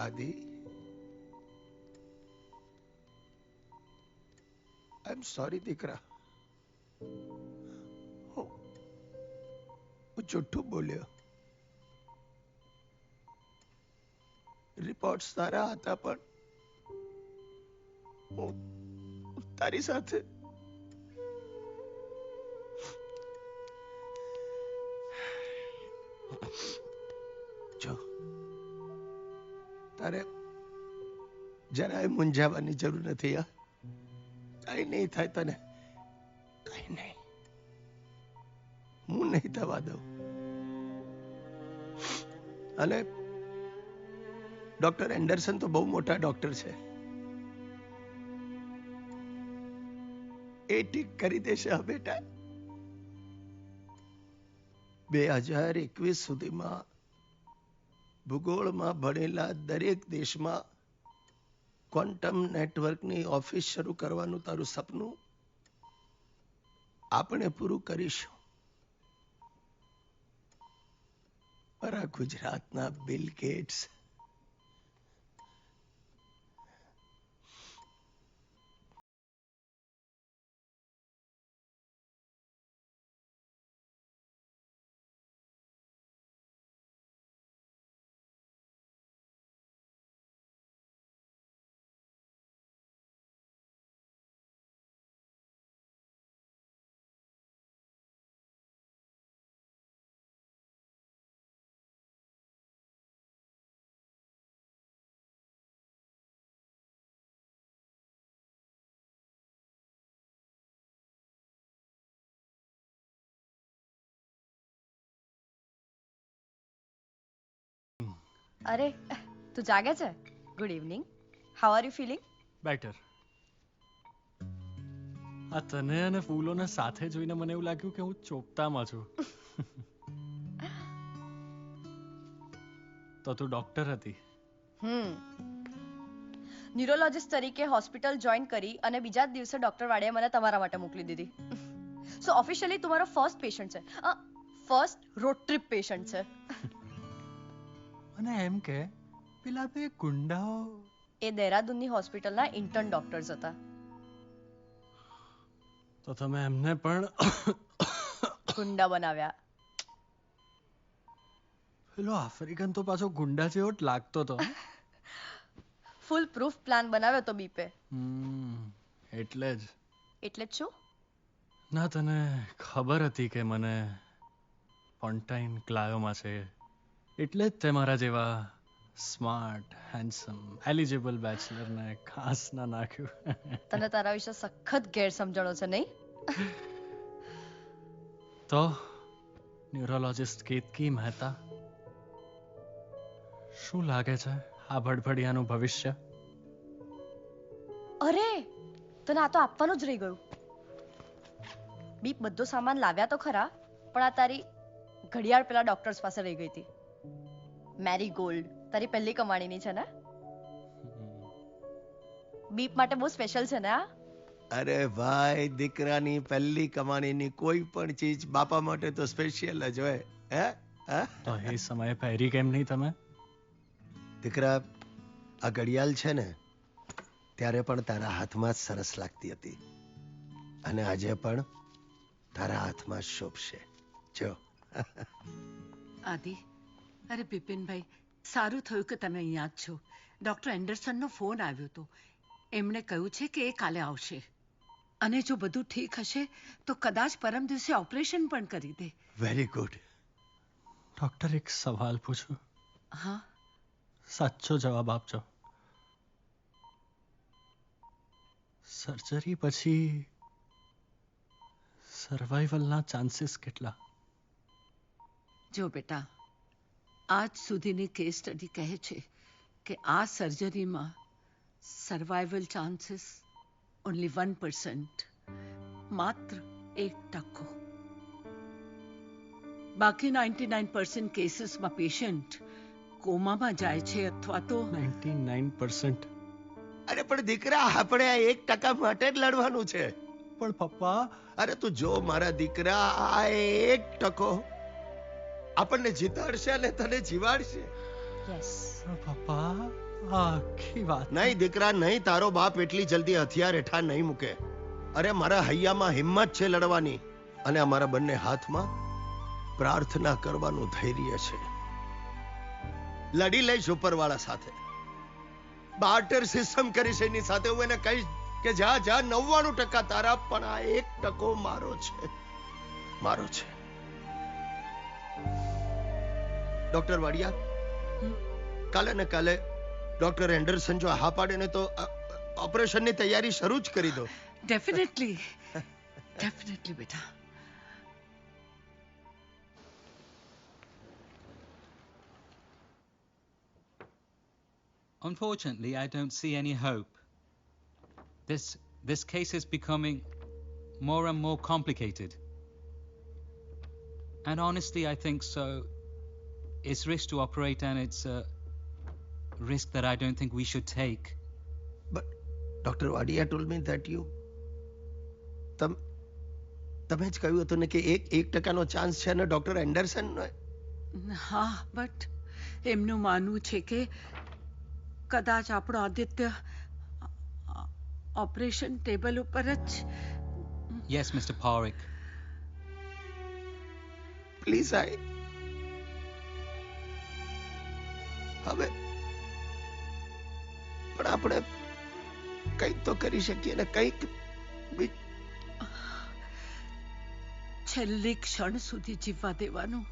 આદિ, આઈ એમ સોરી દીકરા. હું જુઠ્ઠું બોલ્યો. રિપોર્ટ સારા હતા પણ હું તારી સાથે જો તારે જરાય મૂંઝાવાની જરૂર નથી. કઈ નહીં થાય તને, કઈ નહીં. હું નહીં થવા દઉં. અને ડોક્ટર એન્ડરસન તો બહુ મોટા ડોક્ટર છે, એ ઠીક કરી દેશે. હા બેટા, 2021 સુધીમાં ભૂગોળમાં ભણેલા દરેક દેશમાં ક્વોન્ટમ નેટવર્કની ઓફિસ શરૂ કરવાનું તારું સપનું આપણે પૂરું કરીશું. મારા ગુજરાતના બિલ ગેટ્સ અરે તું જાગે છે? Good evening. How are you feeling? Better. આ તને અને ફૂલોને સાથે જોઈને મને એવું લાગ્યું કે હું ચોપતામાં છું. તો તું ડોક્ટર હતી? ન્યુરોલોજિસ્ટ તરીકે હોસ્પિટલ જોઈન કરી અને બીજા જ દિવસે ડોક્ટર વાડિયાએ મને તમારા માટે મોકલી દીધી. સો ઓફિશિયલી તમારો ફર્સ્ટ પેશન્ટ છે. ફર્સ્ટ રોડ ટ્રીપ પેશન્ટ છે. અને એમ કે પેલા બે ગુંડાઓ એ દહેરાદૂનની હોસ્પિટલના ઇન્ટર્ન ડોક્ટર્સ હતા. તો તમે એમને પણ ગુંડા બનાવ્યા. પેલો આફ્રિકન તો પાછો ગુંડા જેવો જ લાગતો હતો. ફૂલ પ્રૂફ પ્લાન બનાવ્યો તો બીપે. એટલે જ. એટલે જ શું? ના તને ખબર હતી કે મને પોન્ટાઇન ગ્લાયોમા છે, એટલે જ તે મારા જેવા સ્માર્ટ હેન્ડસમ એલિજિબલ બેચલરને ખાસ ના નાખ્યું. તને તારા વિશે સખત ગેરસમજણો છે નહીં? તો ન્યુરોલોજિસ્ટ કેતકી મહેતા, શું લાગે છે આ ભડભડિયાનું ભવિષ્ય? અરે તને આ તો આપવાનું જ રહી ગયું. બીપ બધો સામાન લાવ્યા તો ખરા, પણ આ તારી ઘડિયાળ પેલા ડોક્ટર્સ પાસે રહી ગઈ હતી. મેરી ગોલ્ડ તારી પહેલી કમાણીની છે ને? બીપ માટે બહુ સ્પેશિયલ છે ને આ? અરે ભાઈ, દીકરાની પહેલી કમાણીની કોઈ પણ ચીજ બાપા માટે તો સ્પેશિયલ જ હોય. હે? તો એ સમયે પહેરી કેમ નહીં તમે? દીકરા, આ ઘડિયાળ છે ને ત્યારે પણ તારા હાથમાં જ સરસ લાગતી હતી, અને આજે પણ તારા હાથમાં શોભશે. જો. આદિ, અરે બિપિનભાઈ, સારું થયું કે તમે અહીંયા જ છો. ડોક્ટર એન્ડરસનનો ફોન આવ્યો હતો. એમણે કહ્યું છે કે એ કાલે આવશે, અને જો બધું ઠીક હશે તો કદાચ પરમ દિવસે ઓપરેશન પણ કરી દે. Very good. ડોક્ટર, એક સવાલ પૂછું? હા. સાચો જવાબ આપજો. સર્જરી પછી સર્વાઈવલના ચાન્સીસ કેટલા? જો બેટા, આજ સુધીની કેસ સ્ટડી કહે છે કે આ સર્જરીમાં સર્વાઈવલ ચાન્સીસ ઓન્લી 1%, માત્ર 1%. બાકી 99% કેસીસમાં પેશન્ટ કોમામાં જાય છે અથવા તો 99%. અરે પણ દીકરા, આપણે આ 1% માટે જ લડવાનું છે. પણ પપ્પા, અરે તું જો મારા દીકરા, આ 1% આપણને જીતાડશે અને તને જીવાડશે. યસ પપ્પા, આખી વાત નહીં દીકરા, નહીં. તારો બાપ એટલી જલ્દી હથિયાર હેઠા નહીં મૂકે. અરે મારા હૈયામાં હિંમત છે લડવાની, અને અમારા બંને હાથમાં પ્રાર્થના કરવાનું ધૈર્ય છે. લડી લઈશ ઉપરવાળા સાથે. બાર્ટર સિસ્ટમ કરીશ એની સાથે. હું એને કહીશ કે જા 99% તારા, પણ આ 1% મારો છે, મારો છે. ડોક્ટર વાડિયા, કાલે ને કાલે ડોક્ટર એન્ડરસન જો હા પાડે ને તો ઓપરેશનની તૈયારી શરૂ જ કરી દો. ડેફિનેટલી, ડેફિનેટલી બેટા. Unfortunately, I don't see any hope. This case is becoming more and more complicated. And honestly, I think so. It's risk to operate, and it's a risk that I don't think we should take. But Dr. Wadia told me that તમે જ કહ્યું હતું ને કે 1% ચાન્સ છે, ને ડોક્ટર એન્ડરસન. હા, બટ એમનું માનવું છે કે કદાચ આપણો આદિત્ય ઓપરેશન ટેબલ ઉપર જ. Yes, Mr. Parekh. Please, હવે પણ આપણે કંઈક તો કરી શકીએ ને, કંઈક. છેલ્લી ક્ષણ સુધી જીવવા દેવાનું.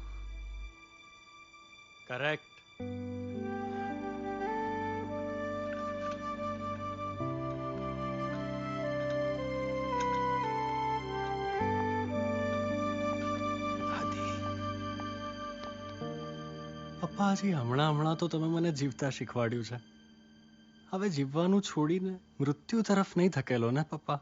કરેક્ટ. પપ્પા હજી હમણાં તો તમે મને જીવતા શીખવાડ્યું છે. હવે જીવવાનું છોડીને મૃત્યુ તરફ નહીં ધકેલો ને પપ્પા.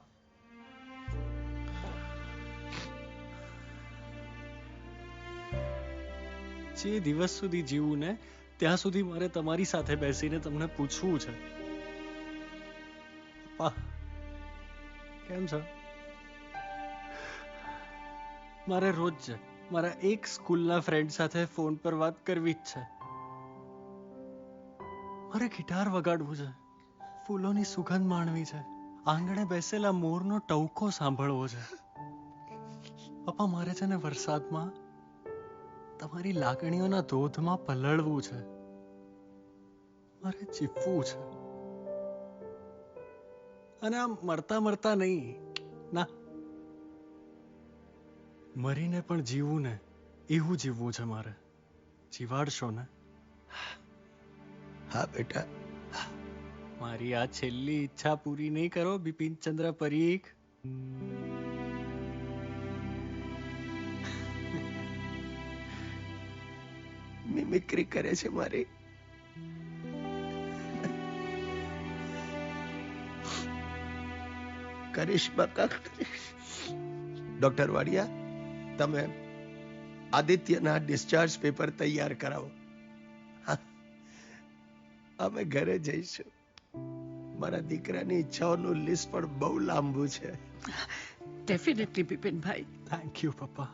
જે દિવસ સુધી જીવું ને ત્યાં સુધી મારે તમારી સાથે બેસીને તમને પૂછવું છે, પપ્પા કેમ છો? મારે રોજ મારા એક સ્કૂલના ફ્રેન્ડ સાથે ફોન પર વાત કરવી જ છે. મારે ગિટાર વગાડવું છે, ફૂલોની સુગંધ માણવી છે, આંગણે બેસેલા મોરનો ટહુકો સાંભળવો છે. પપ્પા મારે છે ને વરસાદમાં તમારી લાગણીઓના ધોધમાં પલળવું છે. મારે જીવવું છે, અને આમ મરતા નહીં, ના, મરીને પણ જીવવું ને એવું જીવવું છે મારે. જીવાડશો ને? હા બેટા. મારી આ છેલ્લી ઈચ્છા પૂરી નહીં કરો બિપિનચંદ્ર પરીખ? મિમિક્રી કરે છે મારી. કરીશ બાકા. ડોક્ટર વાડિયા, તમે આદિત્યના ડિસ્ચાર્જ પેપર તૈયાર કરાવો. અમે ઘરે જઈશું. મારા દીકરાની ઈચ્છાઓનું લિસ્ટ પણ બહુ લાંબુ છે. ડેફિનેટલી બિપિનભાઈ. થેન્ક યુ પપ્પા.